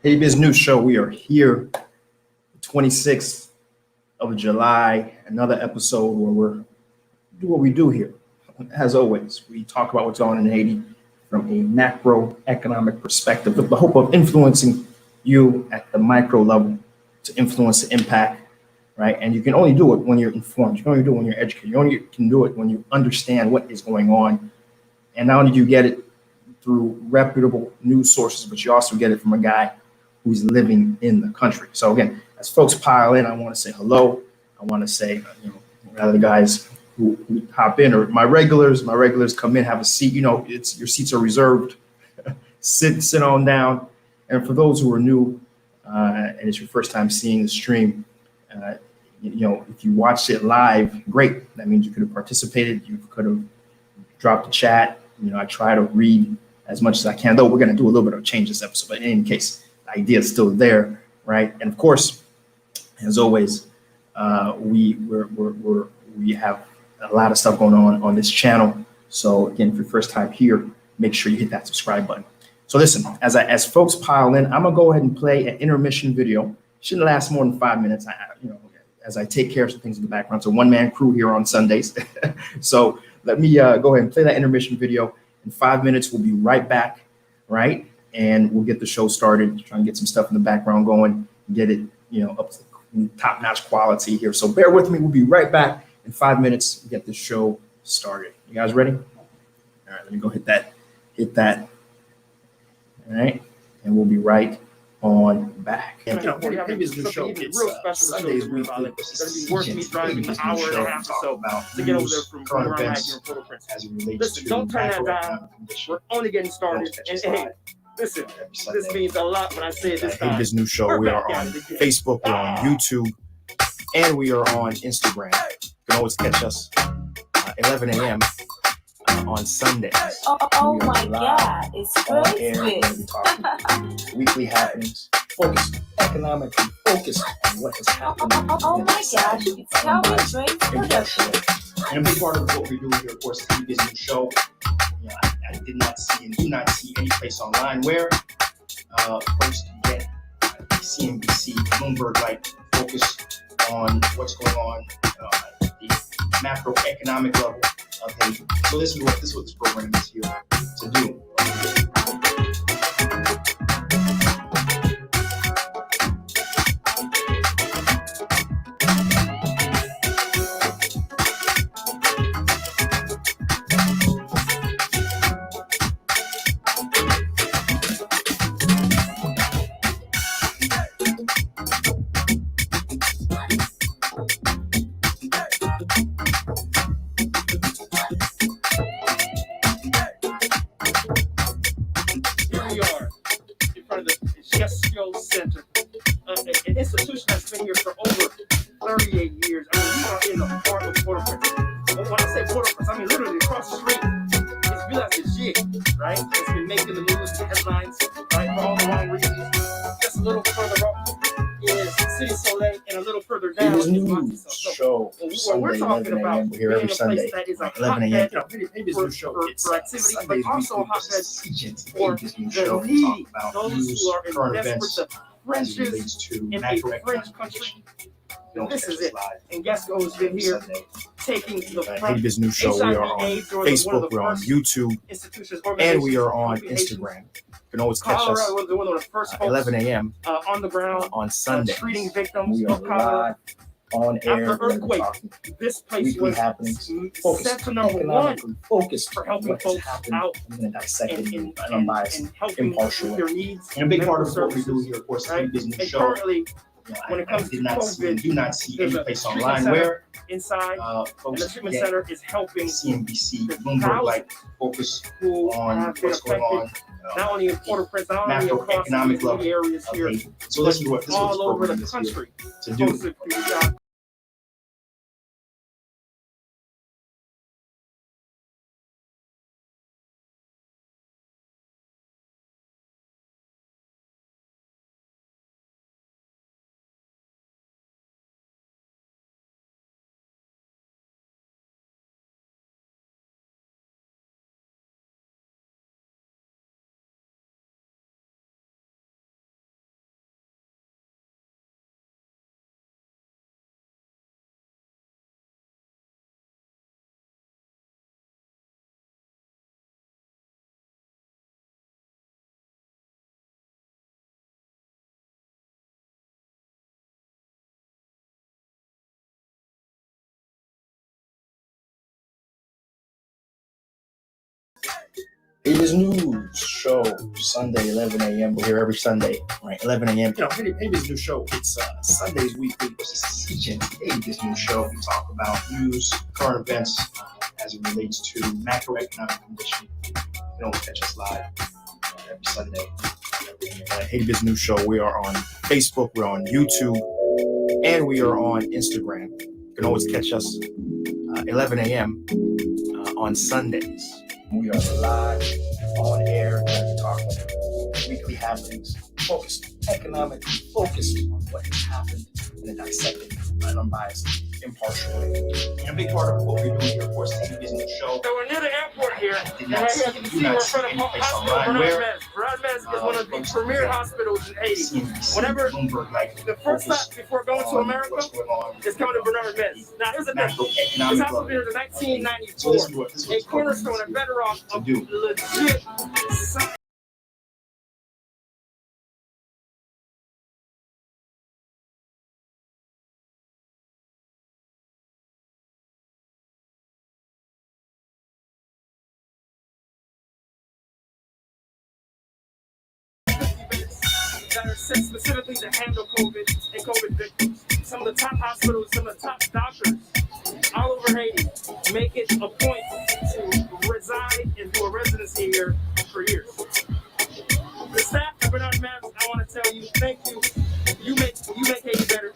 Hey Biz News Show. We are here, the 26th of July, another episode where we're do what we do here. As always, we talk about what's going on in Haiti from a macroeconomic perspective with the hope of influencing you at the micro level to influence the impact, right? And you can only do it when you're informed. You can only do it when you're educated. You only can do it when you understand what is going on. And not only do you get it through reputable news sources, but you also get it from a guy who's living in the country. So again, as folks pile in, I want to say hello. I want to say, other guys who hop in, or my regulars come in, have a seat. It's your seats are reserved. sit on down. And for those who are new, and it's your first time seeing the stream, if you watched it live, great. That means you could have participated. You could have dropped a chat. I try to read as much as I can, though we're going to do a little bit of change this episode, but in any case, the idea is still there, right? And of course, as always, we have a lot of stuff going on this channel. So again, if you're first time here, make sure you hit that subscribe button. So listen, as folks pile in, I'm gonna go ahead and play an intermission video. Shouldn't last more than 5 minutes. As I take care of some things in the background. It's a one-man crew here on Sundays. So let me go ahead and play that intermission video. In 5 minutes, we'll be right back, right? And we'll get the show started, try and get some stuff in the background going, get it, up to top-notch quality here. So bear with me. We'll be right back in 5 minutes to get the show started. You guys ready? All right, let me go hit that. All right, and we'll be right on back. Previous new show, it's Sundays weekly. It's going to be worth me driving an hour and a half or so to get over there from where I'm at here in Port-au-Prince. Listen, don't turn that down. We're only getting started. And hey, listen, this means a lot when I say it this time. Hey, Biz News Show. We are on Facebook, we're on YouTube, and we are on Instagram. You can always catch us 11 a.m. On Sundays. Oh my God, it's crazy. Weekly happenings, focused economically, focused on what has happened. Oh my gosh, it's Calvin Drake's production. And a big part of what we do here, of course, is the business show. I did not see and do not see any place online where folks can get CNBC, Bloomberg-like focus on what's going on at the macroeconomic level of Haiti. So this is what this program is here to do. Center, an institution that's been here for over 38 years. I mean, we are in the heart of Port-au-Prince. But when I say Port-au-Prince, I mean literally across the street. It's Village de Jig, right? It's been making the news, the headlines, right, for all the wrong reasons. Just a little further up is City Soleil, and a little further down is Monetization. So what we're talking about is being a place that is a hotbed for activity, but also a hotbed for the needy, those who are in desperate fringes in a fringe country. This is it. And guess who's been here taking the front? Hey, Biz News Show. We are on Facebook, we're on YouTube, and we are on Instagram. You can always catch us 11 a.m. On the ground on Sunday. Treating victims of cholera. On air. After earthquake, this place was center number one focused for helping folks out and helping with their needs. And a big part of what we do here, of course, is Business Show. Currently, when it comes to COVID, do not see any place online where inside, and the treatment center is helping CNBC, Bloomberg-like focus on what's going on. Not only in Port-au-Prince, not only across the areas here, so this is what all over the country to do. Haiti's News Show, Sunday, 11 a.m. We're here every Sunday, right? 11 a.m. Haiti's News Show. It's Sundays weekly. This is Seejeanty, Haiti's News Show. We talk about news, current events as it relates to macroeconomic conditions. You can only catch us live every Sunday. Haiti's News Show. We are on Facebook, we're on YouTube, and we are on Instagram. You can always catch us 11 a.m. On Sundays. We are live on air and talking weekly happenings, focused, economic, focused on what has happened in a dissected, unbiased, impartial way. And a big part of what we do here, of course, is the business show. So we're near the airport here, and right here you can see we're in front of Hospital Bernard is one of the premier hospitals in Haiti. Whenever the first stop before going to America is coming to Bernard. Now here's the thing: this hospital was built in 1994, a cornerstone and bedrock of legit science. That are set specifically to handle COVID and COVID victims. Some of the top hospitals, some of the top doctors all over Haiti make it a point to reside and do a residency here for years. The staff at Bernard Maps, I want to tell you, thank you. You make Haiti better.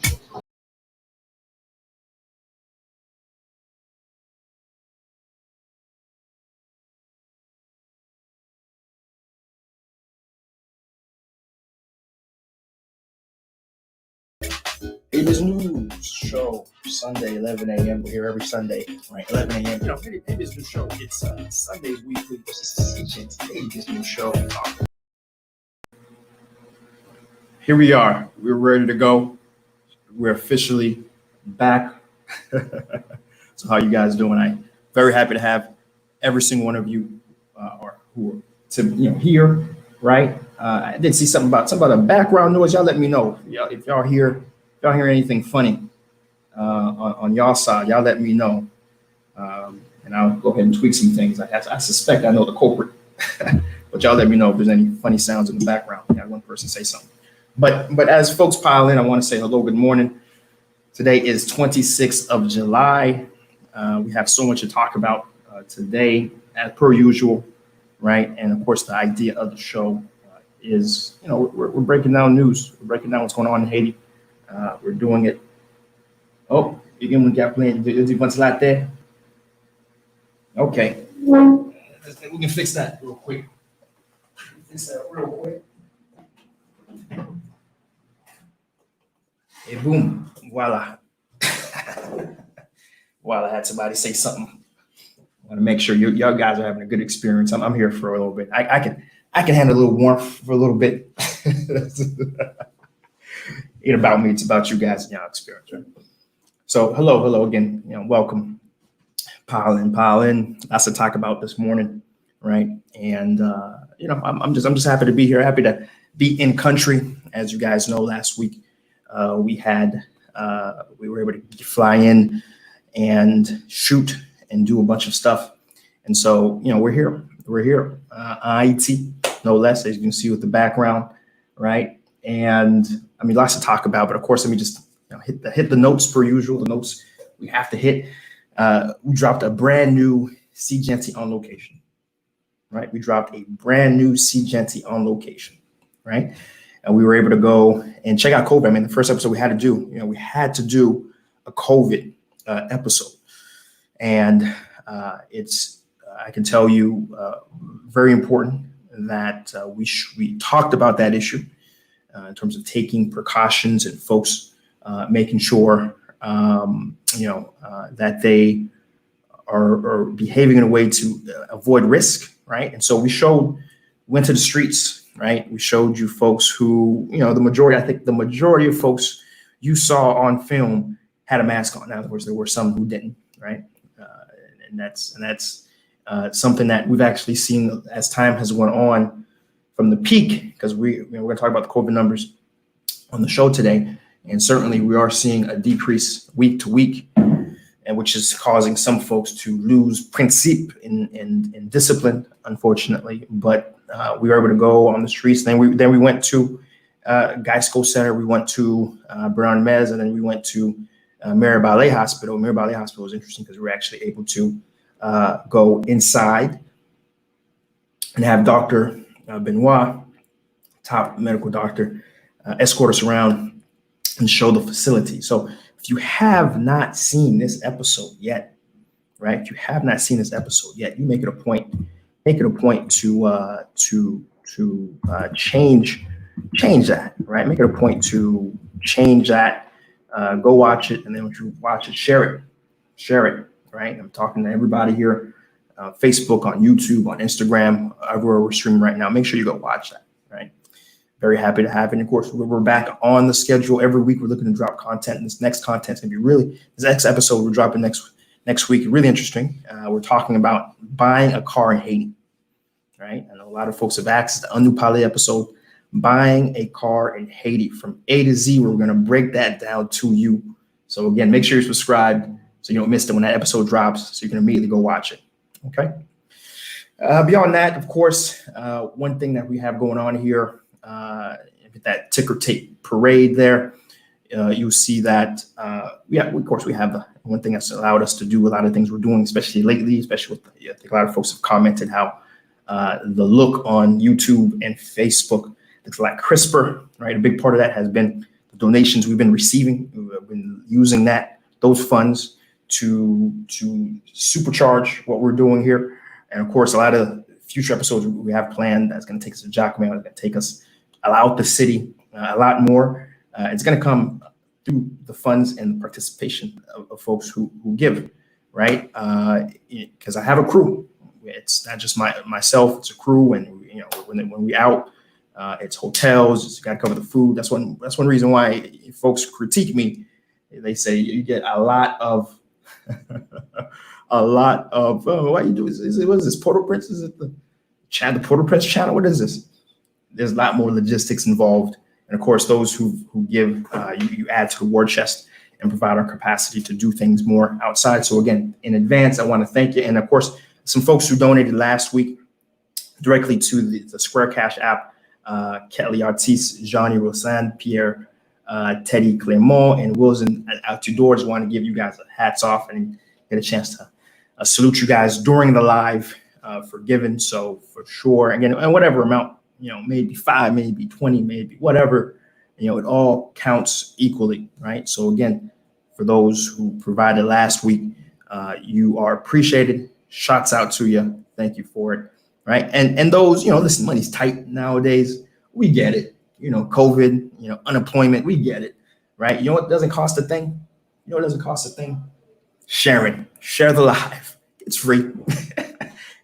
Haiti's News Show, Sunday, 11 a.m. We're here every Sunday, right? 11 a.m. Haiti's News Show. It's Sundays weekly. This is Seejeanty, Haiti's News Show. Here we are. We're ready to go. We're officially back. So how you guys doing? I'm very happy to have every single one of you who are here, right? I did see something about a background noise. Y'all let me know. If y'all hear anything funny on y'all side, y'all let me know. And I'll go ahead and tweak some things. I suspect I know the culprit, but y'all let me know if there's any funny sounds in the background. I had one person say something. But as folks pile in, I want to say hello, good morning. Today is 26th of July. We have so much to talk about today, as per usual, right? And of course, the idea of the show is, we're breaking down news. We're breaking down what's going on in Haiti. We're doing it. Oh, you can get playing. Do what's like there? Okay, we can fix that real quick. Hey, boom, voila. While I had somebody say something, I want to make sure y'all guys are having a good experience. I'm here for a little bit. I can handle a little warmth for a little bit. It ain't about me, it's about you guys and y'all experience, right? So hello again, welcome. Pile in. Lots to talk about this morning, right? And I'm just happy to be here, happy to be in country. As you guys know, last week we were able to fly in and shoot and do a bunch of stuff. And so, we're here, Haiti, no less, as you can see with the background, right? And I mean, lots to talk about, but of course, let me just hit the notes per usual, the notes we have to hit. We dropped a brand new Seejeanty on location, right? We dropped a brand new Seejeanty on location, right? And we were able to go and check out COVID. I mean, the first episode we had to do a COVID episode. And I can tell you, very important that we talked about that issue in terms of taking precautions and folks making sure, that they are behaving in a way to avoid risk, right? And so went to the streets, right? We showed you folks who, the majority of folks you saw on film had a mask on. Now, of course, there were some who didn't, right? And that's something that we've actually seen as time has gone on from the peak, because we're going to talk about the COVID numbers on the show today. And certainly we are seeing a decrease week to week. and which is causing some folks to lose principe in discipline, unfortunately. But we were able to go on the streets. Then we went to Geisco Center. We went to Brown Mez, and then we went to Mirabale Hospital. Mirabale Hospital was interesting because we were actually able to go inside and have Dr. Benoit, top medical doctor, escort us around and show the facility. So if you have not seen this episode yet, right? If you have not seen this episode yet, you make it a point to change that, right? Make it a point to change that. Go watch it, and then when you watch it, share it, right? I'm talking to everybody here, Facebook, on YouTube, on Instagram, everywhere we're streaming right now. Make sure you go watch that, right? Very happy to have it. And of course, we're back on the schedule every week. We're looking to drop content, and this next content is going to be this next episode we're dropping next week. Really interesting. We're talking about buying a car in Haiti, right? I know a lot of folks have asked the Anu Pale episode, buying a car in Haiti from A to Z. We're going to break that down to you. So again, make sure you're subscribed so you don't miss it when that episode drops, so you can immediately go watch it. Okay. Beyond that, of course, one thing that we have going on here, that ticker tape parade there, you'll see that, of course, we have the one thing that's allowed us to do a lot of things we're doing, especially lately, especially with, I think a lot of folks have commented how the look on YouTube and Facebook looks a lot crisper, right? A big part of that has been the donations we've been receiving. We've been using those funds to supercharge what we're doing here. And of course, a lot of future episodes we have planned that's going to take us to Jacqueline, it's going to take us out the city a lot more. It's going to come through the funds and the participation of folks who give, right? Because I have a crew. It's not just myself, it's a crew. And when we out, it's hotels, it's got to cover the food. That's one reason why folks critique me. They say you get a lot of why you do this? What is this? Port-au-Prince? Is it the Port-au-Prince channel? What is this? There's a lot more logistics involved. And of course, those who give, you add to the war chest and provide our capacity to do things more outside. So again, in advance, I want to thank you. And of course, some folks who donated last week directly to the Square Cash app, Kelly Artis, Johnny Rosan, Pierre, Teddy Clermont, and Wilson Outdoors. Want to give you guys a hats off and get a chance to salute you guys during the live for giving. So for sure, again, and whatever amount, maybe 5, maybe 20, maybe whatever, it all counts equally, right? So again, for those who provided last week, you are appreciated. Shots out to you. Thank you for it, right? And those, listen, money's tight nowadays. We get it. COVID, unemployment, we get it, right? You know what doesn't cost a thing? Sharing. Share the live. It's free,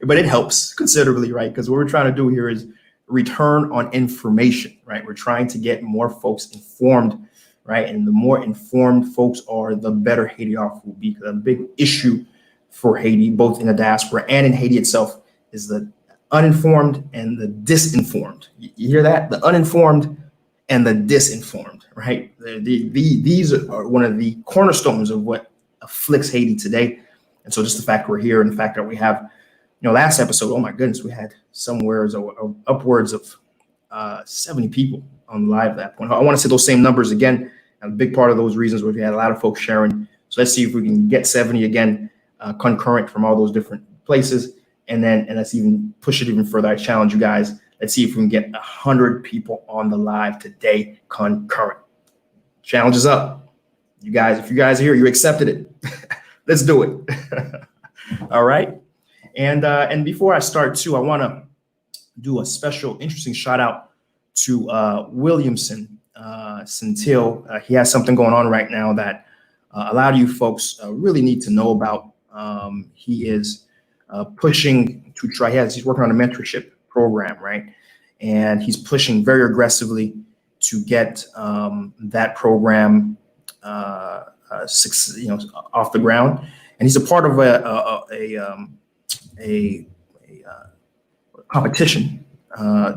but it helps considerably, right? Because what we're trying to do here is return on information, right? We're trying to get more folks informed, right? And the more informed folks are, the better Haiti off will be. Because a big issue for Haiti, both in the diaspora and in Haiti itself, is the uninformed and the disinformed. You hear that? The uninformed and the disinformed, right? These are one of the cornerstones of what afflicts Haiti today. And so just the fact we're here and the fact that we have, last episode, oh my goodness, we had upwards of 70 people on the live at that point. I want to say those same numbers again. And a big part of those reasons was we had a lot of folks sharing. So let's see if we can get 70 again, concurrent from all those different places. And let's even push it even further. I challenge you guys. Let's see if we can get 100 people on the live today, concurrent. Challenge is up. You guys, if you guys are here, you accepted it. Let's do it. All right. And before I start too, I want to do a special, interesting shout out to Williamson Centil. He has something going on right now that a lot of you folks really need to know about. He is pushing to try. He's working on a mentorship program, right? And he's pushing very aggressively to get that program off the ground. And he's a part of a competition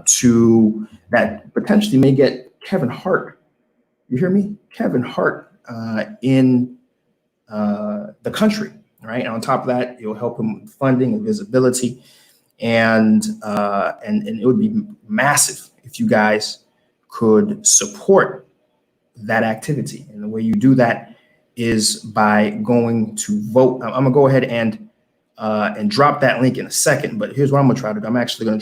to that potentially may get Kevin Hart. You hear me? Kevin Hart in the country, right? And on top of that, it'll help him with funding and visibility, and it would be massive if you guys could support that activity. And the way you do that is by going to vote. I'm gonna go ahead and drop that link in a second. But here's what I'm gonna try to do. I'm actually gonna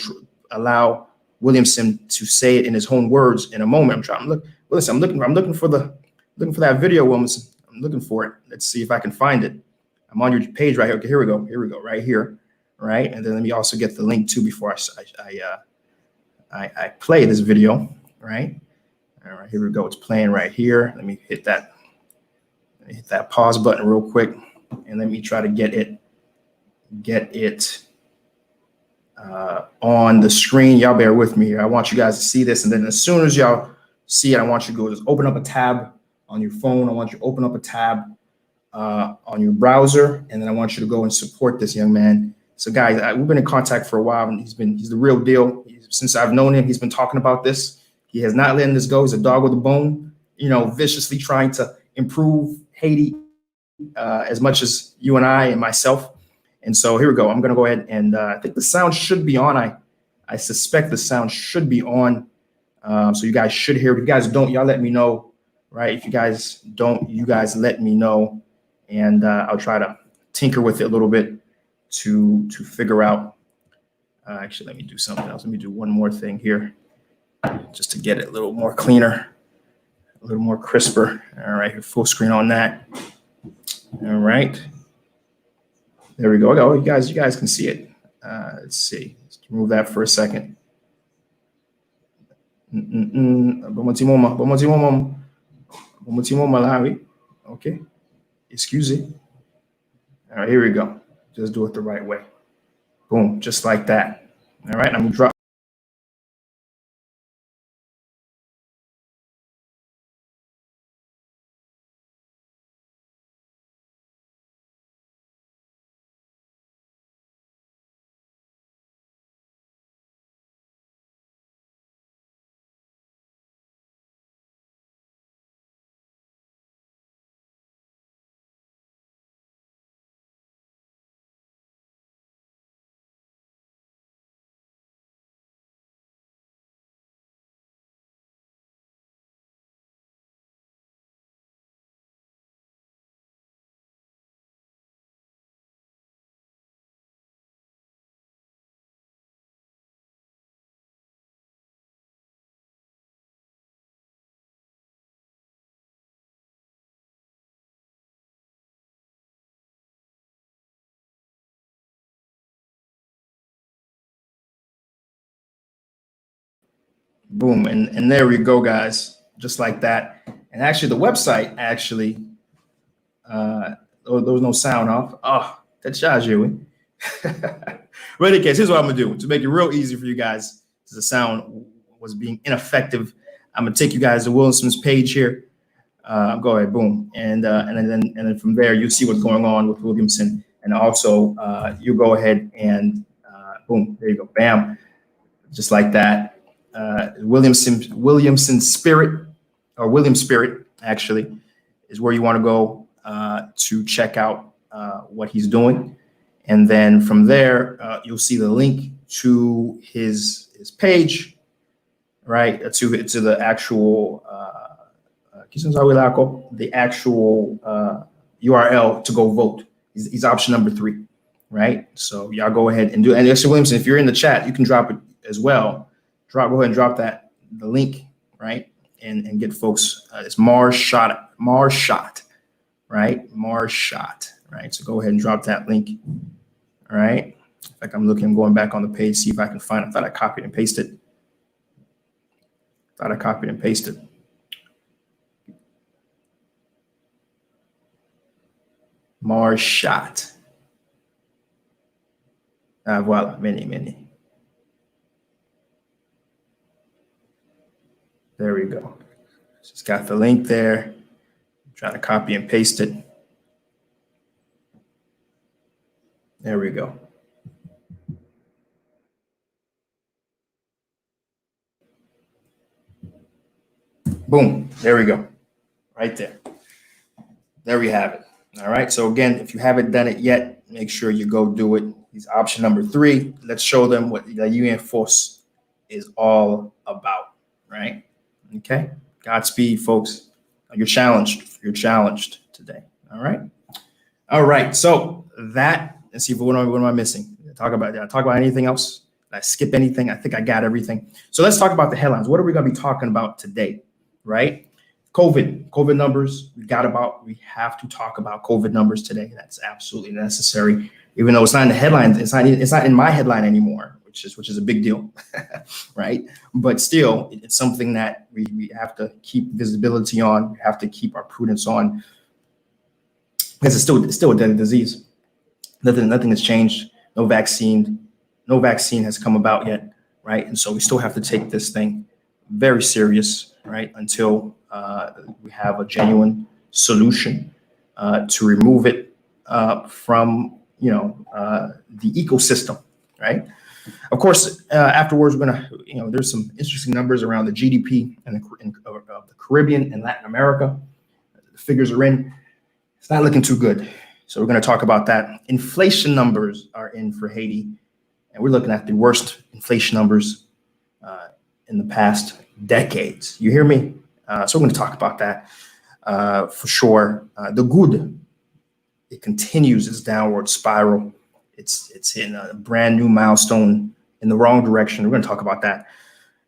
allow Williamson to say it in his own words in a moment. I'm looking for that video, Williamson. I'm looking for it. Let's see if I can find it. I'm on your page right here. Okay, here we go. Here we go. Right here. Right. And then let me also get the link too before I play this video. Right. All right. Here we go. It's playing right here. Let me hit that. Hit that pause button real quick, and let me try to get it on the screen. Y'all bear with me here. I want you guys to see this, and then as soon as y'all see it, I want you to go just open up a tab on your phone. I want you to open up a tab on your browser, and then I want you to go and support this young man. So, guys, we've been in contact for a while, and he's the real deal. Since I've known him, he's been talking about this. He has not letting this go. He's a dog with a bone, viciously trying to improve Haiti as much as you and I and myself. And so here we go. I'm going to go ahead and I think the sound should be on. I suspect the sound should be on. So you guys should hear it. If you guys don't, y'all let me know, right? If you guys don't, you guys let me know. And I'll try to tinker with it a little bit to figure out. Actually, let me do something else. Let me do one more thing here just to get it a little more cleaner, a little more crisper. All right, full screen on that. All right. There we go. Oh, you guys can see it. Let's see. Let's remove that for a second. Okay. Excuse me. All right, here we go. Just do it the right way. Boom, just like that. All right, I'm gonna drop. Boom, and there we go, guys, just like that. And actually, the website there was no sound off. Oh, that's Seejeanty. But in any case, here's what I'm gonna do to make it real easy for you guys. Because the sound was being ineffective, I'm gonna take you guys to Wilson's page here. Go ahead, boom, and then from there you'll see what's going on with Williamson, and also you go ahead and boom, there you go, bam, just like that. Williamson Spirit, or William Spirit, actually, is where you want to go to check out what he's doing. And then from there, you'll see the link to his page, right? To the actual URL to go vote. He's option number 3, right? So y'all go ahead and do it. And Mr. Williamson, if you're in the chat, you can drop it as well. Go ahead and drop the link, right? And get folks, it's Mars Shot, right? Mars Shot, right? So go ahead and drop that link, all right? Like I'm going back on the page, see if I can find it. I thought I copied and pasted. Mars Shot. Voila, many. There we go. Just got the link there. I'm trying to copy and paste it. There we go. Boom. There we go. Right there. There we have it. All right. So again, if you haven't done it yet, make sure you go do it. He's option number 3. Let's show them what the UN Force is all about. Right. Okay. Godspeed, folks. You're challenged. You're challenged today. All right. All right. So that, let's see, what am I missing? Did I talk about anything else? Did I skip anything? I think I got everything. So let's talk about the headlines. What are we going to be talking about today? Right. COVID numbers. We have to talk about COVID numbers today. That's absolutely necessary. Even though it's not in the headlines, it's not in my headline anymore, which is a big deal, right? But still, it's something that we have to keep visibility on. We have to keep our prudence on, because it's still a deadly disease. Nothing has changed. No vaccine has come about yet, right? And so we still have to take this thing very serious, right? Until we have a genuine solution to remove it from the ecosystem, right? Of course, afterwards, we're gonna, there's some interesting numbers around the GDP of the Caribbean and Latin America. The figures are in. It's not looking too good. So we're going to talk about that. Inflation numbers are in for Haiti, and we're looking at the worst inflation numbers in the past decades. You hear me? So we're going to talk about that for sure. The good, it continues its downward spiral. It's in a brand new milestone in the wrong direction. We're going to talk about that.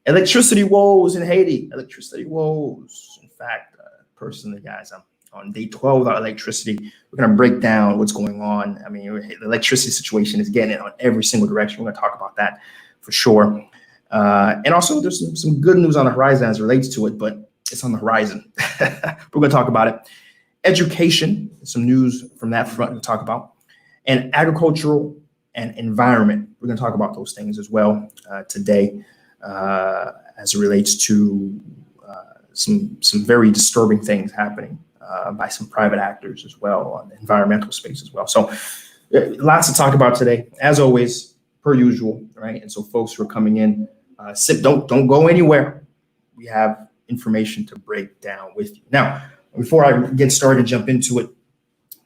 Electricity woes in Haiti. Electricity woes. In fact, personally, guys, I'm on day 12 without electricity. We're going to break down what's going on. I mean, the electricity situation is getting it on every single direction. We're going to talk about that for sure. And also, there's some good news on the horizon as it relates to it, but it's on the horizon. We're going to talk about it. Education, some news from that front to talk about. And agricultural and environment. We're going to talk about those things as well today as it relates to some very disturbing things happening by some private actors as well on the environmental space as well. So lots to talk about today, as always, per usual, right? And so folks who are coming in, don't go anywhere. We have information to break down with you. Now, before I get started and jump into it,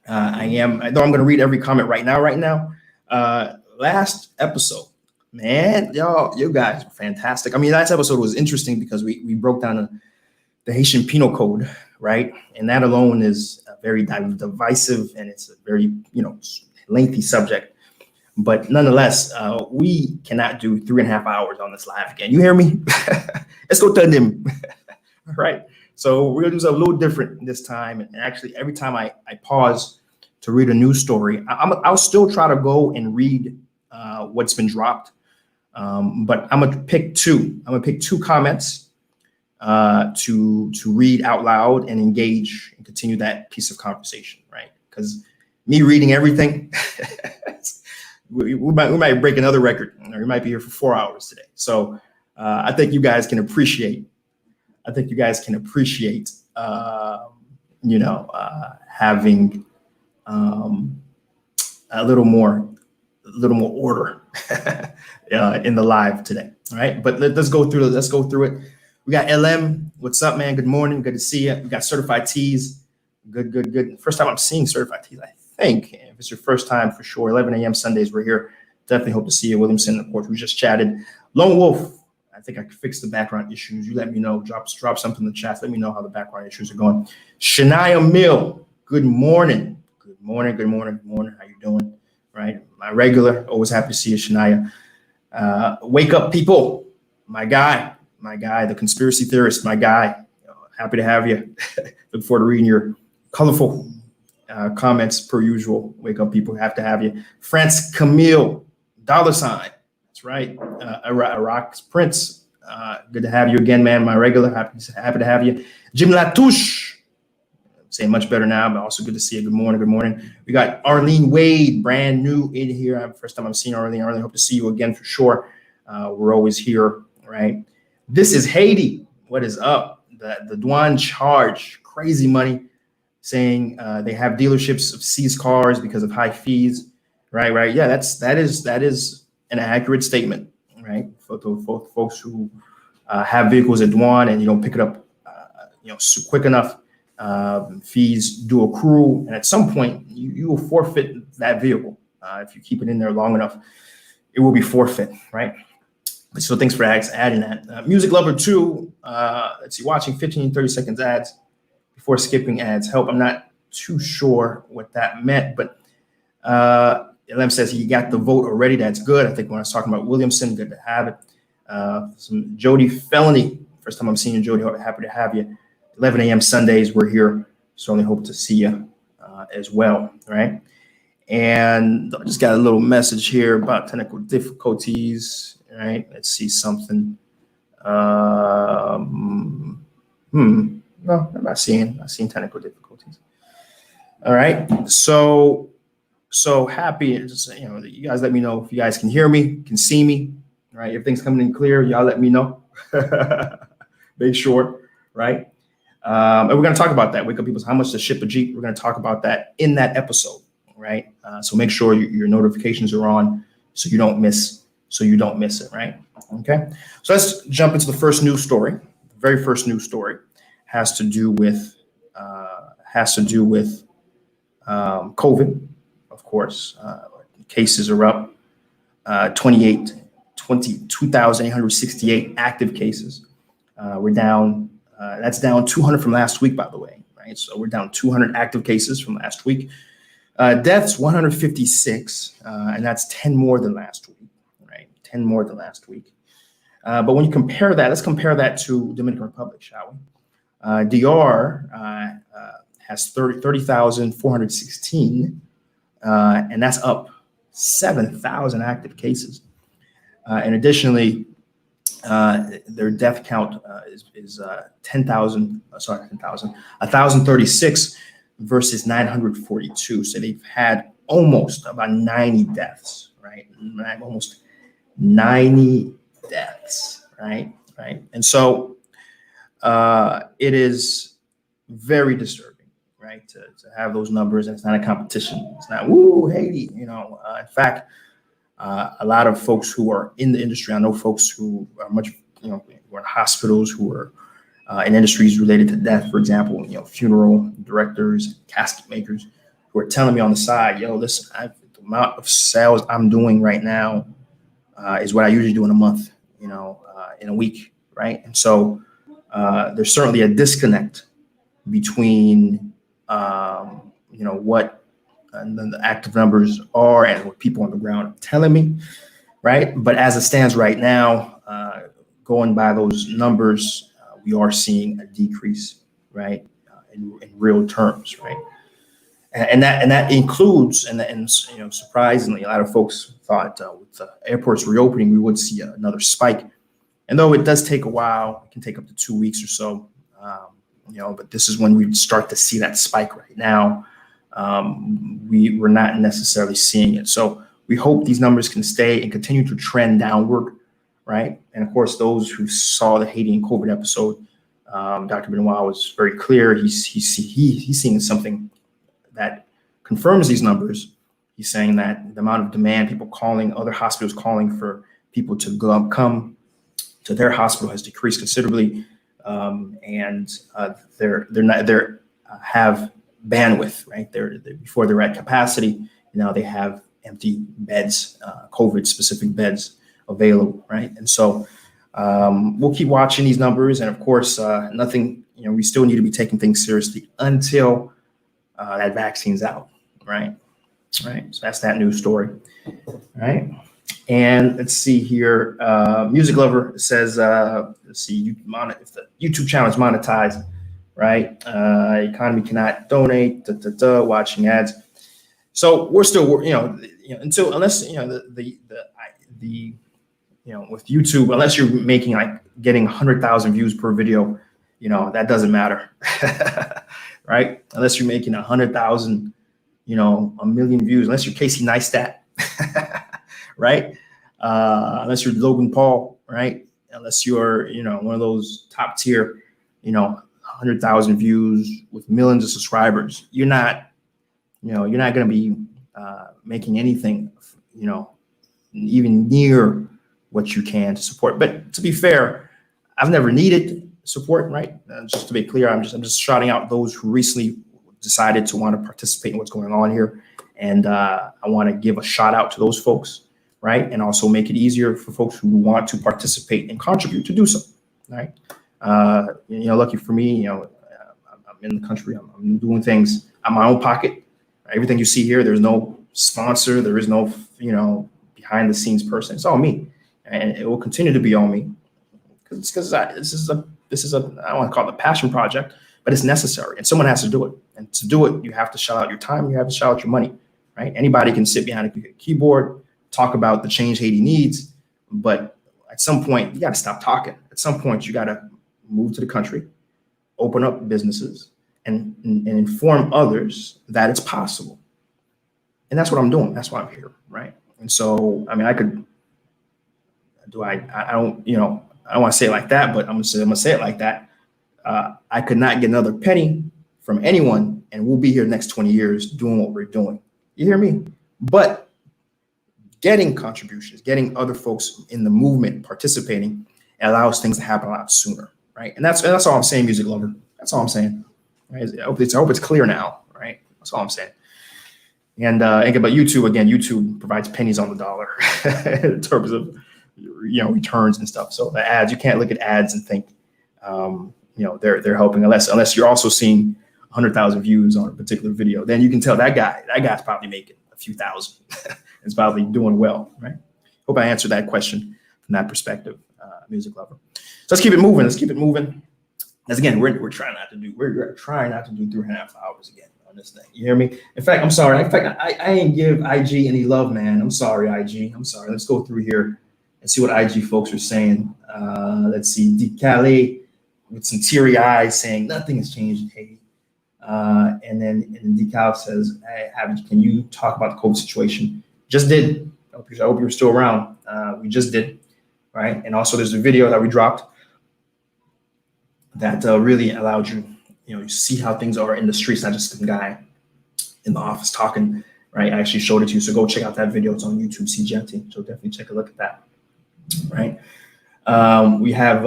though I'm going to read every comment right now. Last episode, man, you guys were fantastic. I mean, last episode was interesting because we broke down the Haitian Penal Code, right? And that alone is a very divisive, and it's a very, lengthy subject. But nonetheless, we cannot do 3.5 hours on this live again. You hear me? Let's go to them. All right. So we're going to do something a little different this time. And actually, every time I pause to read a news story, I'll still try to go and read what's been dropped. But I'm going to pick two. I'm going to pick 2 comments to read out loud and engage and continue that piece of conversation, right? Because me reading everything, we might break another record, or we might be here for 4 hours today. So I think you guys can appreciate. Having a little more order in the live today. All right, but let's go through it. We got LM. What's up, man? Good morning. Good to see you. We got Certified Tees. Good. First time I'm seeing Certified Tees, I think. If it's your first time, for sure. 11 a.m. Sundays, we're here. Definitely hope to see you. Williamson, of course, we just chatted. Lone Wolf. I think I can fix the background issues. You let me know. Drop something in the chat. Let me know how the background issues are going. Shania Mill. Good morning. Good morning. How you doing? Right. My regular. Always happy to see you, Shania. Wake up, people. My guy, the conspiracy theorist, my guy. Happy to have you. Look forward to reading your colorful comments per usual. Wake up, people. Have to have you. France Camille, $. That's right. Iraq's Prince. Good to have you again, man. My regular. Happy to have you. Jim Latouche. Saying much better now, but also good to see you. Good morning. We got Arlene Wade, brand new in here. First time I'm seeing Arlene. Arlene, hope to see you again for sure. We're always here, right? This is Haiti. What is up? The douane charge crazy money, saying they have dealerships of seized cars because of high fees. Right. Yeah, that is an accurate statement, right? For folks who have vehicles at douane and you don't pick it up, quick enough. fees do accrue, and at some point you will forfeit that vehicle. If you keep it in there long enough, it will be forfeit, right? So thanks for adding that. Music Lover 2, let's see, watching 15 30 seconds ads before skipping ads help. I'm not too sure what that meant, but Lem says he got the vote already. That's good. I think when I was talking about Williamson, good to have it. Some Jody Felony. First time I'm seeing you, Jody. Happy to have you. 11 a.m. Sundays, we're here. Certainly hope to see you as well, right? And I just got a little message here about technical difficulties, right? Let's see something. No, I'm not seeing technical difficulties. All right, so happy. Just you guys let me know if you guys can hear me, can see me, right? If things coming in clear, y'all let me know. Make sure, right? And we're going to talk about that. Wake up people's how much to ship a Jeep. We're going to talk about that in that episode, right? So make sure your notifications are on so you don't miss it, right? Okay. So let's jump into the first news story. The very first news story has to do with COVID, of course. Cases are up 22,868 active cases. We're down. That's down 200 from last week, by the way, right? So we're down 200 active cases from last week. Deaths 156, and that's 10 more than last week, right? 10 more than last week. But when you compare that, let's compare that to Dominican Republic, shall we? DR has 30,416, and that's up 7,000 active cases. And additionally, their death count is 1,036 versus 942. So they've had almost about 90 deaths, right? Almost 90 deaths, right? And so it is very disturbing, right? To have those numbers, and it's not a competition. It's not, woo, Haiti, in fact, a lot of folks who are in the industry, I know folks who are who are in hospitals, who are in industries related to death, for example, funeral directors, casket makers, who are telling me on the side, the amount of sales I'm doing right now is what I usually do in a month, in a week, right? And so there's certainly a disconnect between, what the active numbers are and what people on the ground are telling me, right? But as it stands right now, going by those numbers, we are seeing a decrease, right, in real terms, right? And that includes, and surprisingly, a lot of folks thought with the airports reopening, we would see another spike. And though it does take a while, it can take up to 2 weeks or so, but this is when we start to see that spike right now. We're not necessarily seeing it. So we hope these numbers can stay and continue to trend downward, right? And of course, those who saw the Haiti and COVID episode, Dr. Benoit was very clear. He's seeing something that confirms these numbers. He's saying that the amount of demand, people calling, other hospitals calling for people to come to their hospital has decreased considerably, and they're have bandwidth, right? They're before they're at capacity. Now they have empty beds, COVID specific beds available, right? And so we'll keep watching these numbers, and of course, nothing. We still need to be taking things seriously until that vaccine's out, right? Right. So that's that news story, right? And let's see here. Music Lover says, let's see, if the YouTube channel is monetized, right? Economy cannot donate, watching ads. So we're still, unless, with YouTube, unless you're making getting 100,000 views per video, that doesn't matter, right? Unless you're making 100,000, a million views, unless you're Casey Neistat, right? Unless you're Logan Paul, right? Unless you're, one of those top tier, 100,000 views with millions of subscribers, you're not going to be making anything, even near what you can to support. But to be fair, I've never needed support, right? Just to be clear, I'm just shouting out those who recently decided to want to participate in what's going on here. And I want to give a shout out to those folks, right? And also make it easier for folks who want to participate and contribute to do so, right? Lucky for me, I'm in the country. I'm doing things out my own pocket. Everything you see here, there's no sponsor. There is no, behind the scenes person. It's all me, and it will continue to be all me because this is a I don't want to call it a passion project, but it's necessary, and someone has to do it. And to do it, you have to shout out your time. You have to shout out your money, right? Anybody can sit behind a keyboard, talk about the change Haiti needs, but at some point, you got to stop talking. At some point, you got to move to the country, open up businesses, and inform others that it's possible. And that's what I'm doing. That's why I'm here, right? And so, I mean, I don't want to say it like that, but I'm gonna say it like that. I could not get another penny from anyone, and we'll be here the next 20 years doing what we're doing. You hear me? But getting contributions, getting other folks in the movement participating allows things to happen a lot sooner, right? And that's all I'm saying, music lover. That's all I'm saying. Right? I hope it's clear now, right? That's all I'm saying. And about YouTube, again, YouTube provides pennies on the dollar in terms of returns and stuff. So the ads, you can't look at ads and think they're helping unless you're also seeing 100,000 views on a particular video. Then you can tell that guy's probably making a few thousand. It's probably doing well, right? Hope I answered that question from that perspective, music lover. So let's keep it moving. As again, we're trying not to do 3.5 hours again on this thing. You hear me? In fact, I'm sorry. I ain't give IG any love, man. I'm sorry, IG. I'm sorry. Let's go through here and see what IG folks are saying. Let's see. Decale with some teary eyes saying nothing has changed in Haiti. And then Decal says, hey, can you talk about the COVID situation? Just did. I hope you're still around. We just did, right? And also there's a video that we dropped that really allowed you, you see how things are in the streets, not just some guy in the office talking, right? I actually showed it to you. So go check out that video. It's on YouTube, Seejeanty. So definitely take a look at that, right? We have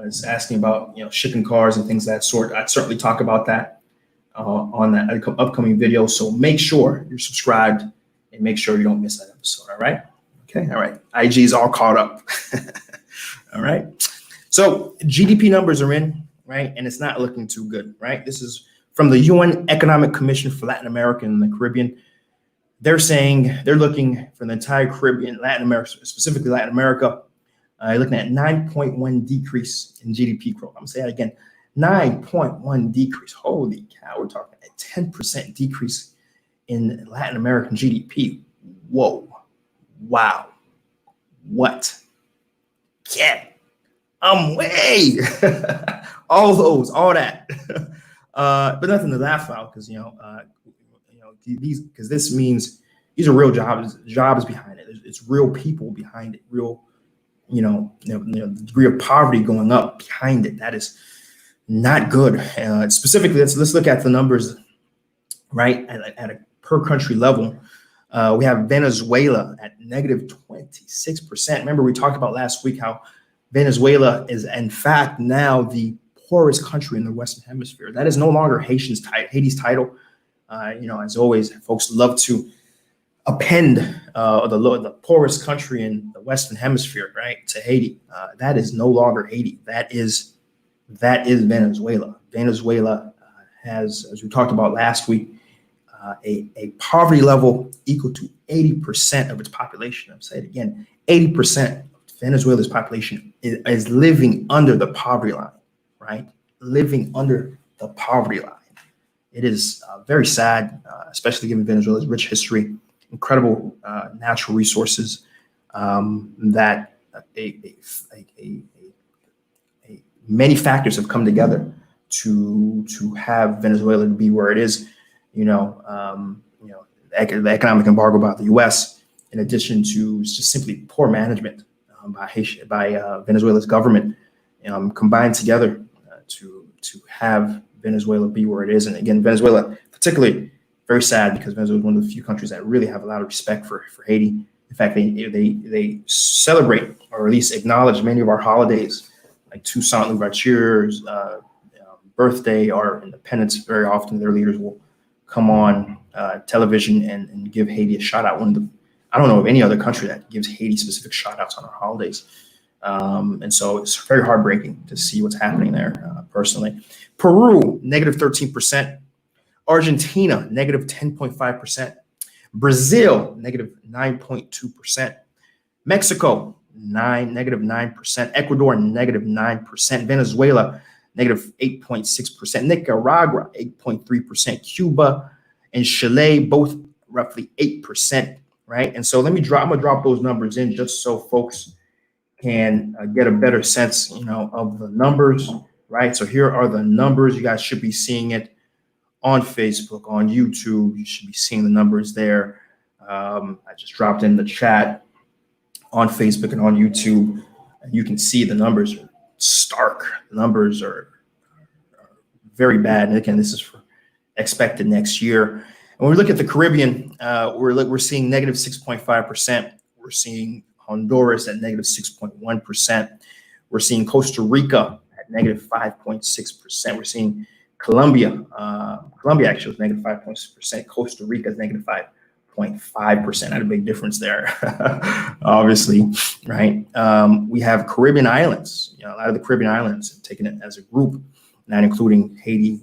it's asking about, shipping cars and things of that sort. I'd certainly talk about that on that upcoming video. So make sure you're subscribed and make sure you don't miss that episode. All right. Okay. All right. IG's all caught up. All right. So GDP numbers are in, right? And it's not looking too good, right? This is from the UN Economic Commission for Latin America and the Caribbean. They're saying they're looking for the entire Caribbean, Latin America, specifically Latin America, looking at 9.1 decrease in GDP growth. I'm gonna say that again, 9.1 decrease. Holy cow, we're talking a 10% decrease in Latin American GDP. Whoa, wow, what? Yeah, I'm way, all that, but nothing to laugh about because because this means these are real jobs behind it. It's real people behind it, real. The degree of poverty going up behind it. That is not good. Specifically, let's look at the numbers, right? At a per country level, we have Venezuela at negative 26%. Remember, we talked about last week how Venezuela is, in fact, now the poorest country in the Western Hemisphere. That is no longer Haiti's title. As always, folks love to append the poorest country in the Western Hemisphere, right, to Haiti. That is no longer Haiti. That is Venezuela. Venezuela has, as we talked about last week, a poverty level equal to 80% of its population. I'll say it again, 80% of Venezuela's population is living under the poverty line, right? Living under the poverty line. It is very sad, especially given Venezuela's rich history, incredible natural resources that many factors have come together to have Venezuela be where it is. The economic embargo by the U.S., in addition to just simply poor management by Venezuela's government, combined together to have Venezuela be where it is. And again, Venezuela, particularly, very sad because Venezuela is one of the few countries that really have a lot of respect for Haiti. In fact, they celebrate or at least acknowledge many of our holidays like Toussaint Louverture's birthday or independence, very often their leaders will come on television and give Haiti a shout out. I don't know of any other country that gives Haiti specific shout outs on our holidays. And so it's very heartbreaking to see what's happening there personally. Peru, negative 13%. Argentina, negative 10.5%. Brazil, negative 9.2%. Mexico, negative 9%. Ecuador, negative 9%. Venezuela, negative 8.6%. Nicaragua, 8.3%. Cuba and Chile, both roughly 8%, right? And so I'm gonna drop those numbers in just so folks can get a better sense, of the numbers, right? So here are the numbers. You guys should be seeing it on Facebook, on YouTube. You should be seeing the numbers there. I just dropped in the chat on Facebook and on YouTube, and you can see the numbers are stark. The numbers are very bad. And again, this is for expected next year. And when we look at the Caribbean, we're seeing negative 6.5%. We're seeing Honduras at negative 6.1%. We're seeing Costa Rica at negative 5.6%. We're seeing Colombia actually was negative 5.6%. Costa Rica is negative 5.5%. Not a big difference there, obviously, right? We have Caribbean islands. A lot of the Caribbean islands have taken it as a group, not including Haiti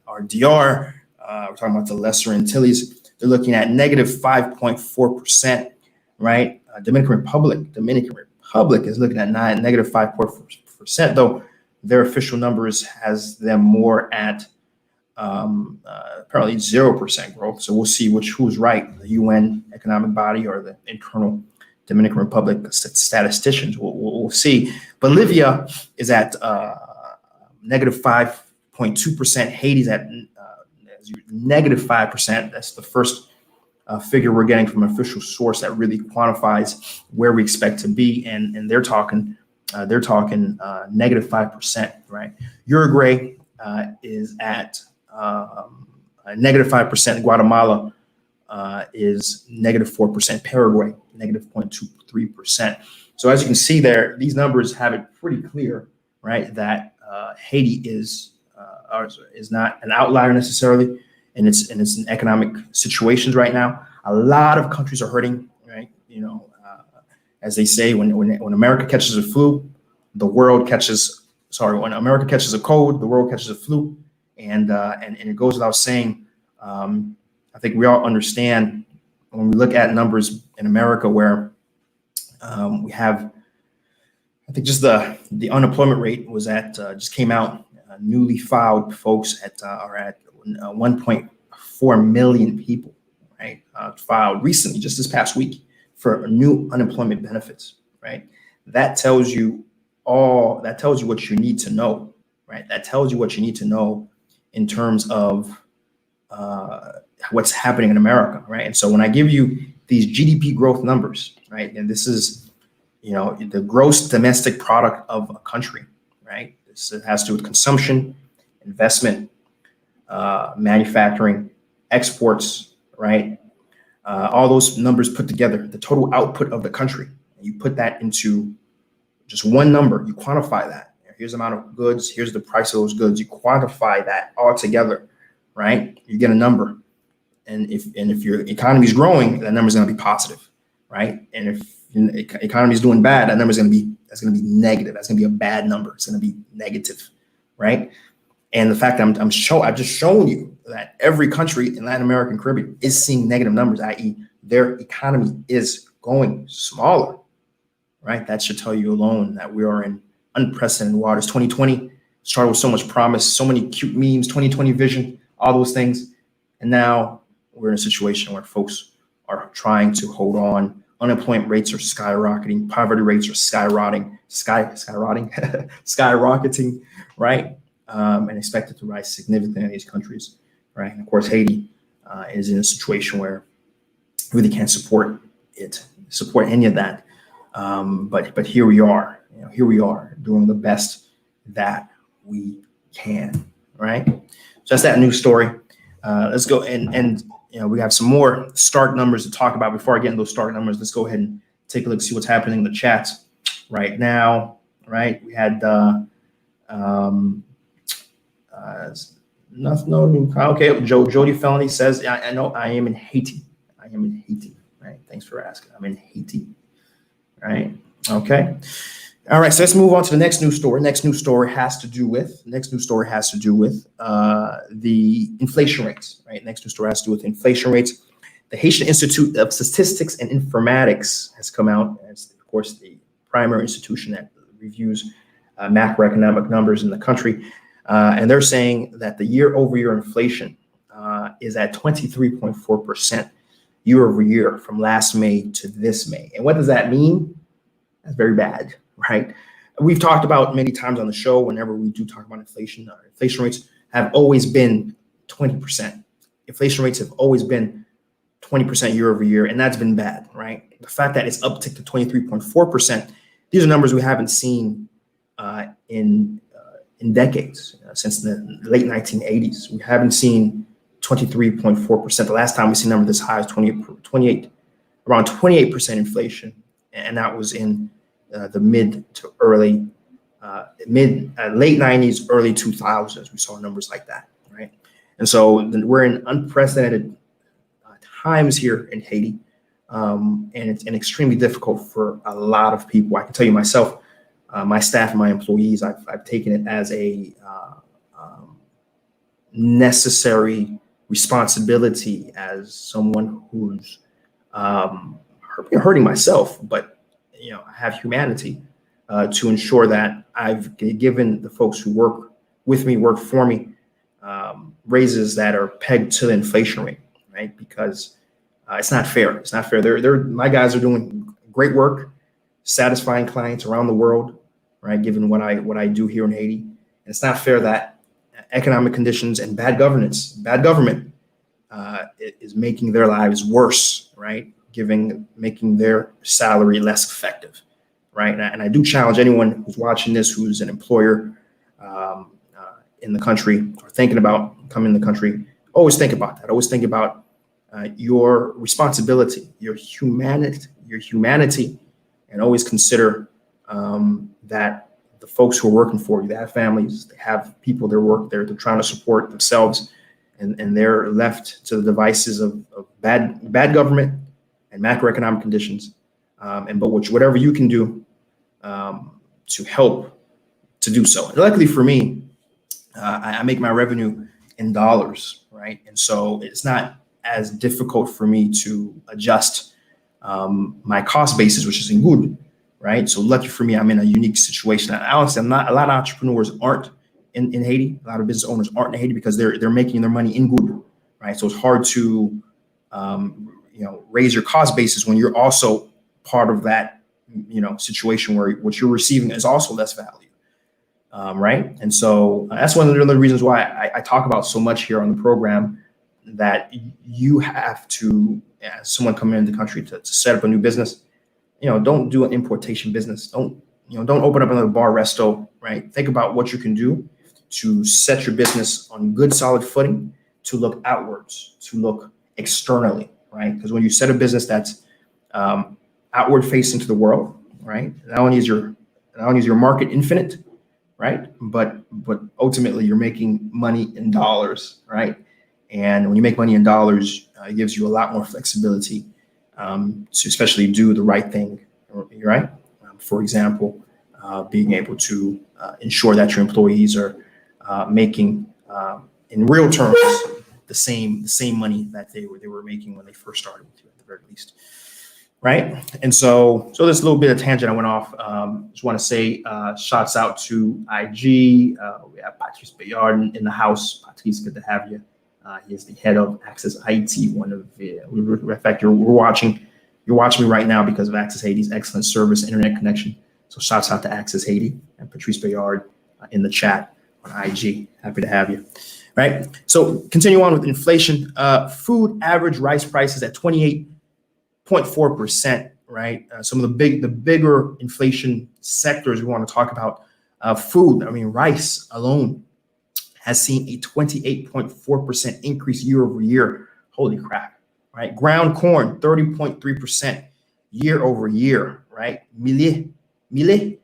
or DR. We're talking about the Lesser Antilles. They're looking at negative 5.4%, right? Dominican Republic is looking at negative 5.4%, though their official numbers has them more at apparently 0% growth. So we'll see who's right, the UN economic body or the internal Dominican Republic statisticians. We'll see. Bolivia is at negative 5.2%. Haiti's at negative 5%. That's the first figure we're getting from an official source that really quantifies where we expect to be, and they're talking negative 5%, right? Uruguay is at negative 5%. Guatemala is negative 4%. Paraguay negative 0.23%. So as you can see there, these numbers have it pretty clear, right? That Haiti is not an outlier necessarily. And it's in economic situations right now. A lot of countries are hurting, right? As they say, when America catches a flu, the world catches. Sorry, when America catches a cold, the world catches a flu, and it goes without saying. I think we all understand when we look at numbers in America, where we have, I think just the unemployment rate was at just came out, newly filed folks are at 1.4 million people, right? Filed recently, just this past week, for new unemployment benefits, right? That tells you what you need to know, right? That tells you what you need to know in terms of what's happening in America, right? And so when I give you these GDP growth numbers, right, and this is, the gross domestic product of a country, right? It has to do with consumption, investment, manufacturing, exports, right? All those numbers put together, the total output of the country. You put that into just one number, you quantify that. Here's the amount of goods, here's the price of those goods. You quantify that all together, right? You get a number. And if your economy is growing, that number is going to be positive, right? And if the economy is doing bad, that number is going to be negative. That's going to be a bad number. It's going to be negative, right? And the fact that I've just shown you that every country in Latin America and Caribbean is seeing negative numbers, i.e., their economy is going smaller, right? That should tell you alone that we are in unprecedented waters. 2020 started with so much promise, so many cute memes, 2020 vision, all those things, and now we're in a situation where folks are trying to hold on. Unemployment rates are skyrocketing. Poverty rates are skyrocketing, right? And expected to rise significantly in these countries, right? And of course, Haiti is in a situation where really can't support any of that. But here we are, doing the best that we can, right? So that's that news story. Let's go and we have some more stark numbers to talk about. Before I get into those stark numbers, let's go ahead and take a look, see what's happening in the chats right now. right? We had nothing, no new. Okay, Jody Felony says, I know I am in Haiti. I am in Haiti, right? Thanks for asking. I'm in Haiti, right? Okay. All right, so let's move on to the next news story. Next news story has to do with the inflation rates, right? Next news story has to do with inflation rates. The Haitian Institute of Statistics and Informatics has come out as, of course, the primary institution that reviews macroeconomic numbers in the country. And they're saying that the year-over-year inflation is at 23.4% year-over-year from last May to this May. And what does that mean? That's very bad, right? We've talked about many times on the show, whenever we do talk about inflation, inflation rates have always been 20%. Inflation rates have always been 20% year over year, and that's been bad, right? The fact that it's upticked to 23.4%, these are numbers we haven't seen in decades, since the late 1980s. We haven't seen 23.4%. The last time we see a number this high is around 28% inflation, and that was in the late 90s, early 2000s. We saw numbers like that, right? And so we're in unprecedented times here in Haiti, and it's extremely difficult for a lot of people. I can tell you myself, my staff and my employees, I've taken it as a necessary responsibility as someone who's hurting myself, but I have humanity to ensure that I've given the folks who work with me, work for me, raises that are pegged to the inflation rate, right? Because it's not fair. It's not fair. My guys are doing great work, satisfying clients around the world, right? Given what I do here in Haiti, and it's not fair that economic conditions and bad government is making their lives worse, right? Making their salary less effective, right? And I do challenge anyone who's watching this, who's an employer in the country or thinking about coming in the country. Always think about that. Always think about your responsibility, your humanity, and always consider that the folks who are working for you, they have families, they have people they're trying to support themselves, and they're left to the devices of bad government and macroeconomic conditions. But whatever you can do to help to do so. And luckily for me, I make my revenue in dollars, right? And so it's not as difficult for me to adjust my cost basis, which is in good, right? So lucky for me, I'm in a unique situation. And honestly, a lot of entrepreneurs aren't in Haiti. A lot of business owners aren't in Haiti because they're making their money in good, right? So it's hard to raise your cost basis when you're also part of that situation where what you're receiving is also less value, right? And so that's one of the other reasons why I talk about so much here on the program, that you have to, as someone coming into the country to set up a new business, don't do an importation business. Don't open up another bar resto, right? Think about what you can do to set your business on good, solid footing, to look outwards, to look externally, right? Because when you set a business that's outward facing to the world, right? Not only is your market infinite, right? But ultimately you're making money in dollars, right? And when you make money in dollars, it gives you a lot more flexibility to especially do the right thing, right? For example, being able to ensure that your employees are making in real terms the same money that they were making when they first started with you, at the very least, right? And so this little bit of tangent I went off. Just want to say shouts out to IG. We have Patrice Bayard in the house. Patrice, good to have you. He is the head of Access Haiti. In fact, you're watching me right now because of Access Haiti's excellent service, internet connection. So shouts out to Access Haiti and Patrice Bayard in the chat on IG. Happy to have you. Right. So continue on with inflation. Food average rice prices at 28.4%. Right. Some of the bigger inflation sectors we want to talk about. Food. I mean, rice alone has seen a 28.4% increase year over year. Holy crap, right? Ground corn, 30.3% year over year, right? Millet, Millet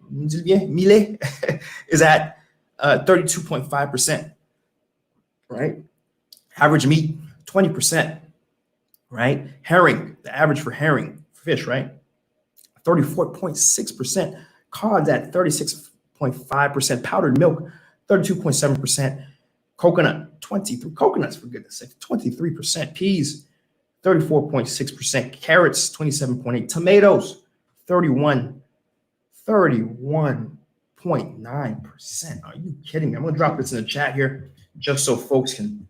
is at 32.5%, right? Average meat, 20%, right? Herring, the average for herring, fish, right? 34.6%. Cod at 36.5%. Powdered milk, 32.7%. Coconut, 23. Coconuts, for goodness sake, 23%. Peas, 34.6%. Carrots, 27.8. Tomatoes, 31.9%. Are you kidding me? I'm gonna drop this in the chat here just so folks can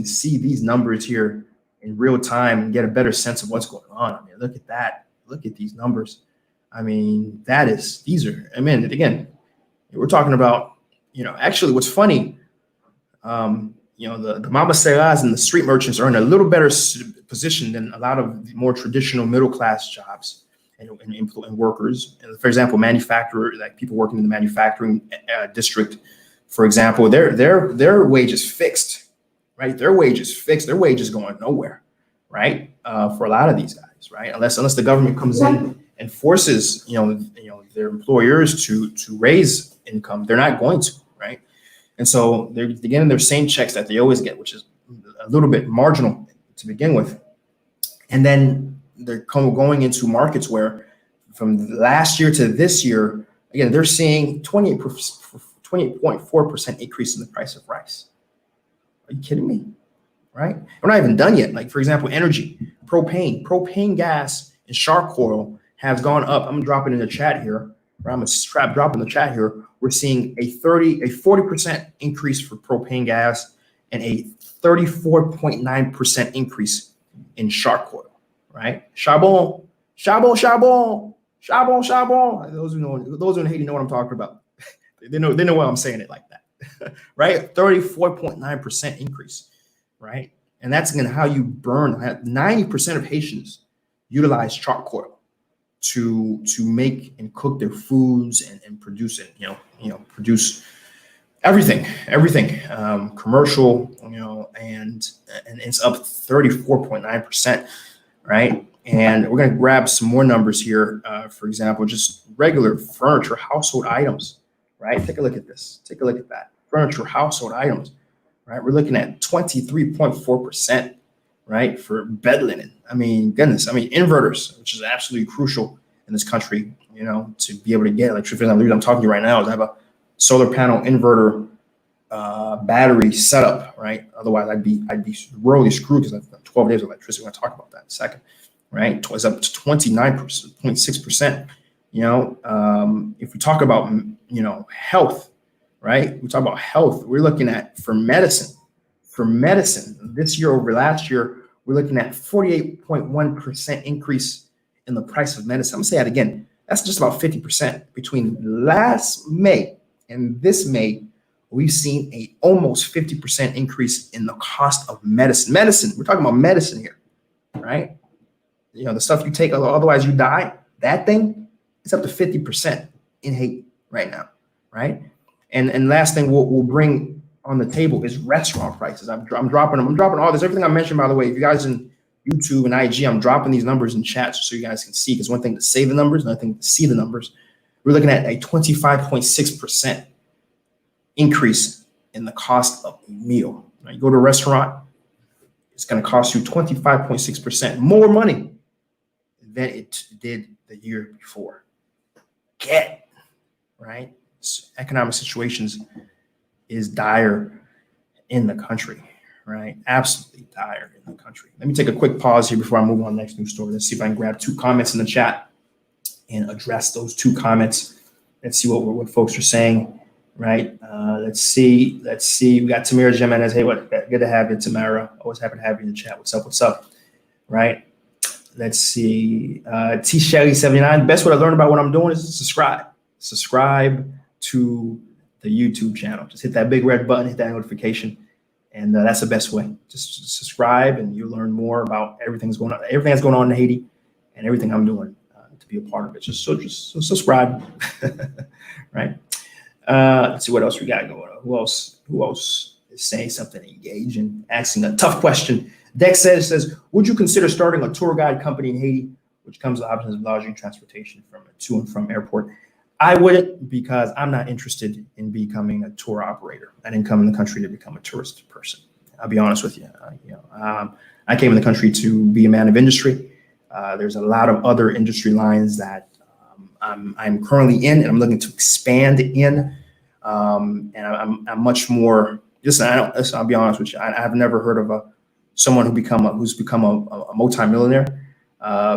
see these numbers here in real time and get a better sense of what's going on. I mean, look at that. Look at these numbers. I mean, again, we're talking about, actually what's funny, the Mama Serras and the street merchants are in a little better position than a lot of the more traditional middle-class jobs and workers. And for example, manufacturer, like people working in the manufacturing district, for example, their wage is fixed, right? Their wage is fixed. Their wage is going nowhere, right? For a lot of these guys, right? Unless the government comes in and forces, their employers to raise income, they're not going to, right? And so they're getting their same checks that they always get, which is a little bit marginal to begin with. And then they're going into markets where from last year to this year, again, they're seeing 28.4% increase in the price of rice. Are you kidding me? Right? We're not even done yet. Like, for example, energy, propane gas and shark oil has gone up. I'm dropping in the chat here. I'm a strap drop in the chat here. We're seeing a 40% increase for propane gas and a 34.9% increase in shark oil, right? Charbon. Those who in Haiti know what I'm talking about. They know why I'm saying it like that, right? 34.9% increase, right? And that's again how you burn. 90% of Haitians utilize charcoal to make and cook their foods and produce it, produce everything, commercial, and it's up 34.9%, right? And we're going to grab some more numbers here. For example, just regular furniture, household items, right? Take a look at this. Take a look at that. Furniture, household items, right? We're looking at 23.4%, right? For bed linen. Inverters, which is absolutely crucial in this country, to be able to get electricity. The reason I'm talking to you right now is I have a solar panel inverter battery setup, right? Otherwise, I'd be royally screwed because I've got 12 days of electricity. We're going to talk about that in a second, right? It's up to 29.6%. If we talk about, health, right? We talk about health. We're looking at for medicine this year over last year, we're looking at 48.1% increase in the price of medicine. I'm gonna say that again. That's just about 50%. Between last May and this May, we've seen a almost 50% increase in the cost of medicine. We're talking about medicine here, right? The stuff you take, otherwise you die. That thing, it's up to 50% in Haiti right now, right? And last thing we'll bring on the table is restaurant prices. I'm dropping all this. Everything I mentioned, by the way, if you guys in YouTube and IG, I'm dropping these numbers in chat so you guys can see. Because one thing to say the numbers, another thing to see the numbers. We're looking at a 25.6% increase in the cost of a meal. Now, you go to a restaurant, it's going to cost you 25.6% more money than it did the year before. Right? Economic situations is dire in the country, right? Absolutely dire in the country. Let me take a quick pause here before I move on to the next news story. Let's see if I can grab 2 comments in the chat and address those 2 comments. Let's see what folks are saying, right? Let's see. We got Tamara Jimenez. Hey, good to have you, Tamara. Always happy to have you in the chat. What's up? Right? Let's see. T Shelly 79. The best way to learn about what I'm doing is subscribe. Subscribe to the YouTube channel. Just hit that big red button, hit that notification, and that's the best way. Just subscribe, and you'll learn more about everything that's going on in Haiti, and everything I'm doing to be a part of it. Just subscribe, right? Let's see what else we got going on. Who else is saying something engaging, asking a tough question? Dex says, would you consider starting a tour guide company in Haiti which comes with options of lodging, transportation from to and from airport. I wouldn't, because I'm not interested in becoming a tour operator. I didn't come in the country to become a tourist person. I'll be honest with you. I came in the country to be a man of industry. There's a lot of other industry lines that I'm currently in, and I'm looking to expand in. And I'm much more. Listen, I'll be honest with you. I've never heard of someone who's become a multimillionaire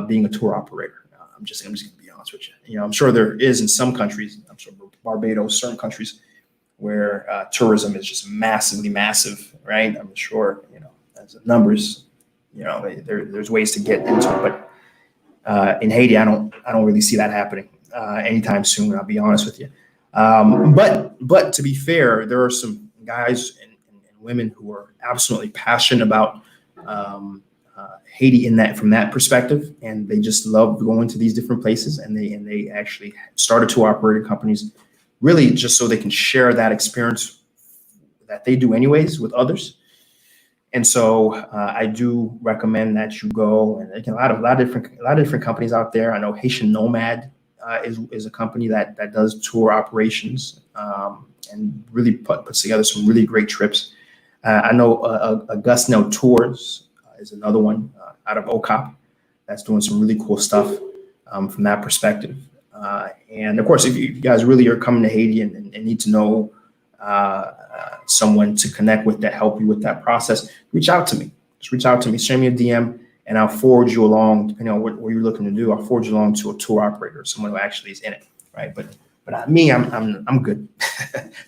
being a tour operator. I'm just going to be honest with you. I'm sure there is in some countries. I'm sure Barbados, certain countries where tourism is just massive, right? I'm sure as the numbers, there's ways to get into it, but in Haiti, I don't really see that happening anytime soon. I'll be honest with you. But to be fair, there are some guys and women who are absolutely passionate about Haiti from that perspective, and they just love going to these different places, and they actually started tour operating companies, really just so they can share that experience that they do anyways with others. And so I do recommend that you go, and again, a lot of different companies out there. I know Haitian Nomad is a company that does tour operations and really puts together some really great trips. I know Augustnell Tours is another one out of OCOP that's doing some really cool stuff from that perspective. And of course, if you guys really are coming to Haiti and need to know someone to connect with that help you with that process, reach out to me. Just reach out to me, send me a DM, and I'll forward you along, depending on what you're looking to do. I'll forward you along to a tour operator, someone who actually is in it, right? But me, I'm good.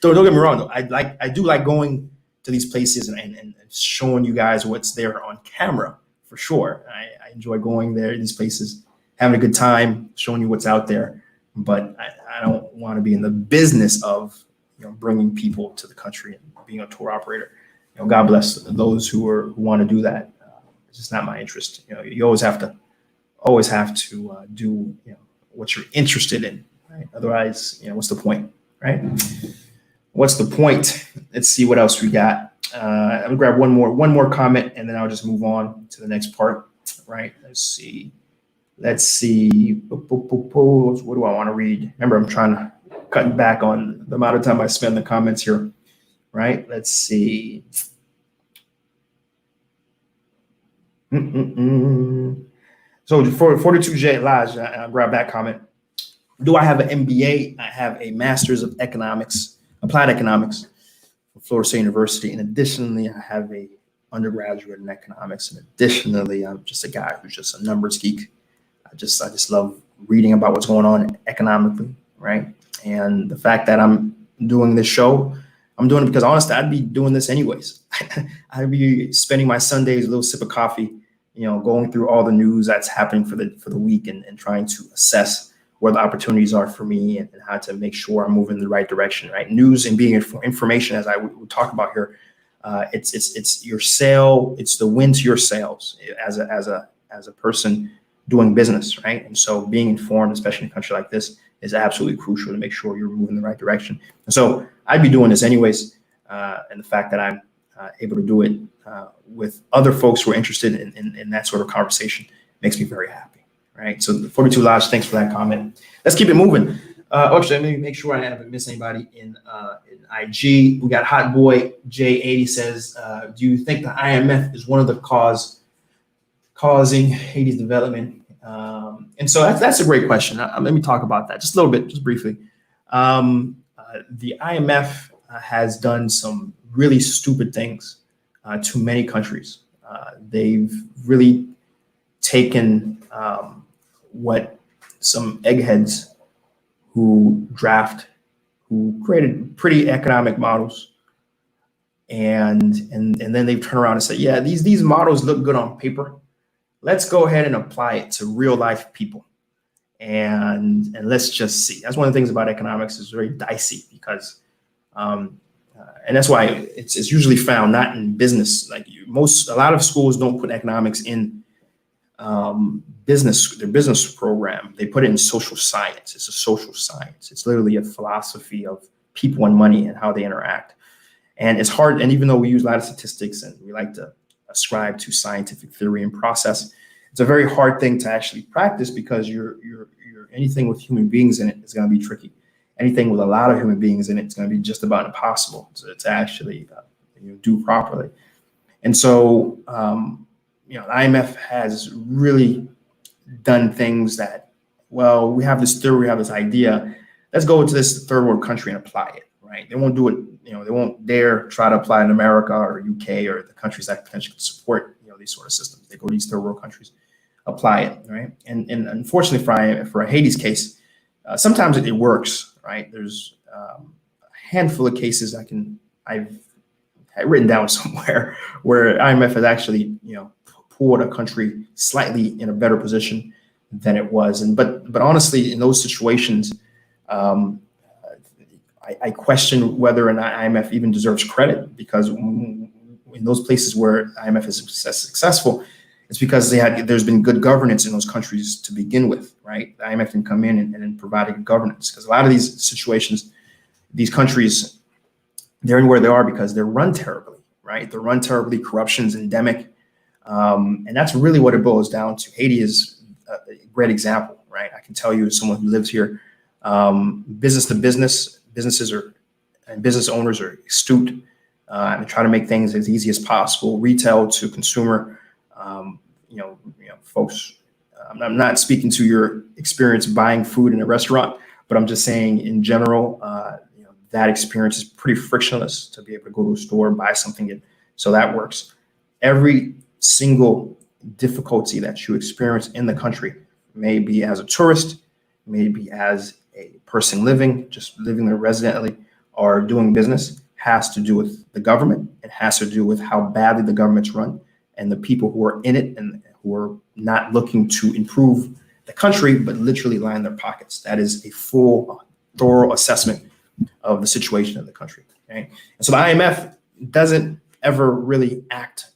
Don't get me wrong though. I do like going to these places and showing you guys what's there on camera for sure. I enjoy going there, these places, having a good time, showing you what's out there. But I don't want to be in the business of bringing people to the country and being a tour operator. God bless those who want to do that. It's just not my interest. You always have to do what you're interested in, right? Otherwise, what's the point, right? What's the point? Let's see what else we got. I'm gonna grab one more comment, and then I'll just move on to the next part, right? Let's see. What do I want to read? Remember, I'm trying to cut back on the amount of time I spend in the comments here, right? Let's see. So for 42J Lodge, I'll grab that comment. Do I have an MBA? I have a Master's of Economics, Applied Economics from Florida State University. And additionally, I have a undergraduate in economics. And additionally, I'm just a guy who's just a numbers geek. I just love reading about what's going on economically, right? And the fact that I'm doing this show, I'm doing it because honestly, I'd be doing this anyways. I'd be spending my Sundays, a little sip of coffee, going through all the news that's happening for the week and trying to assess where the opportunities are for me and how to make sure I'm moving in the right direction, right? News and being information, as we talk about here, it's your sale, it's the win to your sales as a person doing business, right? And so being informed, especially in a country like this, is absolutely crucial to make sure you're moving in the right direction. And so I'd be doing this anyways. And the fact that I'm able to do it with other folks who are interested in that sort of conversation makes me very happy, right? So 42 Lodge, thanks for that comment. Let's keep it moving. Actually, let me make sure I haven't missed anybody in IG. We got Hot Boy J80 says, do you think the IMF is one of the causing Haiti's development? And so that's a great question. Let me talk about that just a little bit, just briefly. The IMF has done some really stupid things to many countries. They've really taken what some eggheads who created pretty economic models, and then they've turned around and said, yeah, these models look good on paper. Let's go ahead and apply it to real life people. And let's just see. That's one of the things about economics, is very dicey because, and that's why it's usually found not in business. Like a lot of schools don't put economics in their business program. They put it in social science. It's a social science. It's literally a philosophy of people and money and how they interact. And it's hard. And even though we use a lot of statistics and we like to ascribe to scientific theory and process, It's a very hard thing to actually practice because you're anything with human beings in it is going to be tricky. Anything with a lot of human beings in it is going to be just about impossible to actually do properly. And so, the IMF has really done things that, well, we have this theory, we have this idea. Let's go to this third world country and apply it, right? They won't do it, they won't dare try to apply it in America or UK or the countries that potentially support, these sort of systems. They go to these third world countries, apply it, right? And unfortunately for Haiti's case, sometimes it works, right? There's a handful of cases I've written down somewhere where IMF has actually, pulled a country slightly in a better position than it was. But honestly, in those situations, I question whether or not IMF even deserves credit, because in those places where IMF is successful, it's because there's been good governance in those countries to begin with, right? The IMF can come in and provide good governance, because a lot of these situations, these countries, they're in where they are because they're run terribly, right? They're run terribly, corruption's endemic. And that's really what it boils down to. Haiti is a great example, right? I can tell you as someone who lives here, business to business, and business owners are astute and try to make things as easy as possible. Retail to consumer, folks. I'm not speaking to your experience buying food in a restaurant, but I'm just saying in general, that experience is pretty frictionless to be able to go to a store and buy something. So that works. Every single difficulty that you experience in the country, maybe as a tourist, maybe as a person just living there residently or doing business, has to do with the government. It has to do with how badly the government's run and the people who are in it and who are not looking to improve the country, but literally line their pockets. That is a full, thorough assessment of the situation of the country. Okay? And so the IMF doesn't ever really act,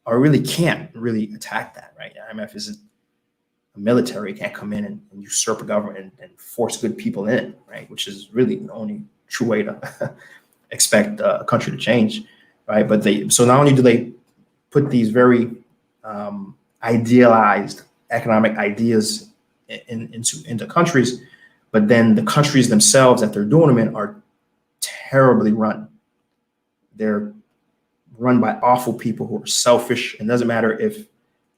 or really can't really attack that, right? The IMF isn't a military. It can't come in and usurp a government and force good people in it, right? Which is really the only true way to expect a country to change, right? But so not only do they put these very idealized economic ideas into countries, but then the countries themselves that they're doing them in are terribly run. They're run by awful people who are selfish. And it doesn't matter if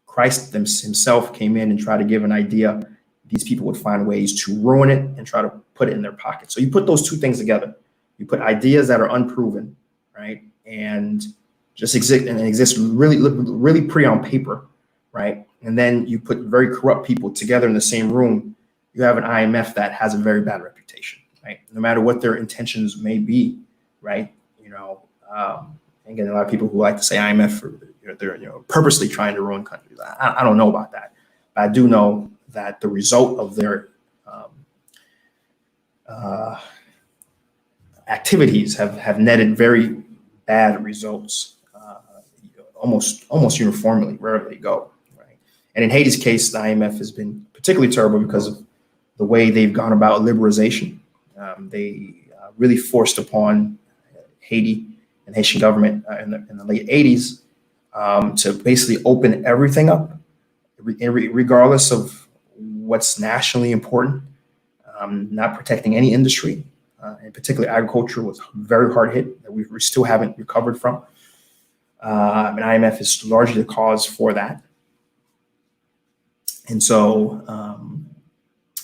Christ himself came in and tried to give an idea, these people would find ways to ruin it and try to put it in their pocket. So you put those two things together. You put ideas that are unproven, right? And just exist really pretty on paper, right? And then you put very corrupt people together in the same room. You have an IMF that has a very bad reputation, right? No matter what their intentions may be, right? Again, a lot of people who like to say IMF, they're purposely trying to ruin countries. I don't know about that, but I do know that the result of their activities have netted very bad results, almost uniformly wherever they go, right? And in Haiti's case, the IMF has been particularly terrible because of the way they've gone about liberalization. They really forced upon Haiti and Haitian government in the late 80s to basically open everything up, regardless of what's nationally important, not protecting any industry, and particularly agriculture was very hard hit that we still haven't recovered from. And IMF is largely the cause for that. And so,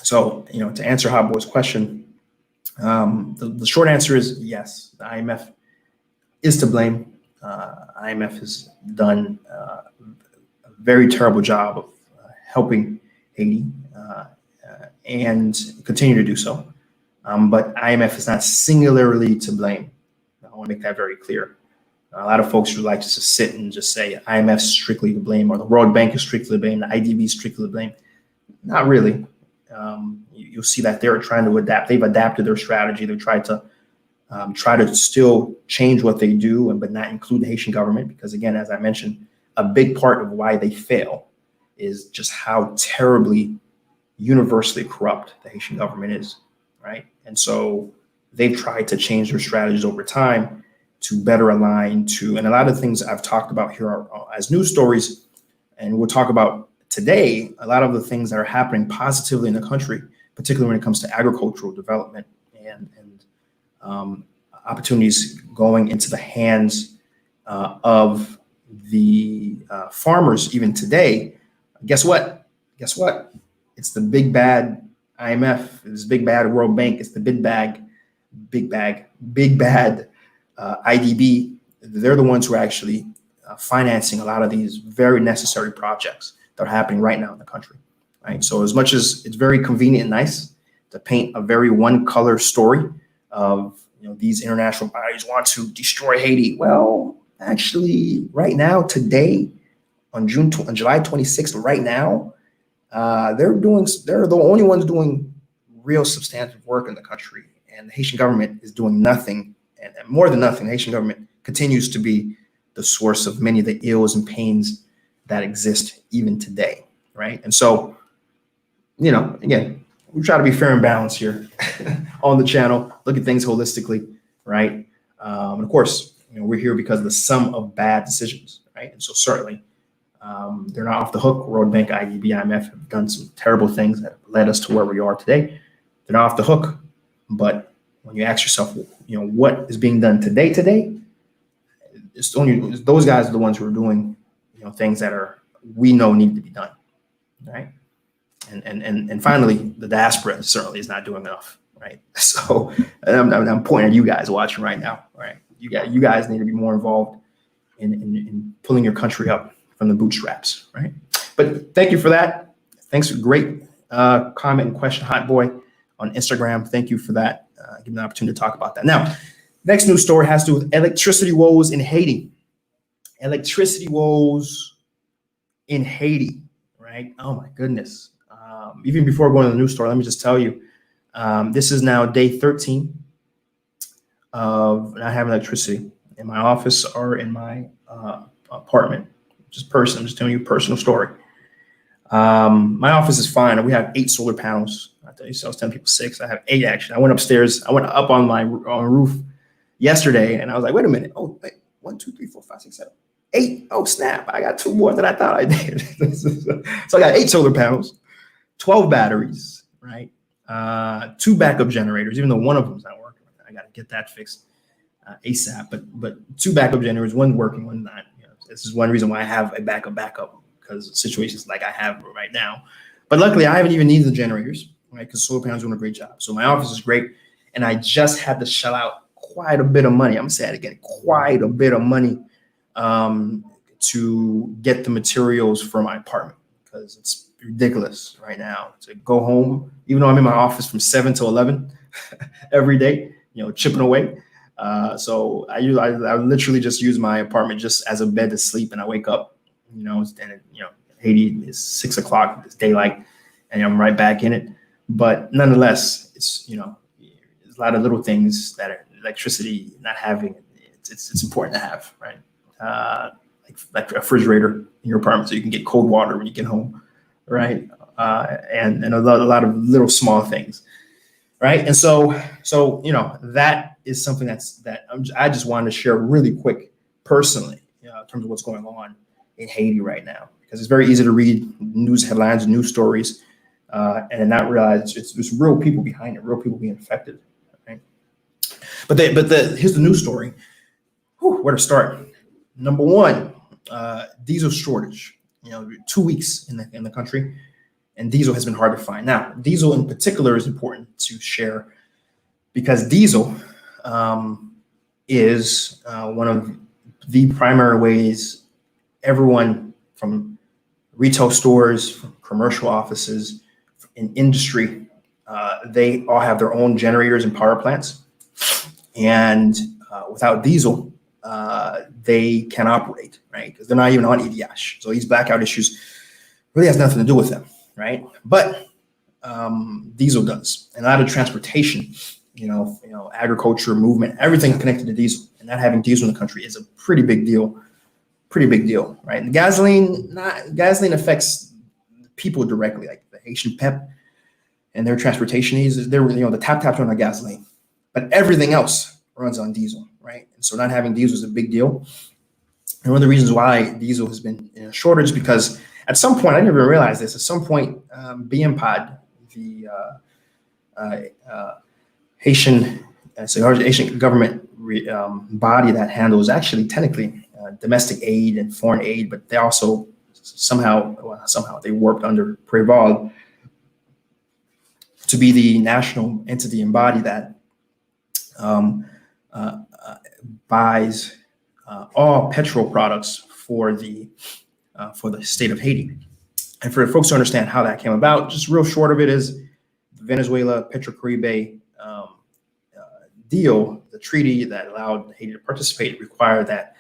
to answer Habo's question, the short answer is yes, the IMF is to blame. IMF has done a very terrible job of helping Haiti and continue to do so. But IMF is not singularly to blame. I want to make that very clear. A lot of folks would like to just sit and just say IMF is strictly to blame, or the World Bank is strictly to blame, the IDB is strictly to blame. Not really. You'll see that they're trying to adapt. They've adapted their strategy. They've tried to still change what they do, but not include the Haitian government, because again, as I mentioned, a big part of why they fail is just how terribly universally corrupt the Haitian government is, right? And so they've tried to change their strategies over time to better align to, and a lot of things I've talked about here are as news stories, and we'll talk about today, a lot of the things that are happening positively in the country, particularly when it comes to agricultural development and opportunities going into the hands of the farmers, even today, guess what? Guess what? It's the big bad IMF, it's big bad World Bank, it's the big bad IDB. They're the ones who are actually financing a lot of these very necessary projects that are happening right now in the country, right? So as much as it's very convenient and nice to paint a very one color story of, these international bodies want to destroy Haiti. Well, actually, right now, today, on July 26th, right now, they're the only ones doing real substantive work in the country, and the Haitian government is doing nothing, and more than nothing, the Haitian government continues to be the source of many of the ills and pains that exist even today, right? And so, again, we try to be fair and balanced here on the channel, look at things holistically, right? And of course, we're here because of the sum of bad decisions, right? And so certainly, they're not off the hook. World Bank, IDB, IMF have done some terrible things that led us to where we are today. They're not off the hook. But when you ask yourself, what is being done today, it's only those guys are the ones who are doing, things that we know need to be done, right? And finally, the diaspora certainly is not doing enough, right? So I'm pointing at you guys watching right now, right? You guys need to be more involved in pulling your country up from the bootstraps, right? But thank you for that. Thanks for great comment and question, Hot Boy, on Instagram. Thank you for that. Give me an opportunity to talk about that. Now, next news story has to do with electricity woes in Haiti. Electricity woes in Haiti, right? Oh my goodness. Even before going to the news story, let me just tell you, this is now day 13 of not having electricity in my office or in my apartment. I'm just telling you a personal story. My office is fine. We have 8 solar panels. I was telling people 6. I have 8 actually. I went upstairs. I went up on my roof yesterday, and I was like, wait a minute. Oh, wait. 1, 2, 3, 4, 5, 6, 7, 8. Oh, snap. I got 2 more than I thought I did. So I got 8 solar panels, 12 batteries, right? 2 backup generators, even though one of them is not working. I got to get that fixed ASAP. But 2 backup generators, one working, one not. This is one reason why I have a backup, because of situations like I have right now. But luckily, I haven't even needed the generators, right? Because solar panels are doing a great job. So my office is great. And I just had to shell out quite a bit of money. I'm going to say it again, quite a bit of money to get the materials for my apartment, because it's ridiculous right now to go home, even though I'm in my office from 7 to 11 every day, chipping away. So I literally just use my apartment just as a bed to sleep, and I wake up, and Haiti is 6 o'clock, it's daylight, and I'm right back in it. But nonetheless, it's there's a lot of little things that are electricity not having. It's important to have, right? Like a refrigerator in your apartment so you can get cold water when you get home, right? And a lot of little small things. Right. And so, that is something that I just wanted to share really quick personally, in terms of what's going on in Haiti right now, because it's very easy to read news headlines, news stories, and not realize there's real people behind it, real people being affected. Right. But here's the news story. Where to start? Number one, diesel shortage. 2 weeks in the country. And diesel has been hard to find. Now, diesel in particular is important to share because diesel is one of the primary ways everyone from retail stores, from commercial offices, in industry, they all have their own generators and power plants. And without diesel, they can operate, right? Because they're not even on EDH. So these blackout issues really has nothing to do with them. Right, but diesel does, and a lot of transportation, agriculture, movement, everything connected to diesel, and not having diesel in the country is a pretty big deal, right? And gasoline affects people directly, like the Haitian PEP and their transportation needs. They're the taps run on gasoline, but everything else runs on diesel, right? And so not having diesel is a big deal. And one of the reasons why diesel has been in a shortage because At some point, I didn't even realize this. At some point, BMPOD, the Haitian government body that handles actually technically domestic aid and foreign aid, but they also somehow they worked under Preval to be the national entity and body that buys all petrol products for the state of Haiti. And for folks to understand how that came about, just real short of it is the Venezuela Petrocaribe deal, the treaty that allowed Haiti to participate, required that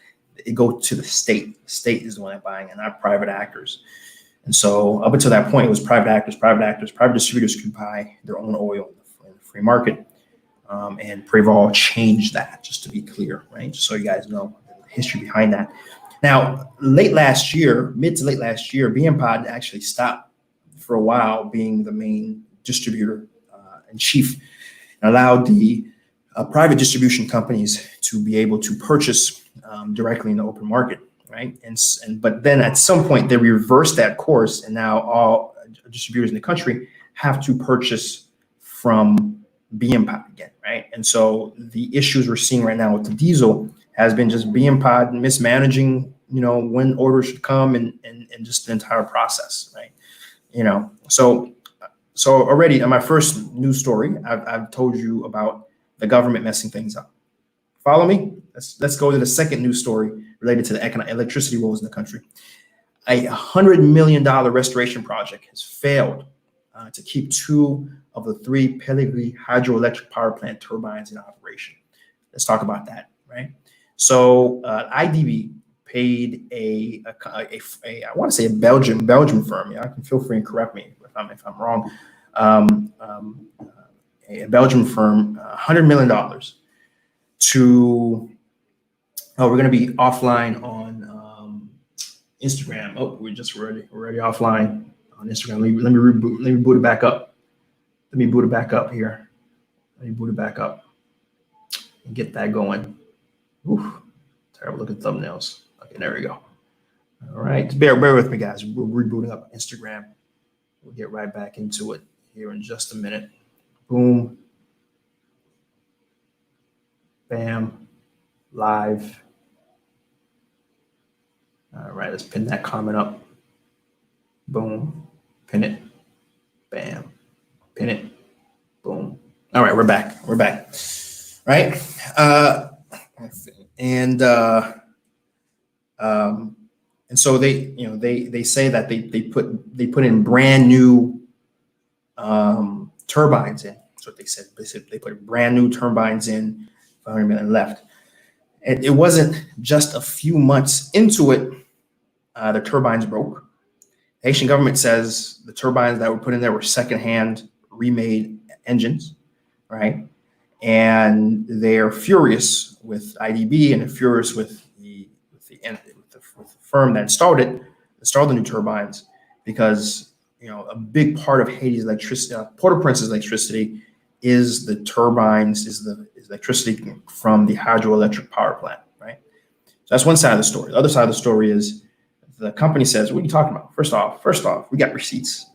it go to the state. The state is the one buying and not private actors. And so up until that point, it was private distributors could buy their own oil in the free market. And Preval changed that, just to be clear, right? Just so you guys know the history behind that. Now, mid to late last year, BMPOD actually stopped for a while being the main distributor in chief, and allowed the private distribution companies to be able to purchase directly in the open market, right? But then at some point they reversed that course, and now all distributors in the country have to purchase from BMPOD again, right? And so the issues we're seeing right now with the diesel has been just BMPOD mismanaging, when orders should come and just the entire process, right? So already in my first news story, I've told you about the government messing things up. Follow me? Let's go to the second news story related to the electricity woes in the country. A $100 million restoration project has failed to keep 2 of the 3 Pellegrini hydroelectric power plant turbines in operation. Let's talk about that, right? So IDB paid I want to say a Belgian firm. Yeah, I can feel free and correct me if I'm wrong. A Belgian firm, $100 million to. Oh, we're going to be offline on Instagram. Oh, we're already offline on Instagram. Let me boot it back up. Let me boot it back up here. Let me boot it back up and get that going. Oof, terrible looking thumbnails. Okay, there we go. All right, just bear with me, guys. We're rebooting up Instagram. We'll get right back into it here in just a minute. Boom. Bam. Live. All right, let's pin that comment up. Boom. Pin it. Bam. Pin it. Boom. All right, we're back. Right? And so they say that they put in brand new turbines in. That's what they said. They put brand new turbines in, 500 million left. And it wasn't just a few months into it, the turbines broke. The Haitian government says the turbines that were put in there were secondhand remade engines, right? And they're furious with IDB and they're furious with the firm that installed the new turbines, because a big part of Haiti's electricity, Port-au-Prince's electricity, is the turbines, is electricity from the hydroelectric power plant, right? So that's one side of the story. The other side of the story is the company says, "What are you talking about? First off, we got receipts.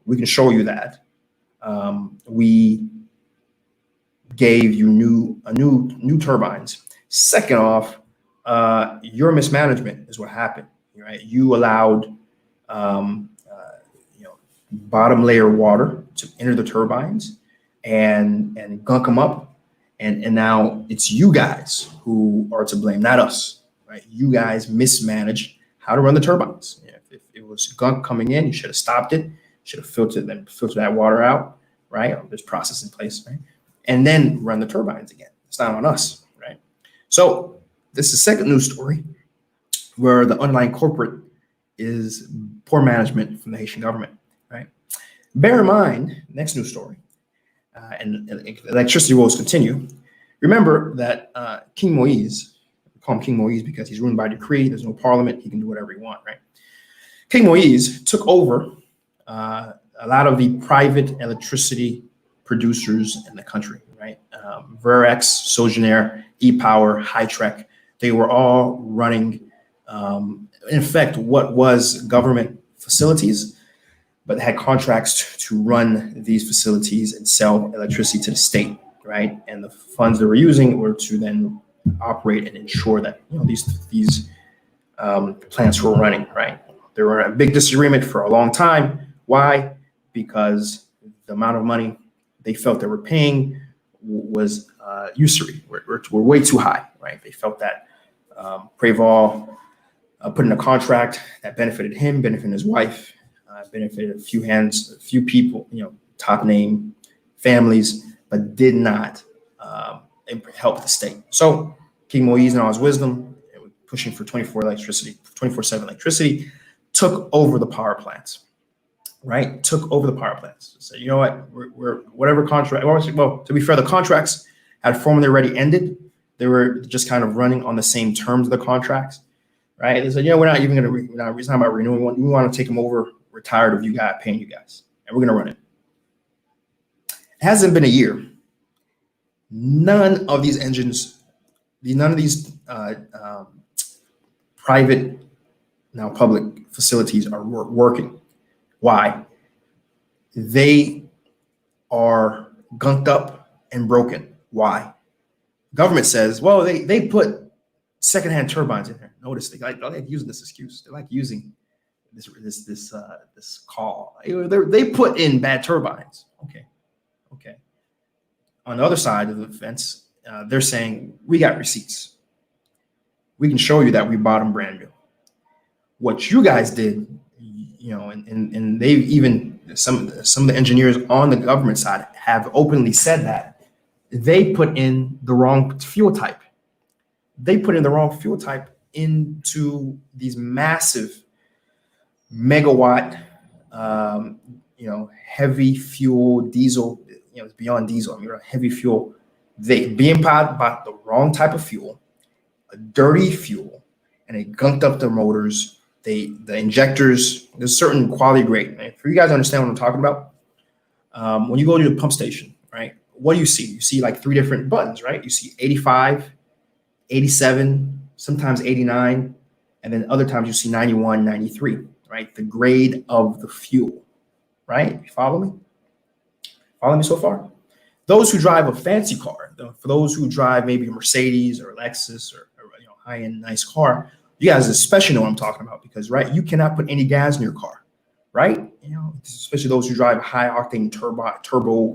We can show you that. We gave you new turbines. Second off, your mismanagement is what happened, right? You allowed bottom layer water to enter the turbines and gunk them up, and now it's you guys who are to blame, not us, right? You guys mismanaged how to run the turbines. If it was gunk coming in, you should have stopped it. Should have filtered that water out, right? There's process in place, right? And then run the turbines again. It's not on us, right? So this is the second news story where the underlying corporate is poor management from the Haitian government, right? Bear in mind, next news story, and electricity woes continue. Remember that King Moise, we call him King Moise because he's ruled by decree. There's no parliament. He can do whatever he wants, right? King Moise took over a lot of the private electricity producers in the country, right? Verex, Seejeanty, E-Power, Hytrek, they were all running, in effect, what was government facilities, but they had contracts to run these facilities and sell electricity to the state, right? And the funds they were using were to then operate and ensure that these plants were running, right? There were a big disagreement for a long time. Why? Because the amount of money they felt they were paying was usury. Were way too high, right? They felt that Preval put in a contract that benefited him, benefited his wife, benefited a few people, top name families, but did not help the state. So King Moise, in all his wisdom, pushing for 24/7 electricity, took over the power plants, right? Took over the power plants. So you know what? We're whatever contract. Well, to be fair, the contracts had formally already ended. They were just kind of running on the same terms of the contracts, right? They said, we're not even going to. It's not about renewing one. We want to take them over. We're tired of you guys paying you guys, and we're going to run it. It hasn't been a year. None of these engines, none of these private, now public facilities are working. Why? They are gunked up and broken. Why? Government says, well, they put secondhand turbines in there. Notice they like using this excuse. They like using this call. They put in bad turbines. Okay. On the other side of the fence, they're saying we got receipts. We can show you that we bought them brand new. What you guys did, and they've even some of the engineers on the government side have openly said that they put in the wrong fuel type. They put in the wrong fuel type into these massive megawatt, heavy fuel diesel. It's beyond diesel. Heavy fuel. They being powered by the wrong type of fuel, a dirty fuel, and they gunked up their motors. The injectors, there's certain quality grade. Right? For you guys to understand what I'm talking about, when you go to the pump station, right? What do you see? You see like 3 different buttons, right? You see 85, 87, sometimes 89, and then other times you see 91, 93, right? The grade of the fuel, right? You follow me? Follow me so far? Those who drive a fancy car, for those who drive maybe a Mercedes or a Lexus or high-end nice car, you guys especially know what I'm talking about because, right, you cannot put any gas in your car, right? Especially those who drive high octane turbo,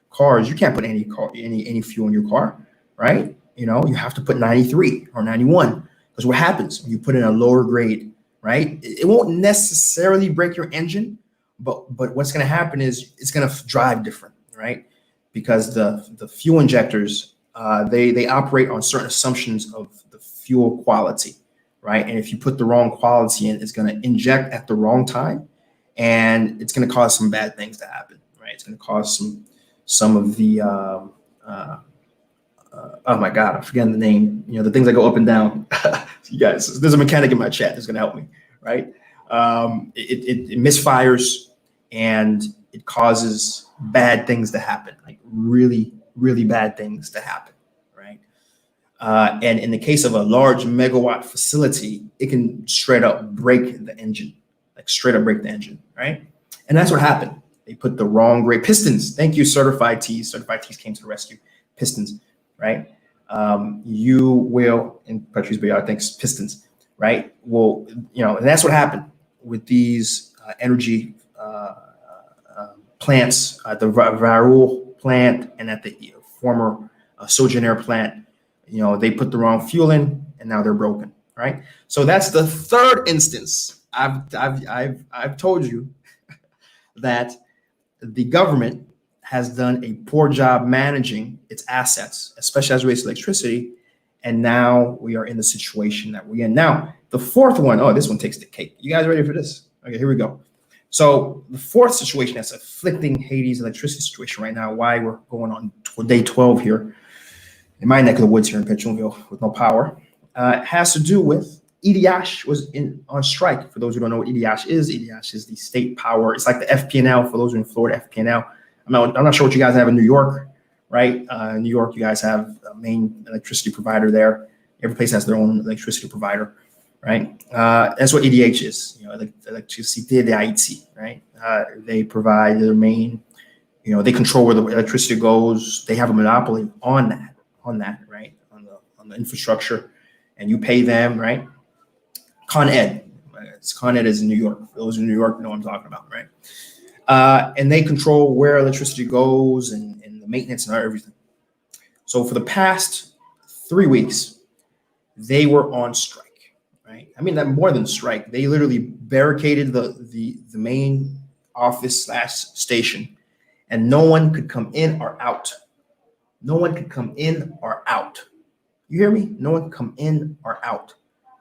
cars. You can't put any fuel in your car, right? You have to put 93 or 91 because what happens when you put in a lower grade, right? It won't necessarily break your engine, but what's going to happen is it's going to drive different, right? Because the fuel injectors, they operate on certain assumptions of the fuel quality, right? And if you put the wrong quality in, it's going to inject at the wrong time, and it's going to cause some bad things to happen, right? It's going to cause some of the oh my God, I'm forgetting the name. The things that go up and down. You guys, there's a mechanic in my chat that's going to help me, right? It misfires and it causes bad things to happen, like really, really bad things to happen, right? And in the case of a large megawatt facility, it can straight up break the engine, right? And that's what happened. They put the wrong grade pistons. Thank you, Certified Tees. Certified Tees came to the rescue. Pistons, right? You will, in Patrice Bayard thinks pistons, right? Well, and that's what happened with these energy plants, the Varul plant and at the former Seejeanty plant. They put the wrong fuel in and now they're broken, right? So that's the third instance. I've told you that the government has done a poor job managing its assets, especially as it relates to electricity. And now we are in the situation that we're in. Now, the fourth one, this one takes the cake. You guys ready for this? Okay, here we go. So the fourth situation that's afflicting Haiti's electricity situation right now, why we're going on day 12 here in my neck of the woods here in Petronville with no power, has to do with EDH was on strike. For those who don't know what EDH is the state power. It's like the FPNL for those who are in Florida, FPNL. I'm not sure what you guys have in New York, right? In New York, you guys have a main electricity provider there. Every place has their own electricity provider. right? That's what EDH is, Electricité de Haiti, right? They provide their main, they control where the electricity goes. They have a monopoly on that, right? On the infrastructure, and you pay them, right? Con Ed. Con Ed is in New York. For those in New York know what I'm talking about, right? And they control where electricity goes and the maintenance and everything. So for the past 3 weeks, they were on strike, right? I mean, that more than strike. They literally barricaded the main office / station, and no one could come in or out. No one could come in or out. You hear me? No one could come in or out,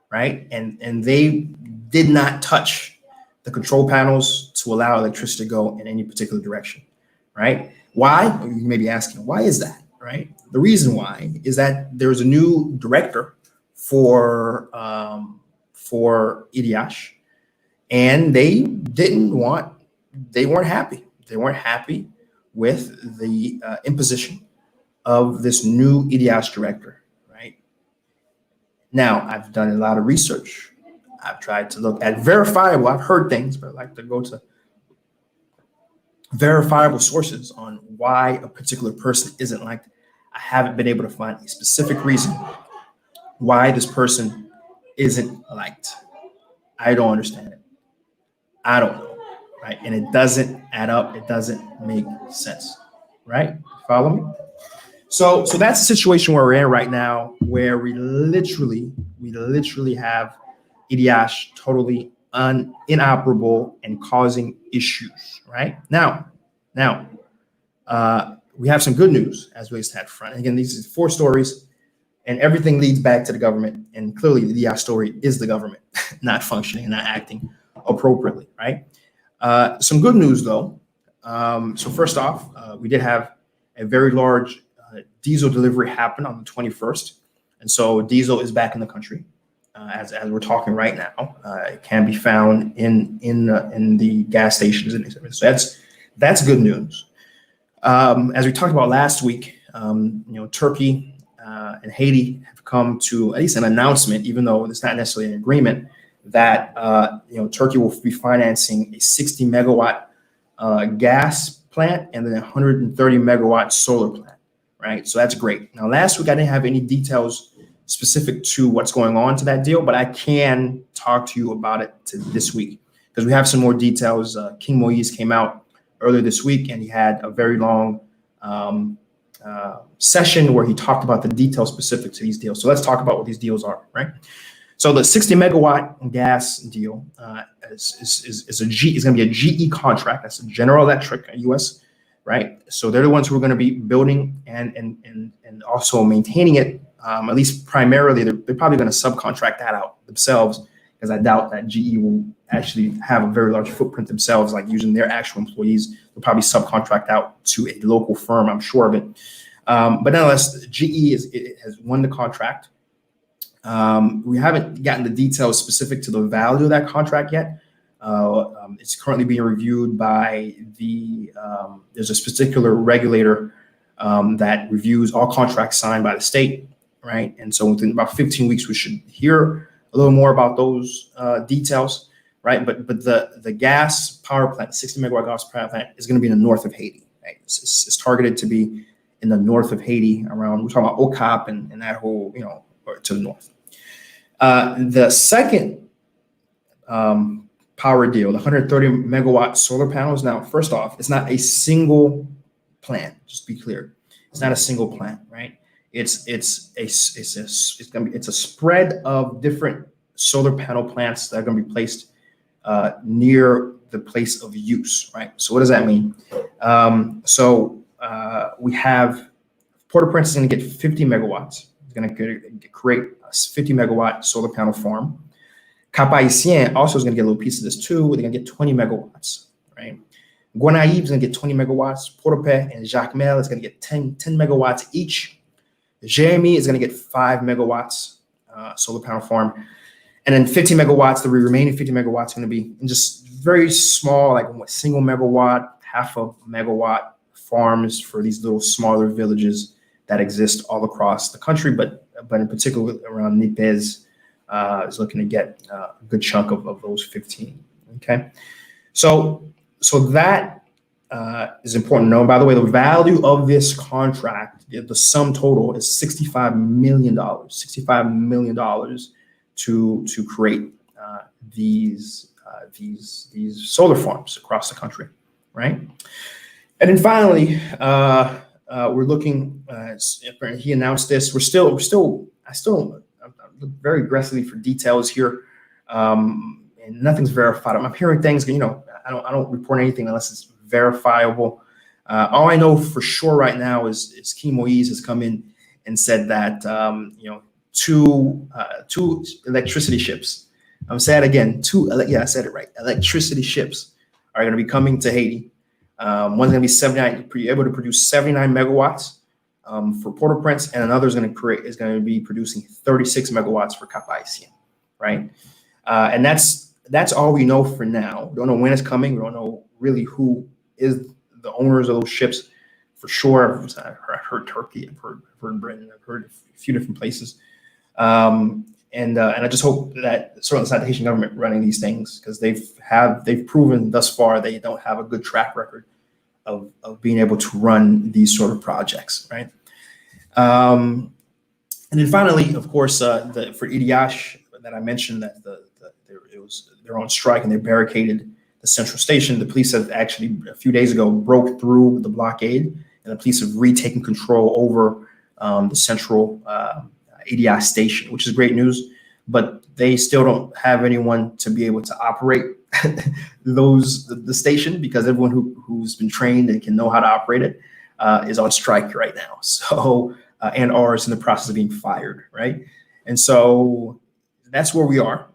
right? And they did not touch the control panels to allow electricity to go in any particular direction, right? Why? You may be asking, why is that, right? The reason why is that there's a new director for EDH, and they weren't happy. They weren't happy with the imposition of this new EDH director, right? Now, I've done a lot of research. I've tried to look at verifiable. I've heard things, but I like to go to verifiable sources on why a particular person isn't liked. I haven't been able to find a specific reason why this person isn't liked. I don't understand it. I don't know, right? And it doesn't add up. It doesn't make sense, right? Follow me? So that's the situation where we're in right now, where we literally have EDH totally inoperable and causing issues, right? Now, we have some good news as we at that front. Again, these are 4 stories, and everything leads back to the government. And clearly, the EDH story is the government not functioning and not acting appropriately, right? Some good news, though. So first off, we did have a very large diesel delivery happen on the 21st. And so diesel is back in the country. As we're talking right now, it can be found in the gas stations, and so that's good news. As we talked about last week, Turkey and Haiti have come to at least an announcement, even though it's not necessarily an agreement, that Turkey will be financing a 60 megawatt gas plant and then a 130 megawatt solar plant, right? So that's great. Now, last week I didn't have any details specific to what's going on to that deal, but I can talk to you about it this week because we have some more details. King Moise came out earlier this week, and he had a very long session where he talked about the details specific to these deals. So let's talk about what these deals are, right? So the 60 megawatt gas deal is going to be a GE contract. That's a General Electric, US, right? So they're the ones who are going to be building and also maintaining it. At least primarily, they're probably going to subcontract that out themselves, because I doubt that GE will actually have a very large footprint themselves, like using their actual employees. They'll probably subcontract out to a local firm, I'm sure of it. But nonetheless, GE has won the contract. We haven't gotten the details specific to the value of that contract yet. It's currently being reviewed by there's a particular regulator that reviews all contracts signed by the state, right? And so within about 15 weeks, we should hear a little more about those details, right? But the gas power plant, 60 megawatt gas power plant, is going to be in the north of Haiti, right? It's targeted to be in the north of Haiti, around, we're talking about Okap and that whole, or to the north. The second power deal, the 130 megawatt solar panels. Now, first off, it's not a single plant. Just to be clear, it's not a single plant, right? It's a spread of different solar panel plants that are going to be placed near the place of use, right? So what does that mean? We have Port-au-Prince is going to get 50 megawatts. It's going to create a 50 megawatt solar panel farm. Cap-Haïtien also is going to get a little piece of this too. They're going to get 20 megawatts, right? Gonaïve is going to get 20 megawatts. Port-au-Prince and Jacmel is going to get 10 megawatts each. Jérémie is going to get 5 megawatts solar panel farm. And then 50 megawatts, the remaining 50 megawatts are going to be in just very small, like single megawatt, half a megawatt farms for these little smaller villages that exist all across the country, but in particular around Nipez is looking to get a good chunk of those 15. Okay, so that is important to know. By the way, the value of this contract, the sum total is $65 million. $65 million to create these solar farms across the country, right? And then finally, we're looking. He announced this. I still look very aggressively for details here, and nothing's verified. I'm hearing things. I don't report anything unless it's verifiable. All I know for sure right now is King Moise has come in and said that two electricity ships. I'm saying it again. I said it right. Electricity ships are going to be coming to Haiti. One's going to be able to produce 79 megawatts for Port-au-Prince, and another is going to be producing 36 megawatts for Cap-Haïtien, right? And that's all we know for now. We don't know when it's coming. We don't know really who is the owners of those ships for sure. I've heard Turkey, I've heard Britain, I've heard a few different places. And I just hope that certainly it's not the Haitian government running these things, because they've proven thus far they don't have a good track record of being able to run these sort of projects, right? And then finally, of course, for EDH that I mentioned, that they're on strike and they barricaded the central station. The police have actually a few days ago broke through the blockade, and the police have retaken control over the central ADI station, which is great news, but they still don't have anyone to be able to operate the station, because everyone who's been trained and can know how to operate it is on strike right now. So and or is in the process of being fired, right? And so that's where we are,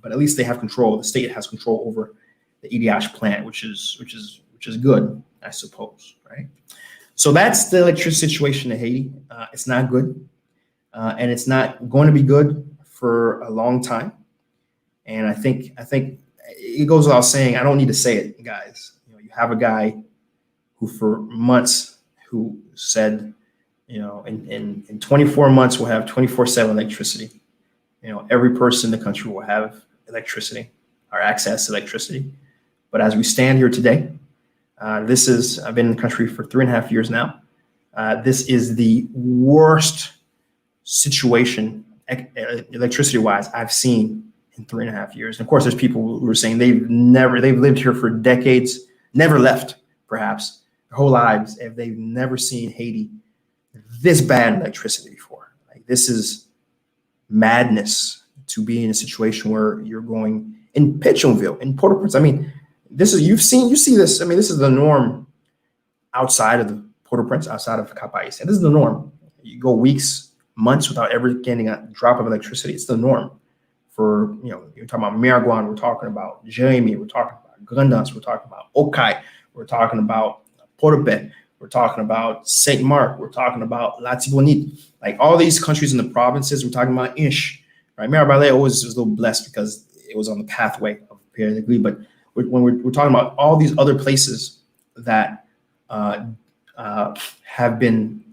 but at least they have control. The state has control over the EDH plant, which is good, I suppose, right? So that's the electricity situation in Haiti. It's not good, and it's not going to be good for a long time. And I think it goes without saying. I don't need to say it, guys. You have a guy who for months who said, in 24 months we'll have 24/7 electricity. Every person in the country will have electricity or access to electricity. But as we stand here today, I've been in the country for 3.5 years now. This is the worst situation electricity-wise I've seen in 3.5 years. And of course, there's people who are saying they've lived here for decades, never left, perhaps their whole lives, if they've never seen Haiti this bad electricity before. Like, this is madness to be in a situation where you're going in Pétionville, in Port-au-Prince. I mean, you see this. I mean, this is the norm outside of the Port-au-Prince, outside of Cap-Haïtien. This is the norm. You go weeks, months without ever getting a drop of electricity. It's the norm. For, you're talking about Miragouane, we're talking about Jérémie, we're talking about Grandance, we're talking about Okai, we're talking about Port-au-Prince, we're talking about Saint Marc, we're talking about Latibonite, like all these countries in the provinces. We're talking about Ish, right? Mirabale was a little blessed because it was on the pathway of periodically, but when we're talking about all these other places that have been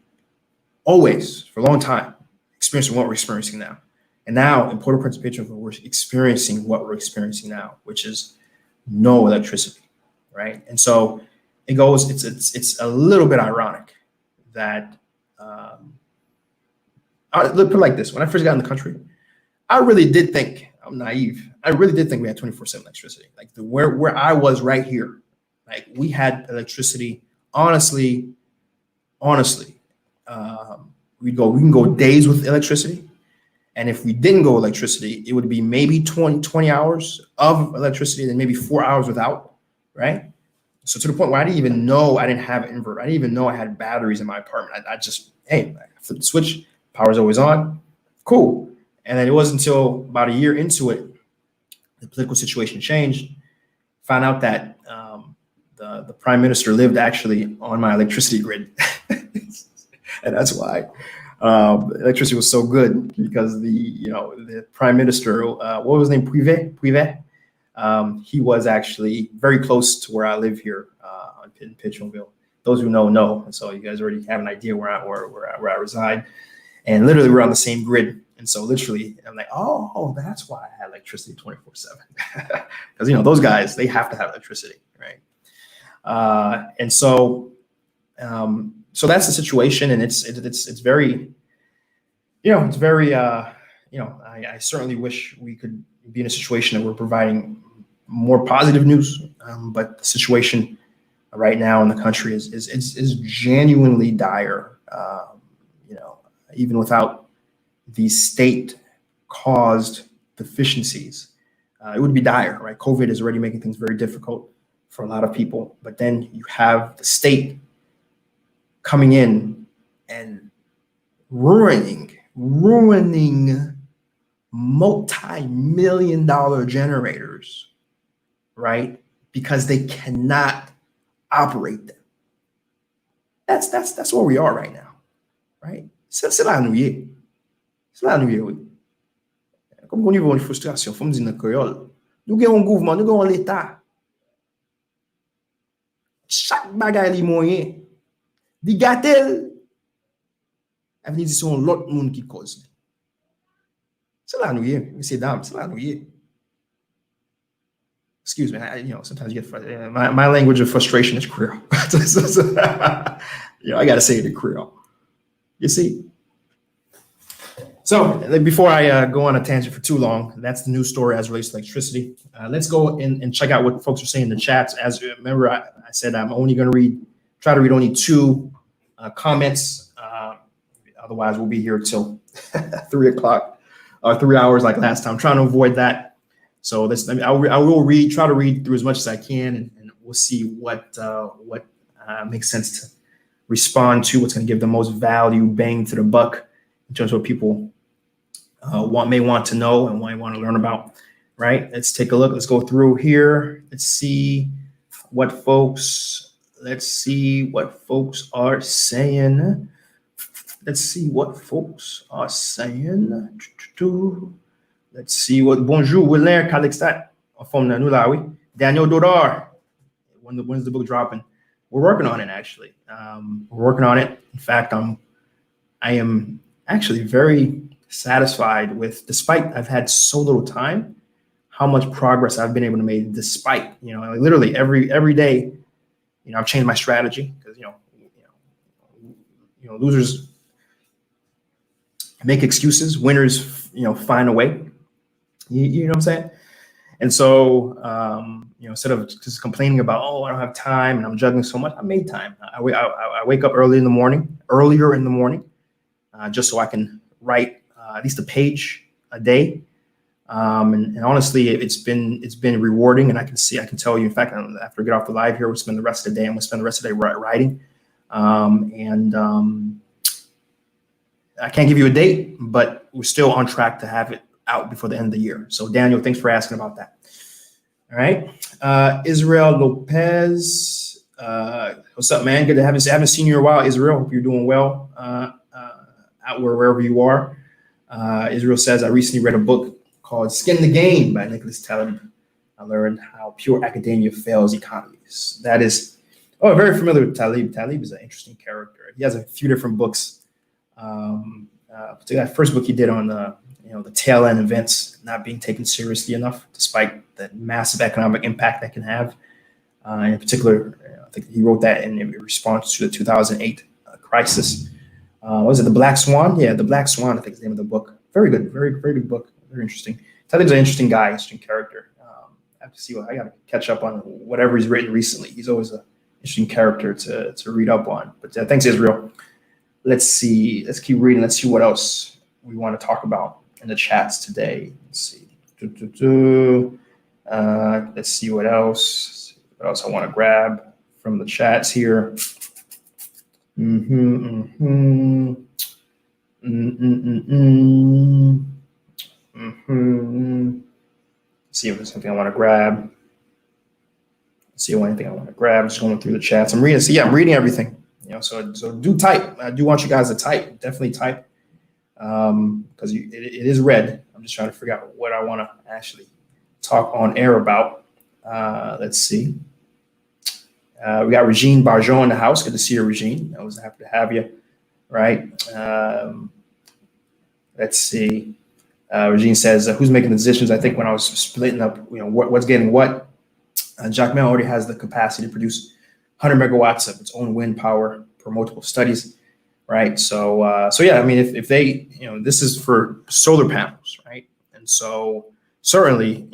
always for a long time experiencing what we're experiencing now. And now in Port-au-Prince, Pétionville, we're experiencing what we're experiencing now, which is no electricity, right? And so it's a little bit ironic that, put it like this. When I first got in the country, I really did think, I'm naive, I really did think we had 24/7 electricity. Like where I was right here, like we had electricity, honestly, we can go days with electricity. And if we didn't go electricity, it would be maybe 20 hours of electricity, then maybe 4 hours without, right? So to the point where I didn't even know I didn't have an inverter. I didn't even know I had batteries in my apartment. I just, I flipped the switch, power's always on, cool. And then it wasn't until about a year into it, the political situation changed, found out that the prime minister lived actually on my electricity grid. And that's why electricity was so good, because the prime minister, what was his name? Privé. He was actually very close to where I live here in Pétionville. Those who know. And so you guys already have an idea where I reside. And literally we're on the same grid. And so literally, I'm like, oh, that's why I had electricity 24/7. Because, you know, those guys, they have to have electricity, right? And so, so that's the situation. And it's very, you know, it's very, you know, I certainly wish we could be in a situation that we're providing more positive news. But the situation right now in the country is genuinely dire. You know, even without the state-caused deficiencies, it would be dire, right? COVID is already making things very difficult for a lot of people, but then you have the state coming in and ruining multi-million-dollar generators, right? Because they cannot operate them. That's where we are right now, right? C'est la nouille. C'est la nouille, oui. Comme on y voit une frustration, faut me dire dans le créole. Nous avons un gouvernement, nous avons l'État. Chaque bagaille li moyen, di gatel, avenir dit son l'autre monde qui cause. C'est la nouille, messieurs dames, c'est la nouille. Excuse me, you know, sometimes you get frustrated. My language of frustration is Creole. You know, I got to say it in Creole. You see? So before I go on a tangent for too long, that's the news story as it relates to electricity. Let's go and check out what folks are saying in the chats. As remember, I said I'm only going to try to read only 2 comments. Otherwise, we'll be here till 3 o'clock or 3 hours like last time. I'm trying to avoid that. So I will try to read through as much as I can, and we'll see what makes sense to respond to, what's going to give the most value, bang to the buck in terms of what people may want to know and want to learn about, right? Let's take a look. Let's go through here. Let's see what folks are saying. Let's see what bonjour, Wilner Calixtat from Nanulawi. Daniel Dodar. When's the book dropping? We're working on it, actually. We're working on it. In fact, I am actually very satisfied with, despite I've had so little time, how much progress I've been able to make. Despite, you know, literally every day, you know, I've changed my strategy because you know, losers make excuses, winners, you know, find a way. You know what I'm saying? And so, you know, instead of just complaining about, oh, I don't have time and I'm juggling so much, I made time. I wake up earlier in the morning, just so I can write at least a page a day. And honestly, it's been rewarding, and I can tell you, in fact, after I get off the live here, we'll spend the rest of the day. I'm gonna spend the rest of the day writing. I can't give you a date, but we're still on track to have it out before the end of the year. So Daniel, thanks for asking about that. All right. Israel Lopez. What's up, man? Good to have you. I haven't seen you in a while, Israel. Hope you're doing well out wherever you are. Israel says, I recently read a book called Skin the Game by Nicholas Taleb. I learned how pure academia fails economies. That is, very familiar with Taleb. Taleb is an interesting character. He has a few different books. That first book he did on the tail end events not being taken seriously enough, despite the massive economic impact that can have. In particular, I think he wrote that in response to the 2008 crisis. Was it The Black Swan? Yeah, The Black Swan, I think is the name of the book. Very good, very good book. Very interesting. Taleb's an interesting guy, interesting character. I have to see I got to catch up on whatever he's written recently. He's always an interesting character to read up on. But thanks, Israel. Let's see. Let's keep reading. Let's see what else we want to talk about in the chats today. Let's see. Let's see what else. What else I want to grab from the chats here. See if there's something I want to grab. See if anything I want to grab. Just going through the chats. I'm reading. I'm reading everything. So do type. I do want you guys to type. Definitely type. Because it is read. I'm just trying to figure out what I want to actually talk on air about. Let's see. We got Regine Barjon in the house. Good to see you, Regine. I was happy to have you. Right. Let's see. Regine says, who's making the decisions? I think when I was splitting up, what's getting what, Jacmel already has the capacity to produce 100 megawatts of its own wind power per multiple studies, right? So yeah, I mean, if they, this is for solar panels, right? And so certainly,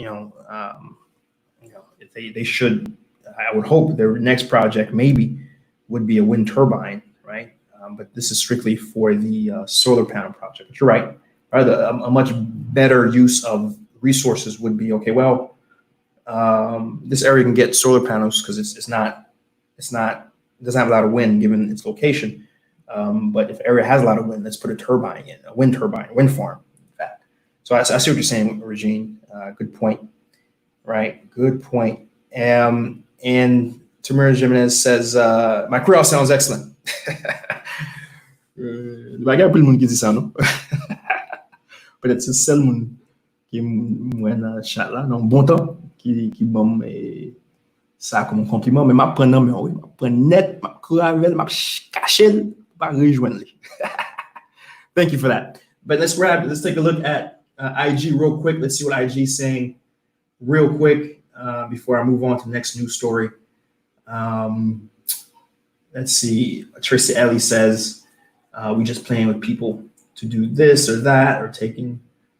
if they should, I would hope their next project maybe would be a wind turbine, right? But this is strictly for the solar panel project. But you're right. Right? A much better use of resources would be, okay, well, this area can get solar panels because it doesn't have a lot of wind given its location. But if area has a lot of wind, let's put a wind farm, in fact. So I see what you're saying, Regine. Good point, right? Good point. And Tamara Jimenez says, my creole sounds excellent. Bagay pou l moun ki di sa, no? Peut-être c'est seul moun qui mwen chat là non bon temps qui bon ça comme un compliment mais m'a prendre non mais oui m'a prendre net m'a cravel m'a cacher pas rejoindre. Thank you for that. But let's take a look at IG real quick. Let's see what IG is saying real quick before I move on to the next news story. Let's see. Tracy Ellie says we just playing with people to do this or that, or taking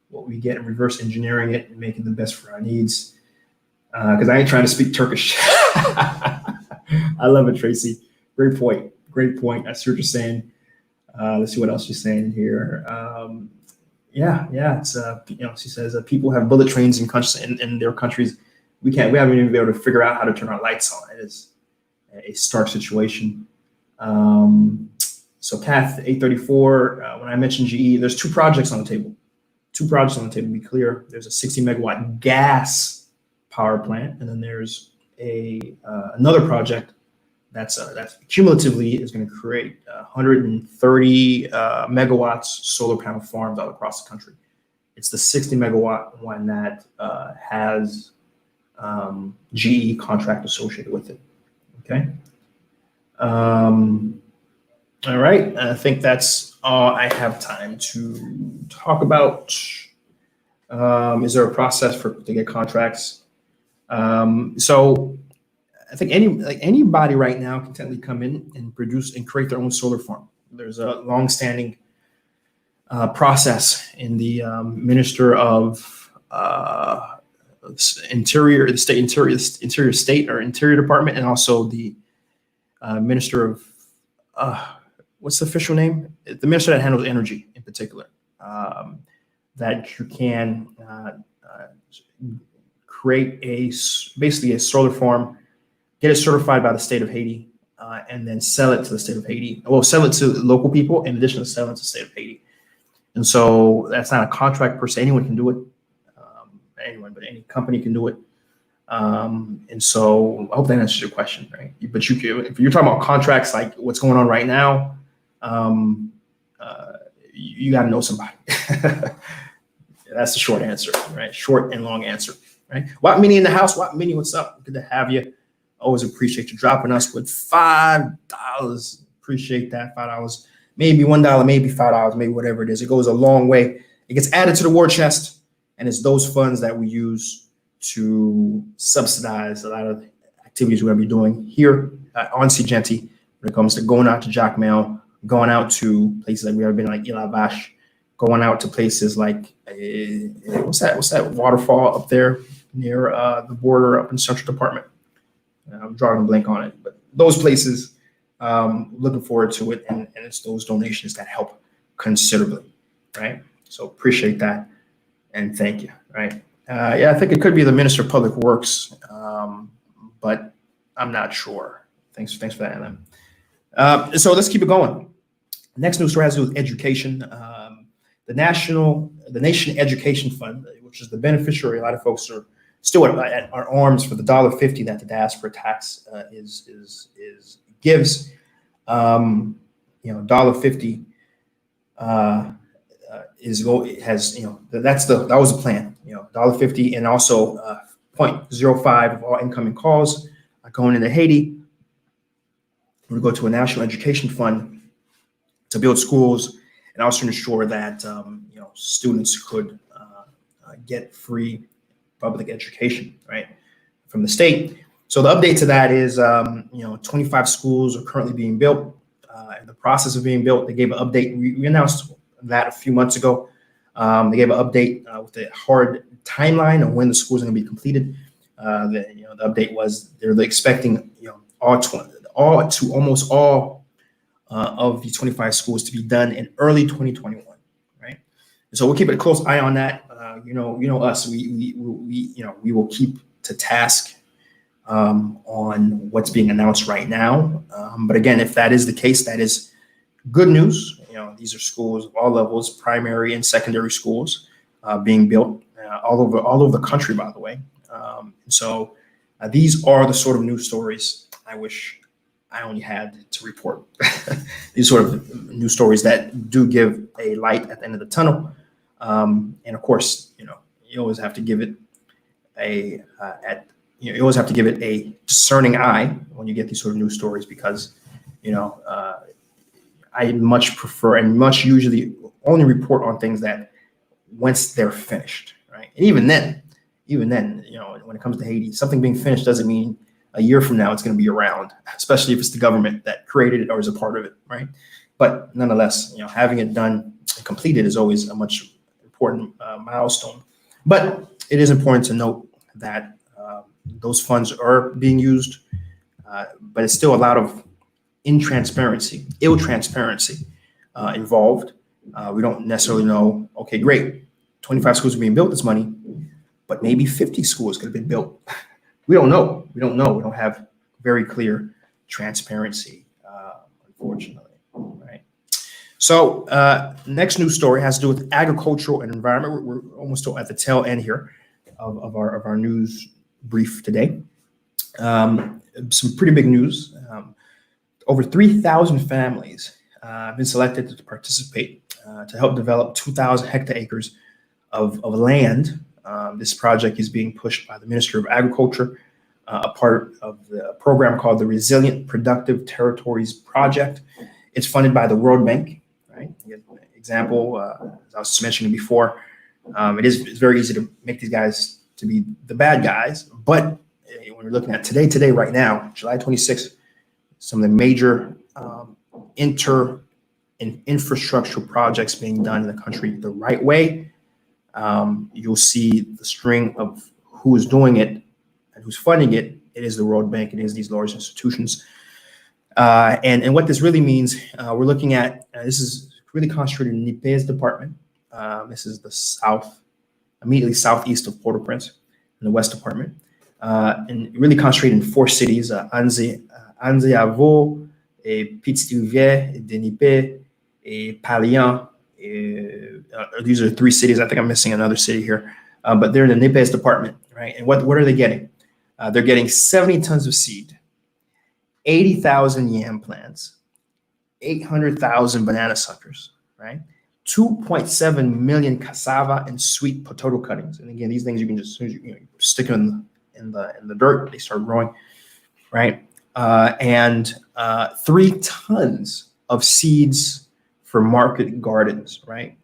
what we get and reverse engineering it and making the best for our needs. Because I ain't trying to speak Turkish. I love it, Tracy. Great point. Great point. I see what you're saying. Let's see what else she's saying here. Yeah. It's she says people have bullet trains in their countries. We haven't even been able to figure out how to turn our lights on. It is a stark situation. So Kath 834, when I mentioned GE, there's two projects on the table. To be clear. There's a 60 megawatt gas power plant, and then there's another project that's cumulatively is going to create 130 megawatts solar panel farms all across the country. It's the 60 megawatt one that has GE contract associated with it. Okay. All right, I think that's all I have time to talk about. Is there a process to get contracts? So I think anybody right now can technically come in and produce and create their own solar farm. There's a long-standing process in the Minister of Interior, the State Interior State or Interior Department, and also the Minister of what's the official name? The minister that handles energy in particular, that you can create basically a solar farm, get it certified by the state of Haiti, and then sell it to the state of Haiti. Well, sell it to local people in addition to selling it to the state of Haiti. And so that's not a contract per se. Anyone can do it. But any company can do it. And so I hope that answers your question, right? But if you're talking about contracts like what's going on right now, you got to know somebody. That's the short answer, right? Short and long answer, right? What Mini in the house? What Mini? What's up? Good to have you. Always appreciate you dropping us with $5. Appreciate that. $5, maybe $1, maybe $5, maybe whatever it is. It goes a long way. It gets added to the war chest, and it's those funds that we use to subsidize a lot of activities we're going to be doing here on Seejeanty when it comes to going out to Jacmel, going out to places like we have been like Ilabash, going out to places like what's that waterfall up there near the border up in Central Department. I'm drawing a blank on it, but those places, looking forward to it, and it's those donations that help considerably, right? So appreciate that, and thank you, right? I think it could be the Minister of Public Works, but I'm not sure. Thanks for that, Alan. So let's keep it going. Next news story has to do with education. The Nation Education Fund, which is the beneficiary, a lot of folks are still at our arms for the $1.50 that the diaspora tax gives. $1.50 that was the plan. $1.50, and also 0.05 of all incoming calls are going into Haiti. We go to a national education fund to build schools and also to ensure that students could get free public education, right, from the state. So the update to that is, 25 schools are currently being built, in the process of being built. They gave an update. We announced that a few months ago. They gave an update with a hard timeline of when the schools are going to be completed. The update was they're expecting almost all of the 25 schools to be done in early 2021, right? And so we'll keep a close eye on that. Us, we will keep to task on what's being announced right now. But again, if that is the case, that is good news. These are schools of all levels, primary and secondary schools, being built all over the country, by the way. So these are the sort of news stories I wish I only had to report. These sort of news stories that do give a light at the end of the tunnel. And of course, you always have to give it a discerning eye when you get these sort of news stories, because I much prefer and much usually only report on things that once they're finished, right? And even then, when it comes to Haiti, something being finished doesn't mean a year from now it's going to be around, especially if it's the government that created it or is a part of it, right? But nonetheless, having it done and completed is always a much important milestone. But it is important to note that those funds are being used, but it's still a lot of ill transparency involved. We don't necessarily know, okay, great, 25 schools are being built this money, but maybe 50 schools could have been built. We don't know. We don't have very clear transparency, unfortunately, right? So next news story has to do with agricultural and environment. We're almost at the tail end here of our news brief today. Some pretty big news. Over 3,000 families have been selected to participate to help develop 2,000 hectares of land. This project is being pushed by the Ministry of Agriculture, a part of the program called the Resilient Productive Territories Project. It's funded by the World Bank, right? Example, as I was mentioning before, it's very easy to make these guys to be the bad guys, but when we're looking at today, right now, July 26th, some of the major infrastructure projects being done in the country the right way. You'll see the string of who is doing it and who's funding it. It is the World Bank. It is these large institutions. And what this really means, we're looking at, this is really concentrated in Nipé's department. This is the immediately southeast of Port-au-Prince, in the West Department. And really concentrated in 4 cities, Anze-Avo, Pittston-Vieux, Denipé, Palian. These are 3 cities. I think I'm missing another city here, but they're in the Nipé's department, right? And what are they getting? They're getting 70 tons of seed, 80,000 yam plants, 800,000 banana suckers, right? 2.7 million cassava and sweet potato cuttings. And again, these things you can just, as soon as you stick them in the dirt, they start growing, right? And 3 tons of seeds for market gardens, right?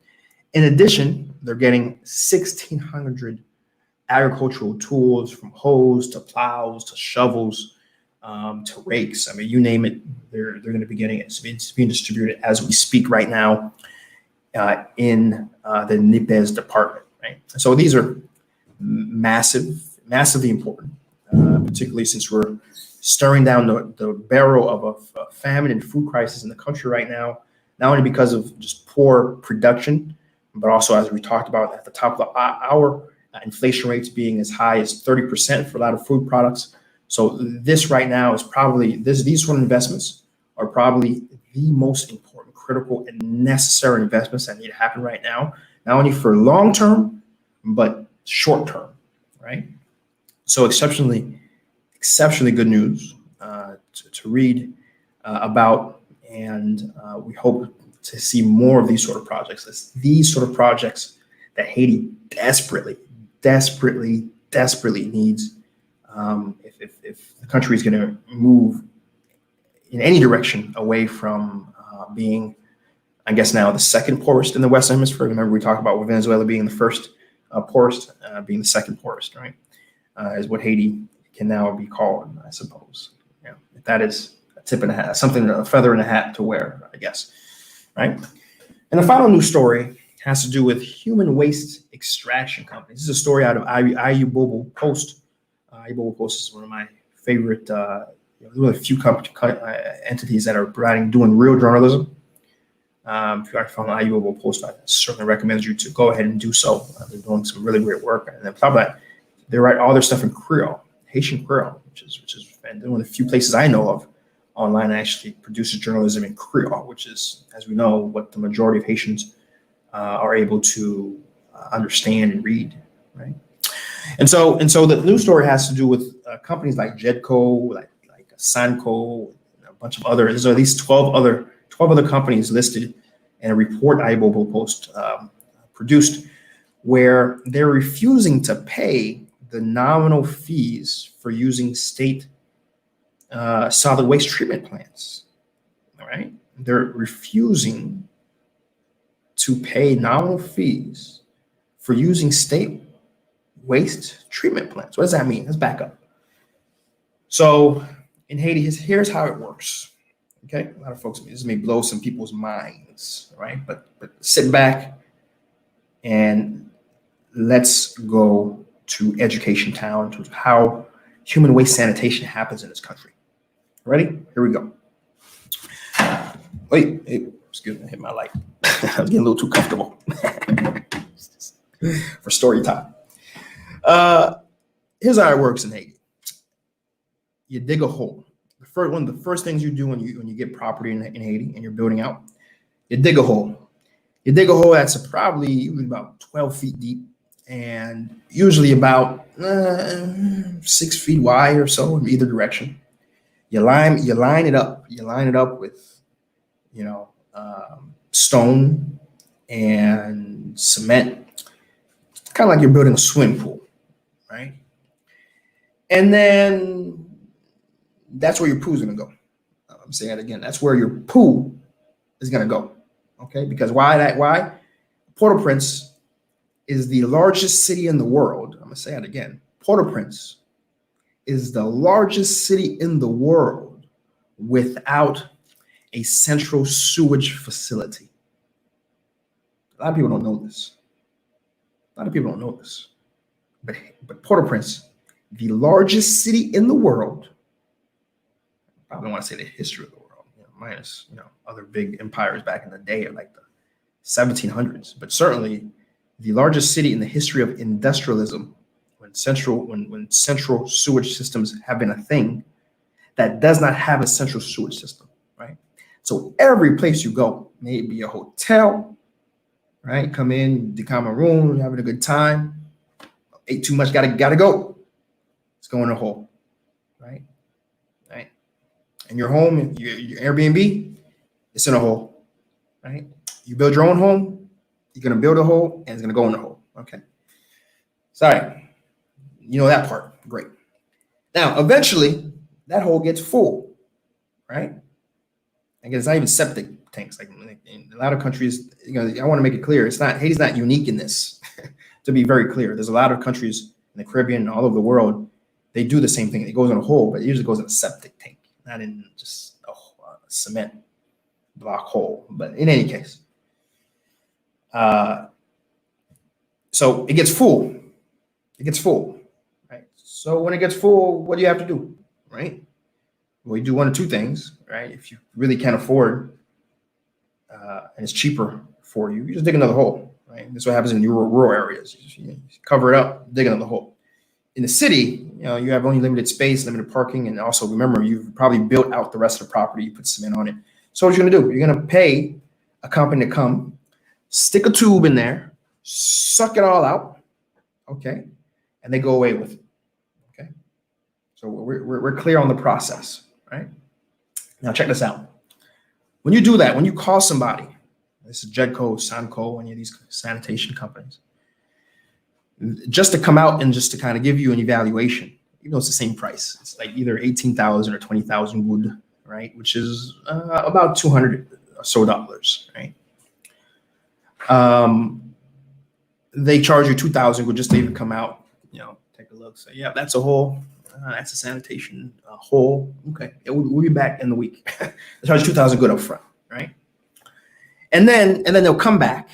In addition, they're getting 1,600 agricultural tools, from hoes to plows to shovels to rakes. I mean, you name it, they're going to be getting it. It's being distributed as we speak right now in the Nipé's department, right? So these are massively important, particularly since we're staring down the barrel of a famine and food crisis in the country right now, not only because of just poor production, but also, as we talked about at the top of the hour, inflation rates being as high as 30% for a lot of food products. So this right now is probably, these sort of investments are probably the most important, critical, and necessary investments that need to happen right now, not only for long-term, but short-term, right? So exceptionally good news to read about, and we hope to see more of these sort of projects. It's these sort of projects that Haiti desperately needs if the country is going to move in any direction away from being I guess now the second poorest in the Western Hemisphere. Remember, we talked about Venezuela being the first poorest, being the second poorest, right? Is what Haiti can now be called, I suppose. Yeah, that is a tip in a hat, something, a feather in a hat to wear, I guess, right? And the final news story has to do with human waste extraction companies. This is a story out of Ayubobo Post. Ayubobo Post is one of my favorite, really few entities that are doing real journalism. If you are following Ayubobo Post, I certainly recommend you to go ahead and do so. They're doing some really great work. And then on top of that, they write all their stuff in Creole, Haitian Creole, which is one of the few places I know of online that actually produces journalism in Creole, which is, as we know, what the majority of Haitians are able to understand and read, right? And so the news story has to do with companies like Jedco, like Sanco, and a bunch of others. There's at least 12 other companies listed in a report Ayubobo Post produced, where they're refusing to pay the nominal fees for using state solid waste treatment plants. All right, they're refusing to pay nominal fees for using state waste treatment plants. What does that mean? Let's back up. So in Haiti, here's how it works. Okay, a lot of folks, this may blow some people's minds, right? But sit back and let's go to Education Town, to how human waste sanitation happens in this country. Ready? Here we go. Wait, excuse me, I hit my light. I was getting a little too comfortable for story time. Here's how it works in Haiti. You dig a hole. One of the first things you do when you get property in Haiti and you're building out, you dig a hole. You dig a hole that's probably about 12 feet deep and usually about 6 feet wide or so in either direction. You line it up. You line it up with, stone and cement. It's kind of like you're building a swimming pool, right? And then that's where your pool's gonna go. I'm saying that again. That's where your pool is gonna go. Okay, because why? Port-au-Prince is the largest city in the world. I'm gonna say it again. Port-au-Prince is the largest city in the world without a central sewage facility. A lot of people don't know this. But Port-au-Prince, the largest city in the world, probably want to say the history of the world, minus other big empires back in the day, like the 1700s, but certainly the largest city in the history of industrialism, when central sewage systems have been a thing, that does not have a central sewage system, right? So every place you go, maybe a hotel, right? Come in, decom a room, having a good time, ate too much, gotta go. Let's go in a hole, right? Right. And your home, your Airbnb, it's in a hole, right? You build your own home, you're gonna build a hole, and it's gonna go in the hole. Okay. Sorry, you know that part. Great. Now, eventually, that hole gets full, right? Again, it's not even septic tanks. Like in a lot of countries, I want to make it clear, Haiti's not unique in this. To be very clear, there's a lot of countries in the Caribbean and all over the world, they do the same thing. It goes in a hole, but it usually goes in a septic tank, not in just a cement block hole. But in any case, so it gets full. Right? So when it gets full, what do you have to do, right? Well, you do one of two things, right? If you really can't afford, and it's cheaper for you, you just dig another hole, right? This is what happens in rural areas. You cover it up, dig another hole. In the city, you have only limited space, limited parking, and also remember, you've probably built out the rest of the property. You put cement on it. So what you're gonna do? You're gonna pay a company to come, stick a tube in there, suck it all out, okay, and they go away with it. Okay, so we're clear on the process, right? Now check this out. When you do that, when you call somebody, this is Jedco, Sanco, any of these sanitation companies, just to come out and just to kind of give you an evaluation, even though it's the same price, it's like either 18,000 or 20,000 wood, right? Which is about $200 or so, right? They charge you 2,000 good just to even come out, take a look. So yeah, that's a hole. That's a sanitation hole. Okay, yeah, we'll be back in the week. They charge 2,000 good up front, right? And then they'll come back,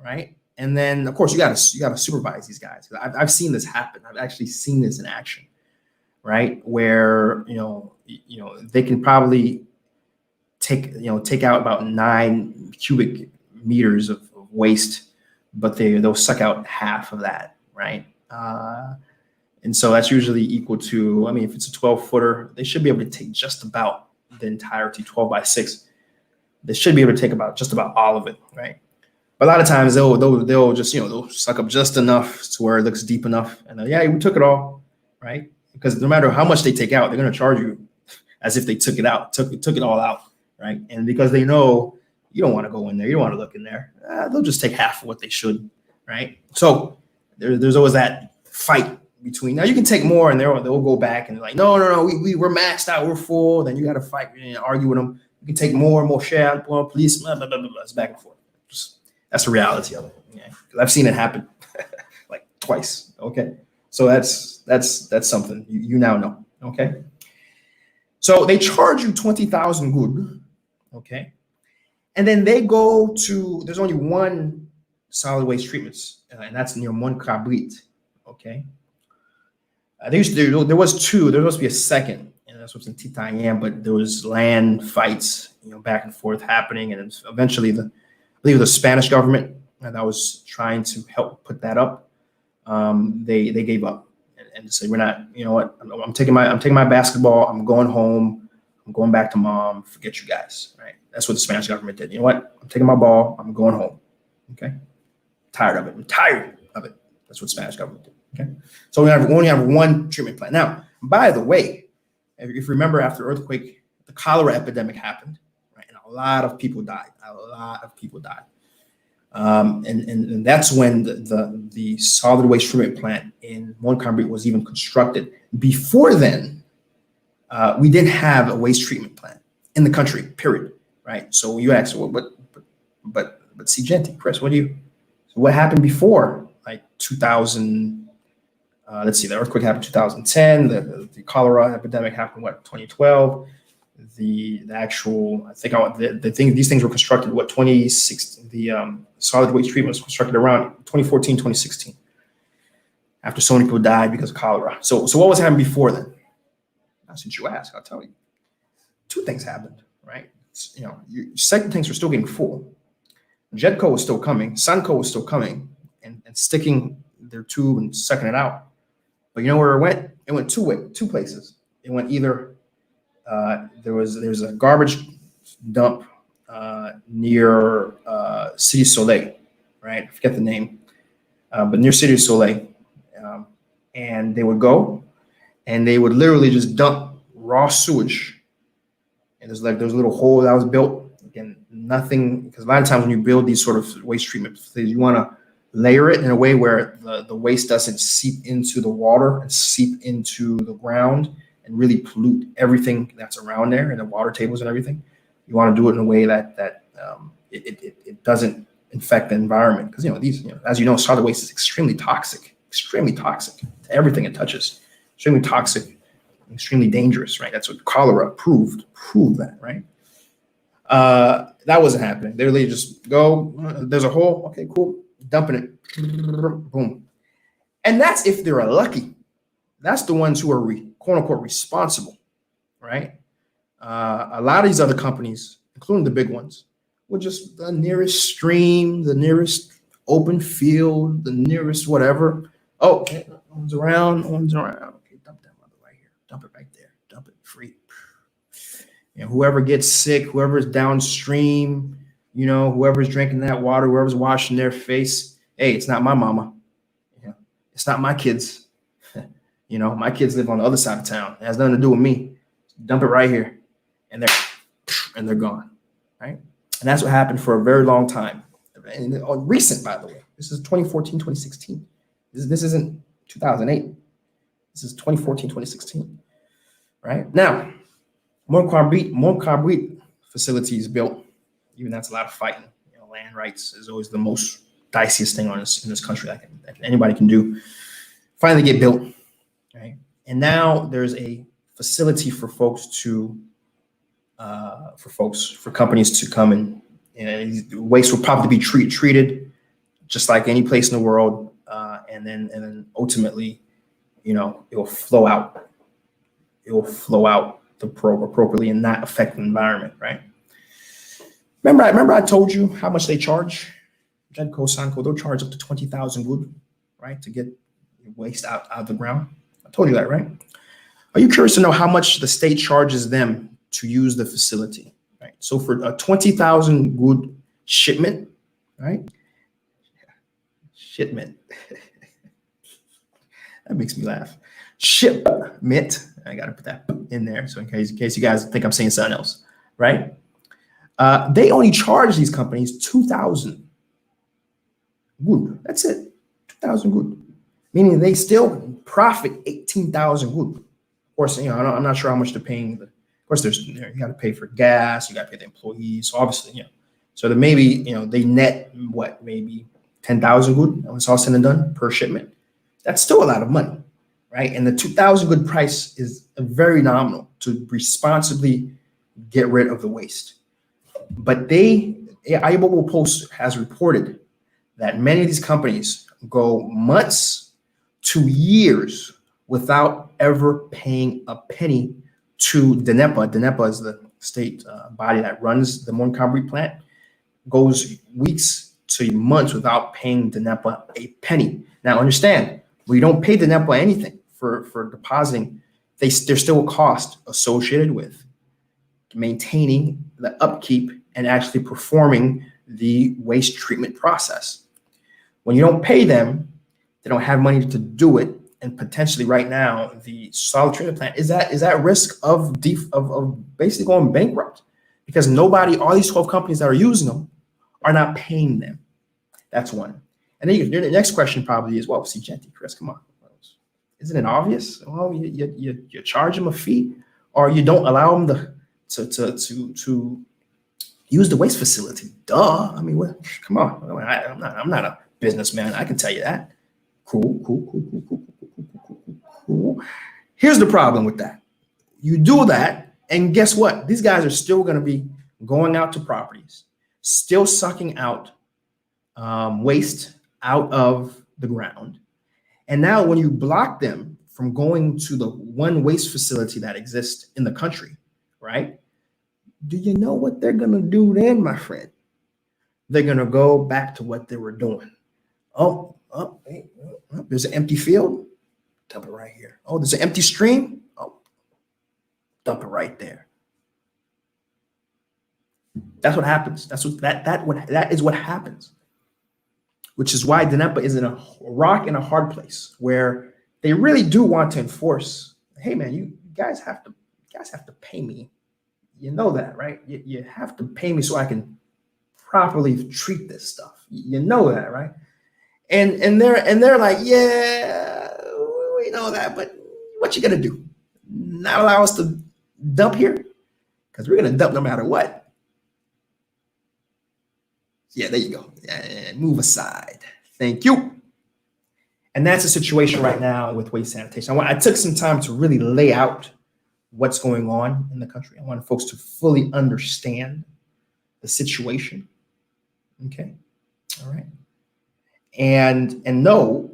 right? And then of course you gotta supervise these guys. I've seen this happen. I've actually seen this in action, right? Where they can probably take out about 9 cubic meters of waste, but they'll suck out half of that, right? And so that's usually equal to, I mean, if it's a 12-footer, they should be able to take just about the entirety, 12 by 6. They should be able to take just about all of it, right? But a lot of times they'll just, they'll suck up just enough to where it looks deep enough. And yeah, we took it all, right? Because no matter how much they take out, they're going to charge you as if they took it out, took it all out, right? And because they know you don't want to go in there, you don't want to look in there, they'll just take half of what they should, right? So there's always that fight between. Now you can take more, and they'll go back and they're like, no, we're maxed out, we're full. Then you got to fight and argue with them. You can take more share, more police, blah, blah, blah, blah. It's back and forth. That's the reality of it. Yeah, because I've seen it happen like twice. Okay, so that's something you now know. Okay, so they charge you 20,000 good. Okay, and then they go to. There's only one solid waste treatments, and that's near Montcabrit. Okay, there was two. There was supposed to be a second, and that's what's in Titayen, but there was land fights, back and forth happening, and eventually I believe the Spanish government that was trying to help put that up. They gave up and said, we're not. You know what? I'm taking my basketball. I'm going home. I'm going back to mom. Forget you guys. Right? That's what the Spanish government did. You know what? I'm taking my ball. I'm going home. Okay. Tired of it. I'm tired of it. That's what the Spanish government did. Okay. So we only have one treatment plant. Now, by the way, if you remember, after the earthquake, the cholera epidemic happened, right? And a lot of people died. And that's when the solid waste treatment plant in Montcabrit was even constructed. Before then, we didn't have a waste treatment plant in the country, period, right? So you ask, well, but Seejeanty, Chris, what happened before, like 2000? Let's see, the earthquake happened 2010. The cholera epidemic happened, 2012. The actual, I think these things were constructed, 2016. The solid waste treatment was constructed around 2014, 2016, after so many people died because of cholera. So what was happening before then? Now, since you ask, I'll tell you. 2 things happened, right? Second tanks were still getting full. Jetco was still coming. Sunco was still coming and sticking their tube and sucking it out. But you know where it went? It went two places. It went either there's a garbage dump near Cité Soleil, right? I forget the name, but near Cité Soleil, and they would go and they would literally just dump raw sewage. And there's a little hole that was built. Again, nothing, because a lot of times when you build these sort of waste treatment facilities, you want to layer it in a way where the waste doesn't seep into the water and seep into the ground and really pollute everything that's around there and the water tables and everything. You want to do it in a way that it doesn't infect the environment, because as you know, solid waste is extremely toxic to everything it touches, extremely toxic, extremely dangerous, right? That's what cholera proved that, right? That wasn't happening. They really just go, there's a hole, okay, cool, dumping it, boom. And that's if they're lucky. That's the ones who are quote unquote responsible, right? A lot of these other companies, including the big ones, were just the nearest stream, the nearest open field, the nearest whatever. Oh, okay, one's around. Okay, dump that mother right here. Dump it right there. Dump it free. Whoever gets sick, whoever's downstream, whoever's drinking that water, whoever's washing their face, hey, it's not my mama. It's not my kids. My kids live on the other side of town. It has nothing to do with me. Dump it right here. And they're gone. Right? And that's what happened for a very long time. And recent, by the way. This is 2014, 2016. This isn't 2008. This is 2014, 2016. Right? Now, Montcabrit facility is built. Even that's a lot of fighting. A land rights is always the most diciest thing in this country that anybody can do. Finally get built, right? And now there's a facility for companies to come and waste will probably be treated just like any place in the world, and then ultimately, it will flow out. It will flow out the probe appropriately and not affect the environment, right? Remember I told you how much they charge? Genco, Sanco, they'll charge up to 20,000 good, right, to get waste out of the ground. I told you that, right? Are you curious to know how much the state charges them to use the facility, right? So for a 20,000 good shipment, right? Shipment. That makes me laugh. Shipment. I got to put that in there. So in case you guys think I'm saying something else, right? They only charge these companies 2,000 good. That's it. 2,000 good. Meaning they still profit 18,000 good. Of course, I'm not sure how much they're paying. Of course, you got to pay for gas. You got to pay the employees. So obviously, so that maybe, they net what, maybe 10,000 good when it's all said and done per shipment. That's still a lot of money, right? And the 2,000 good price is very nominal to responsibly get rid of the waste. But iMobile Post has reported that many of these companies go months to years without ever paying a penny to DENEPA. DENEPA is the state body that runs the Montgomery plant. Goes weeks to months without paying DENEPA a penny. Now understand, we don't pay DENEPA anything for depositing. There's still a cost associated with maintaining the upkeep and actually performing the waste treatment process. When you don't pay them, they don't have money to do it. And potentially right now, the solid treatment plant is at risk of basically going bankrupt because all these 12 companies that are using them are not paying them. That's one. And then the next question probably is, well, Seejeanty, Chris, come on. Isn't it obvious? Well, you charge them a fee or you don't allow them to use the waste facility. Duh. I mean, come on. I'm not a businessman. I can tell you that. Cool. Here's the problem with that. You do that, and guess what? These guys are still going to be going out to properties, still sucking out waste out of the ground. And now when you block them from going to the one waste facility that exists in the country, right? Do you know what they're going to do then, my friend? They're going to go back to what they were doing. There's an empty field. Dump it right here. Oh, there's an empty stream. Oh, dump it right there. That's what happens. That is what happens. Which is why DENEPA is in a rock in a hard place where they really do want to enforce. Hey, man, you guys have to pay me. You know that, right? You have to pay me so I can properly treat this stuff. You know that, right? And they're like, yeah, we know that, but what you gonna do? Not allow us to dump here? Because we're gonna dump no matter what. Yeah, there you go. Yeah, move aside. Thank you. And that's the situation right now with waste sanitation. I took some time to really lay out what's going on in the country. I want folks to fully understand the situation. Okay. All right. And know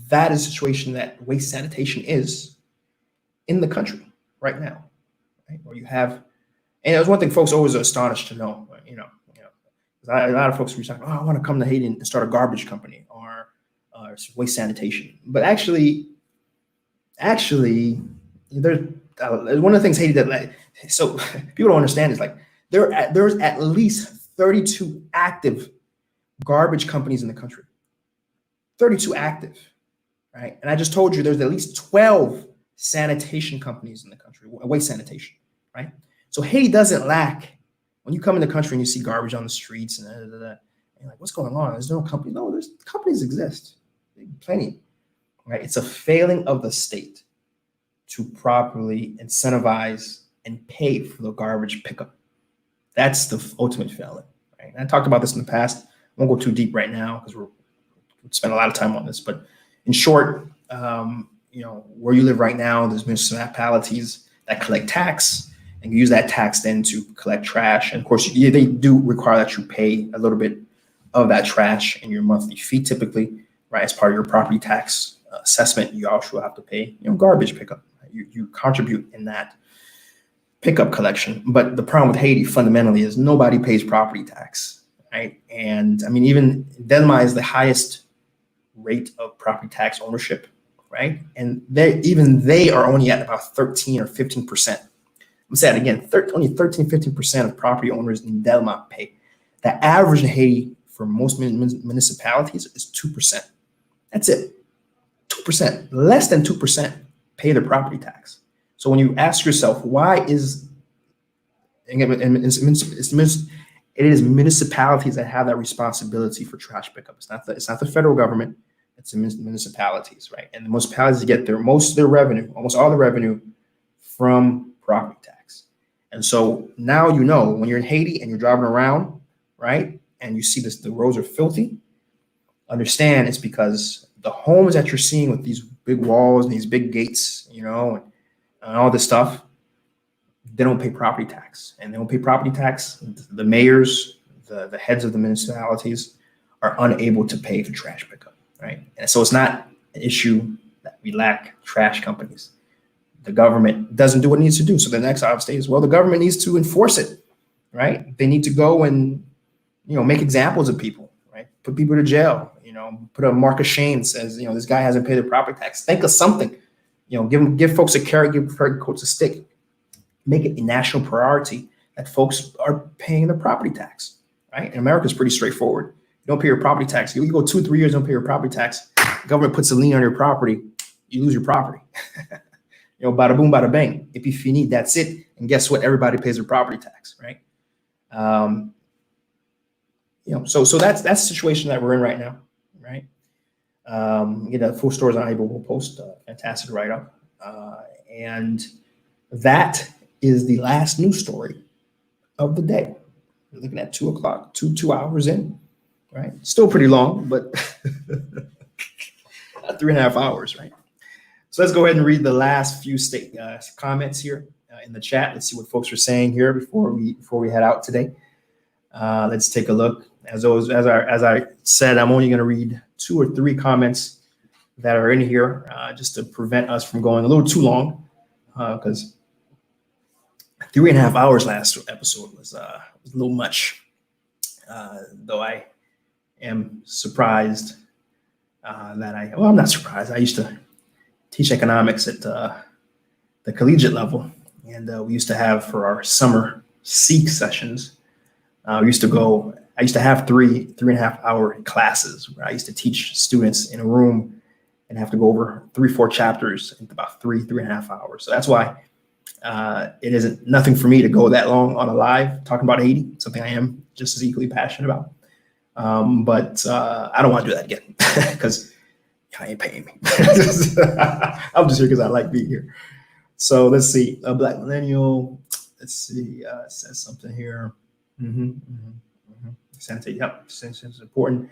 that is a situation that waste sanitation is in the country right now. Right? Where you have, and it was one thing folks always are astonished to know, a lot of folks were like, oh, I want to come to Haiti and start a garbage company or waste sanitation. But actually, there's one of the things Haiti that, so people don't understand is like there's at least 32 active garbage companies in the country. 32 active, right? And I just told you there's at least 12 sanitation companies in the country, waste sanitation, right? So Haiti doesn't lack. When you come in the country and you see garbage on the streets and you're like, what's going on? There's no company. No, there's companies exist, plenty, right? It's a failing of the state to properly incentivize and pay for the garbage pickup. That's the ultimate failing, right? And I talked about this in the past. I won't go too deep right now because we'll spend a lot of time on this. But in short, where you live right now, there's municipalities that collect tax and use that tax then to collect trash. And of course, they do require that you pay a little bit of that trash in your monthly fee, typically, right? As part of your property tax assessment, you also have to pay, garbage pickup. You contribute in that pickup collection. But the problem with Haiti fundamentally is nobody pays property tax, right? And I mean, even Denmark is the highest rate of property tax ownership, right? And they are only at about 13 or 15%. I'm saying again, only 13, 15% of property owners in Denmark pay. The average in Haiti for most municipalities is 2%. That's it. 2%, less than 2% pay their property tax. So when you ask yourself, why is it is municipalities that have that responsibility for trash pickup. It's not the federal government. It's the municipalities, right? And the municipalities get most of their revenue, almost all the revenue, from property tax. And so now when you're in Haiti and you're driving around, right, and you see the roads are filthy, understand it's because the homes that you're seeing with these big walls and these big gates, and all this stuff, they don't pay property tax. And they don't pay property tax. The mayors, the heads of the municipalities are unable to pay for trash pickup, right? And so it's not an issue that we lack trash companies. The government doesn't do what it needs to do. So the next obstacle is, well, the government needs to enforce it, right? They need to go and, make examples of people, right? Put people to jail, put a mark of shame that says, this guy hasn't paid the property tax. Think of something, give folks a carrot, give folks a stick. Make it a national priority that folks are paying their property tax, right? And America is pretty straightforward. You don't pay your property tax. You go 2-3 years, don't pay your property tax. The government puts a lien on your property. You lose your property. Bada boom, bada bang. If you need, that's it. And guess what? Everybody pays their property tax, right? So that's the situation that we're in right now, right? Full stories on Able will post a fantastic write-up. And that is the last news story of the day. We're looking at 2 o'clock, 2 hours in, right? Still pretty long, but 3.5 hours, right? So let's go ahead and read the last few comments here in the chat. Let's see what folks are saying here before we head out today. Let's take a look. As I said, I'm only going to read 2 or 3 comments that are in here just to prevent us from going a little too long, because 3.5 hours last episode was a little much. Though I am surprised I'm not surprised. I used to teach economics at the collegiate level, and we used to have for our summer Seek sessions. I used to have 3.5 hour classes where I used to teach students in a room and have to go over 3-4 chapters in about 3.5 hours. So that's why it isn't nothing for me to go that long on a live talking about Haiti, something I am just as equally passionate about. But I don't want to do that again because y'all ain't paying me. I'm just here because I like being here. So let's see. A Black Millennial, let's see, says something here. Sanitation, yep, sanitation is important.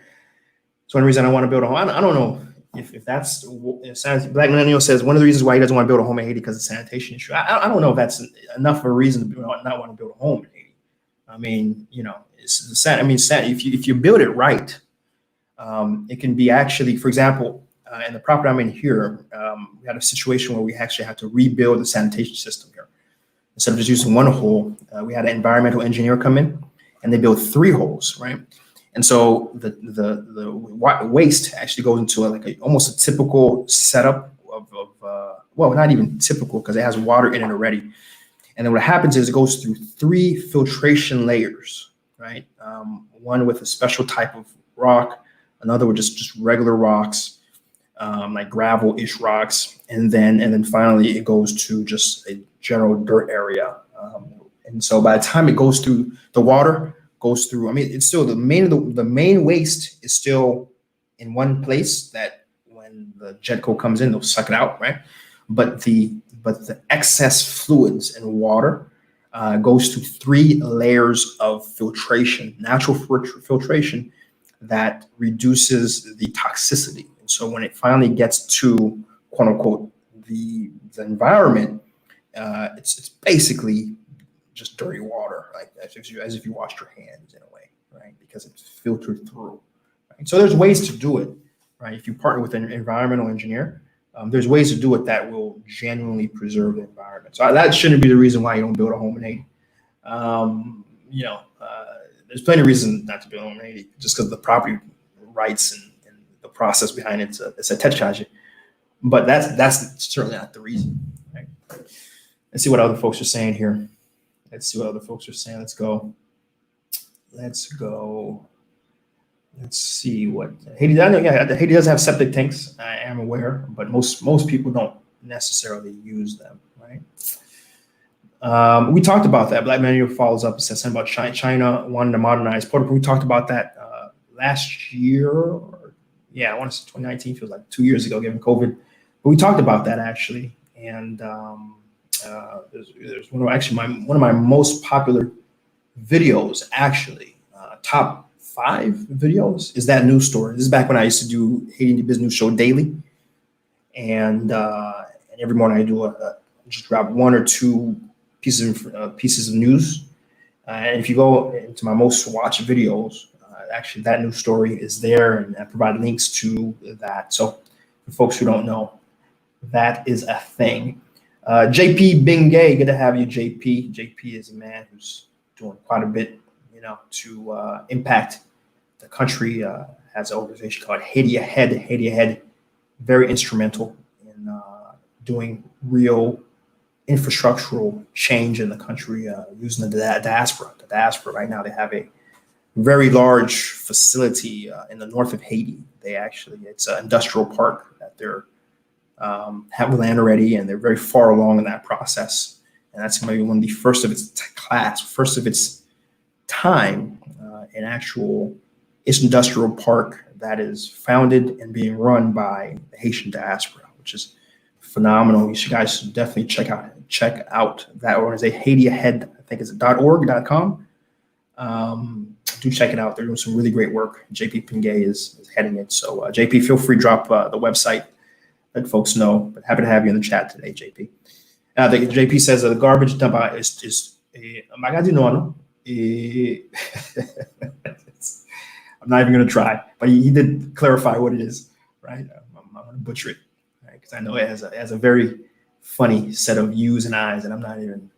It's one reason I want to build a home. I don't know if that's Black Millennial says one of the reasons why he doesn't want to build a home in Haiti because of the sanitation issue. I don't know if that's enough of a reason to not want to build a home in Haiti. I mean, if you build it right, it can be actually, for example, in the property I'm in here, we had a situation where we actually had to rebuild the sanitation system here. Instead of just using one hole, we had an environmental engineer come in and they built 3 holes, right? And so the waste actually goes into almost a typical setup of not even typical because it has water in it already. And then what happens is it goes through 3 filtration layers, right? One with a special type of rock, another with just regular rocks, like gravel-ish rocks, and then finally it goes to just a general dirt area. And so by the time it goes through, the water goes through. I mean, it's still the main waste is still in one place that when the Jetco comes in, they'll suck it out, right? But the excess fluids and water goes through 3 layers of filtration, natural filtration that reduces the toxicity. And so when it finally gets to quote unquote the environment, it's basically just dirty water, like as if you washed your hands in a way, right? Because it's filtered through. Right? So there's ways to do it, right? If you partner with an environmental engineer, there's ways to do it that will genuinely preserve the environment. So that shouldn't be the reason why you don't build a home in Haiti. There's plenty of reasons not to build a home in Haiti, just because of the property rights and the process behind it. It's a tech. But that's certainly not the reason. Right? Let's see what other folks are saying here. Let's go. Let's see what Haiti. I know, yeah, Haiti does have septic tanks. I am aware, but most people don't necessarily use them, right? We talked about that. Black Manual follows up and says something about China wanting to modernize Puerto Rico. We talked about that last year. I want to say 2019. Feels like 2 years ago, given COVID. But we talked about that actually, and there's one of my most popular videos actually, top 5 videos, is that news story. This is back when I used to do Haiti Business News Show daily, and every morning I do just grab 1 or 2 pieces of news. And if you go into my most watched videos, actually that news story is there, and I provide links to that. So for folks who don't know, that is a thing. JP Bingay, good to have you, JP. JP is a man who's doing quite a bit, to impact the country. Has an organization called Haiti Ahead. Haiti Ahead, very instrumental in doing real infrastructural change in the country, using the diaspora. The diaspora right now, they have a very large facility in the north of Haiti. It's an industrial park that they're have land already, and they're very far along in that process. And that's maybe one of the first of its time, an actual industrial park that is founded and being run by the Haitian diaspora, which is phenomenal. You guys should definitely check out that organization. Haiti Ahead, I think it's .org.com. Do check it out. They're doing some really great work. JP Pingay is heading it. So JP, feel free to drop the website, let folks know. But happy to have you in the chat today, JP. JP says the garbage dump is magazinano. I'm not even going to try, but he did clarify what it is, right? I'm going to butcher it, right? Because I know it has a very funny set of U's and I's, and I'm not even.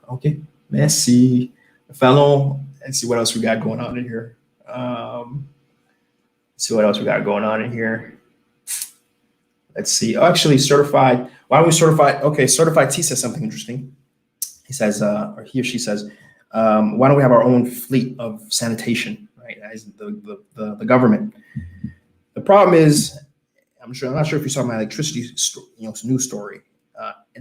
Okay, merci. Fellow, let's see what else we got going on in here. Let's see. Oh, actually, certified. Why don't we certify? Okay, certified T says something interesting. He says, or he or she says, why don't we have our own fleet of sanitation, right? As the government. The problem is, I'm not sure if you saw my electricity news story.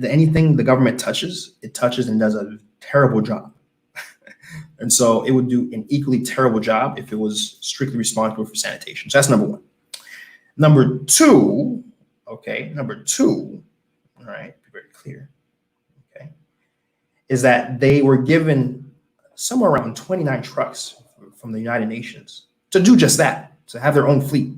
Anything the government touches, it touches and does a terrible job. And so it would do an equally terrible job if it was strictly responsible for sanitation. So that's number 1. Number two, all right, be very clear, okay, is that they were given somewhere around 29 trucks from the United Nations to do just that, to have their own fleet,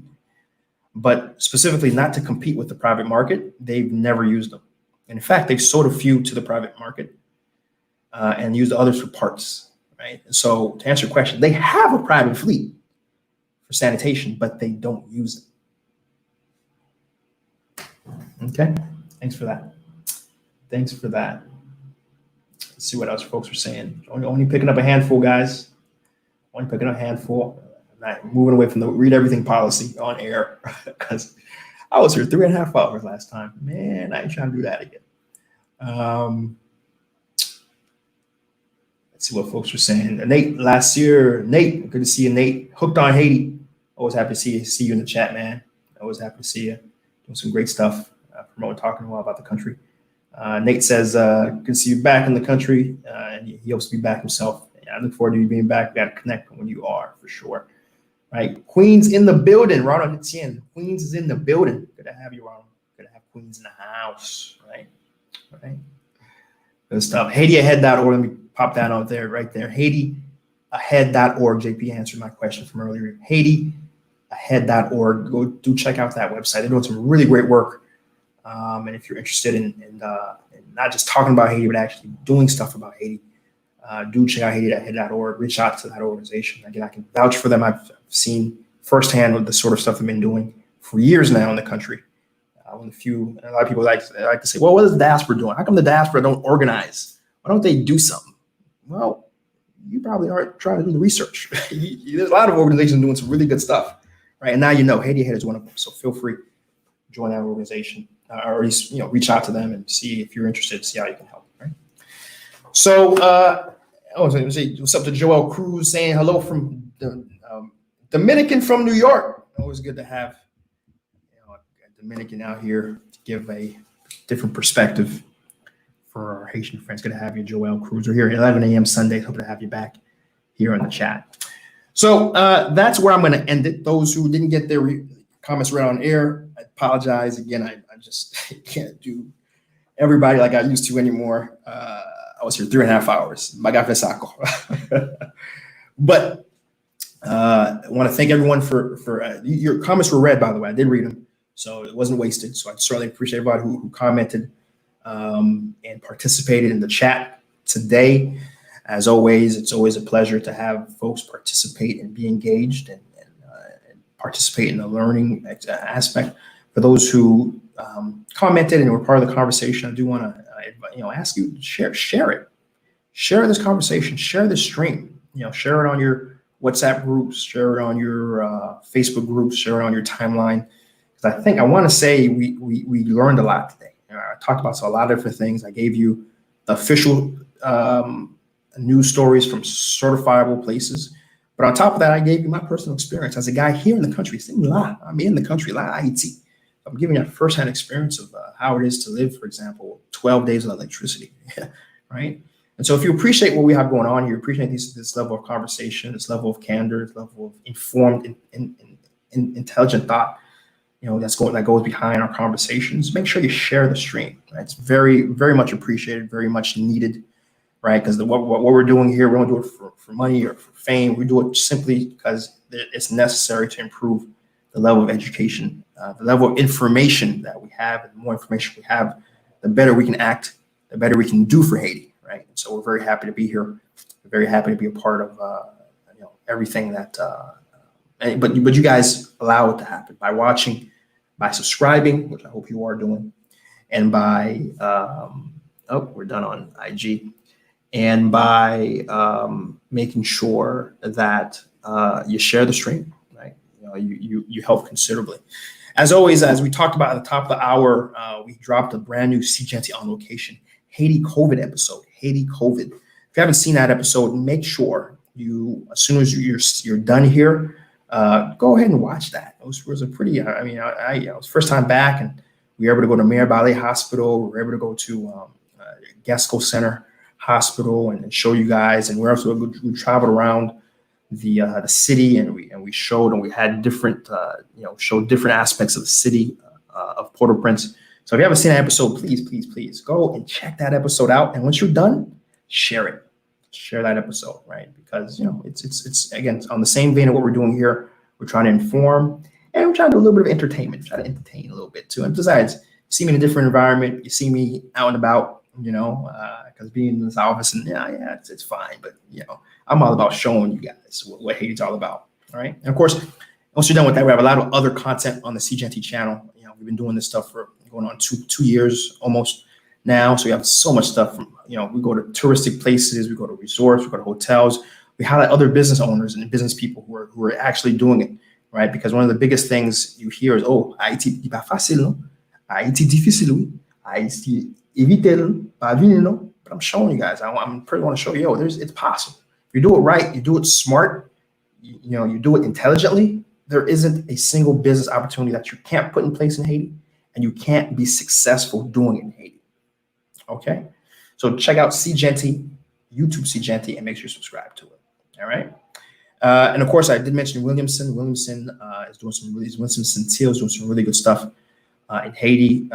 but specifically not to compete with the private market. They've never used them. In fact, they've sold a few to the private market and used the others for parts, right? So to answer your question, they have a private fleet for sanitation, but they don't use it. Okay, thanks for that. Let's see what else folks are saying. Only picking up a handful, guys. Only picking up a handful. I'm not moving away from the read everything policy on air because I was here 3.5 hours last time. Man, I ain't trying to do that again. Let's see what folks are saying. Nate, last year, Nate, good to see you, Nate. Hooked on Haiti. Always happy to see you in the chat, man. Always happy to see you. Doing some great stuff, promoting, talking a lot about the country. Nate says, good to see you back in the country. And he hopes to be back himself. I look forward to you being back. We got to connect when you are, for sure. Right? Queens in the building. Ronald Etienne. Queens is in the building. Good to have you, Ronald. Good to have Queens in the house. Right? Good stuff. HaitiAhead.org. Let me pop that out there, right there. HaitiAhead.org. JP answered my question from earlier. HaitiAhead.org. Go do check out that website. They're doing some really great work. And if you're interested in not just talking about Haiti, but actually doing stuff about Haiti, do check out HaitiAhead.org. Reach out to that organization. Again, I can vouch for them. I've seen firsthand the sort of stuff they've been doing for years now in the country. A lot of people like to say, well, what is the diaspora doing? How come the diaspora don't organize? Why don't they do something? Well, you probably aren't trying to do the research. There's a lot of organizations doing some really good stuff, right? And now you know HaitiAhead is one of them. So feel free to join that organization, or at least reach out to them and see if you're interested. See how you can help. Right? So, what's up to Joel Cruz saying hello from the Dominican from New York. Always good to have a Dominican out here to give a different perspective for our Haitian friends. Good to have you, Joel Cruz. We're here at 11 a.m. Sunday. Hope to have you back here in the chat. So that's where I'm going to end it. Those who didn't get their comments right on air, I apologize. Again, I just can't do everybody like I used to anymore. I was here 3.5 hours. But I want to thank everyone for your comments were read, by the way. I did read them, so it wasn't wasted. So I certainly appreciate everybody who commented and participated in the chat today. As always, it's always a pleasure to have folks participate and be engaged and participate in the learning aspect. For those who commented and were part of the conversation, I do want to ask you to share it. Share this conversation. Share this stream. Share it on your WhatsApp groups, share it on your Facebook groups, share it on your timeline. Because I want to say we learned a lot today. I talked about a lot of different things. I gave you the official news stories from certifiable places. But on top of that, I gave you my personal experience as a guy here in the country. I'm in the country, Haiti. I'm giving you a firsthand experience of how it is to live, for example, 12 days without electricity, right? And so if you appreciate what we have going on here, appreciate this level of conversation, this level of candor, this level of informed and intelligent thought, that goes behind our conversations, make sure you share the stream. Right? It's very, very much appreciated, very much needed, right? Because what we're doing here, we don't do it for money or for fame. We do it simply because it's necessary to improve the level of education, the level of information that we have. And the more information we have, the better we can act, the better we can do for Haiti. Right. And so we're very happy to be here. We're very happy to be a part of everything that but you guys allow it to happen by watching, by subscribing, which I hope you are doing, and by we're done on IG, and by making sure that you share the stream, right? You help considerably. As always, as we talked about at the top of the hour, we dropped a brand new Seejeanty on location Haiti COVID episode. Haiti COVID. If you haven't seen that episode, make sure as soon as you're done here, go ahead and watch that. It was a pretty. I was first time back, and we were able to go to Mayor Ballet Hospital. We were able to go to Gasco Center Hospital and show you guys. And we traveled around the city, and we showed, and we had different showed different aspects of the city of Port-au-Prince. So if you haven't seen that episode, please go and check that episode out. And once you're done, share it. Share that episode, right? Because it's again on the same vein of what we're doing here. We're trying to inform, and we're trying to do a little bit of entertainment. Try to entertain a little bit too. And besides, you see me in a different environment. You see me out and about. Because being in this office and it's fine. But I'm all about showing you guys what Haiti's all about. All right. And of course, once you're done with that, we have a lot of other content on the Seejeanty channel. We've been doing this stuff for going on two years almost now. So we have so much stuff from, we go to touristic places, we go to resorts, we go to hotels. We highlight other business owners and business people who are actually doing it, right? Because one of the biggest things you hear is, Haiti n'est pas facile, no? Haiti difficile, oui. Haiti évitez, pas venir, no? But I'm showing you guys. I'm pretty want to show you, it's possible. If you do it right, you do it smart, you do it intelligently, there isn't a single business opportunity that you can't put in place in Haiti, and you can't be successful doing it in Haiti. Okay? So check out Seejeanty, YouTube Seejeanty, and make sure you subscribe to it. All right? And of course, I did mention Williamson. Williamson is doing Williamson Centil is doing some really good stuff in Haiti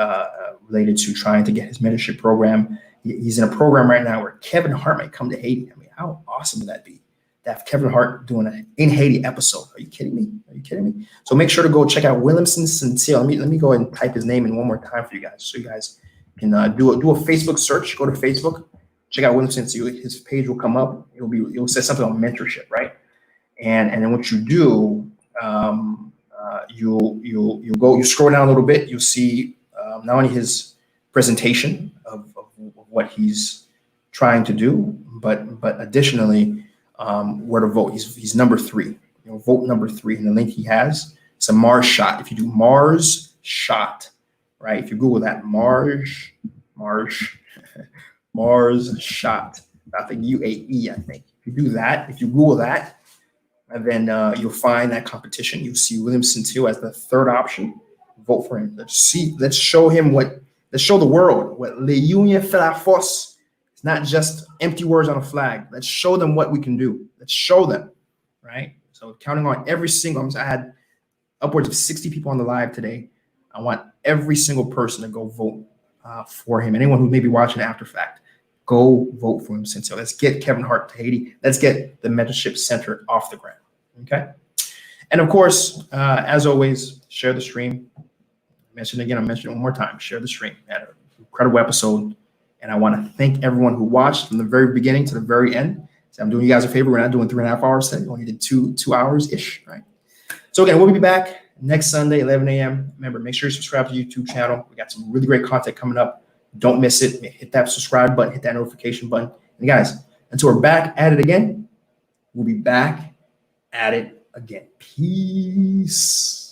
related to trying to get his mentorship program He's in a program right now where Kevin Hart might come to Haiti. I mean, how awesome would that be? To have Kevin Hart doing an in Haiti episode. Are you kidding me? Are you kidding me? So make sure to go check out Williamson Centil. Let me go ahead and type his name in one more time for you guys, so you guys can do a Facebook search. Go to Facebook, check out Williamson Centil. His page will come up. It'll say something on mentorship, right? And then what you do, you scroll down a little bit. You'll see not only his presentation of what he's trying to do, but additionally where to vote. He's number 3. Vote number 3, and the link he has. It's a Mars shot. If you do Mars shot, right? If you Google that, Mars shot. I think UAE. I think if you do that, if you Google that, and then you'll find that competition. You'll see William Centil as the 3rd option. Vote for him. Let's show the world what l'union fait la force. It's not just empty words on a flag. Let's show them what we can do. Let's show them, right? So counting on every single, I had upwards of 60 people on the live today. I want every single person to go vote for him. Anyone who may be watching after fact, go vote for him. So let's get Kevin Hart to Haiti. Let's get the Mentorship Center off the ground. Okay. And of course, as always, share the stream. I'll mention it one more time. Share the stream. We had an incredible episode. And I want to thank everyone who watched from the very beginning to the very end. So I'm doing you guys a favor. We're not doing 3.5 hours today. We only did 2 hours-ish, right? So again, we'll be back next Sunday, 11 a.m. Remember, make sure you subscribe to the YouTube channel. We got some really great content coming up. Don't miss it. Hit that subscribe button, hit that notification button. And guys, until we're back at it again, we'll be back at it again. Peace.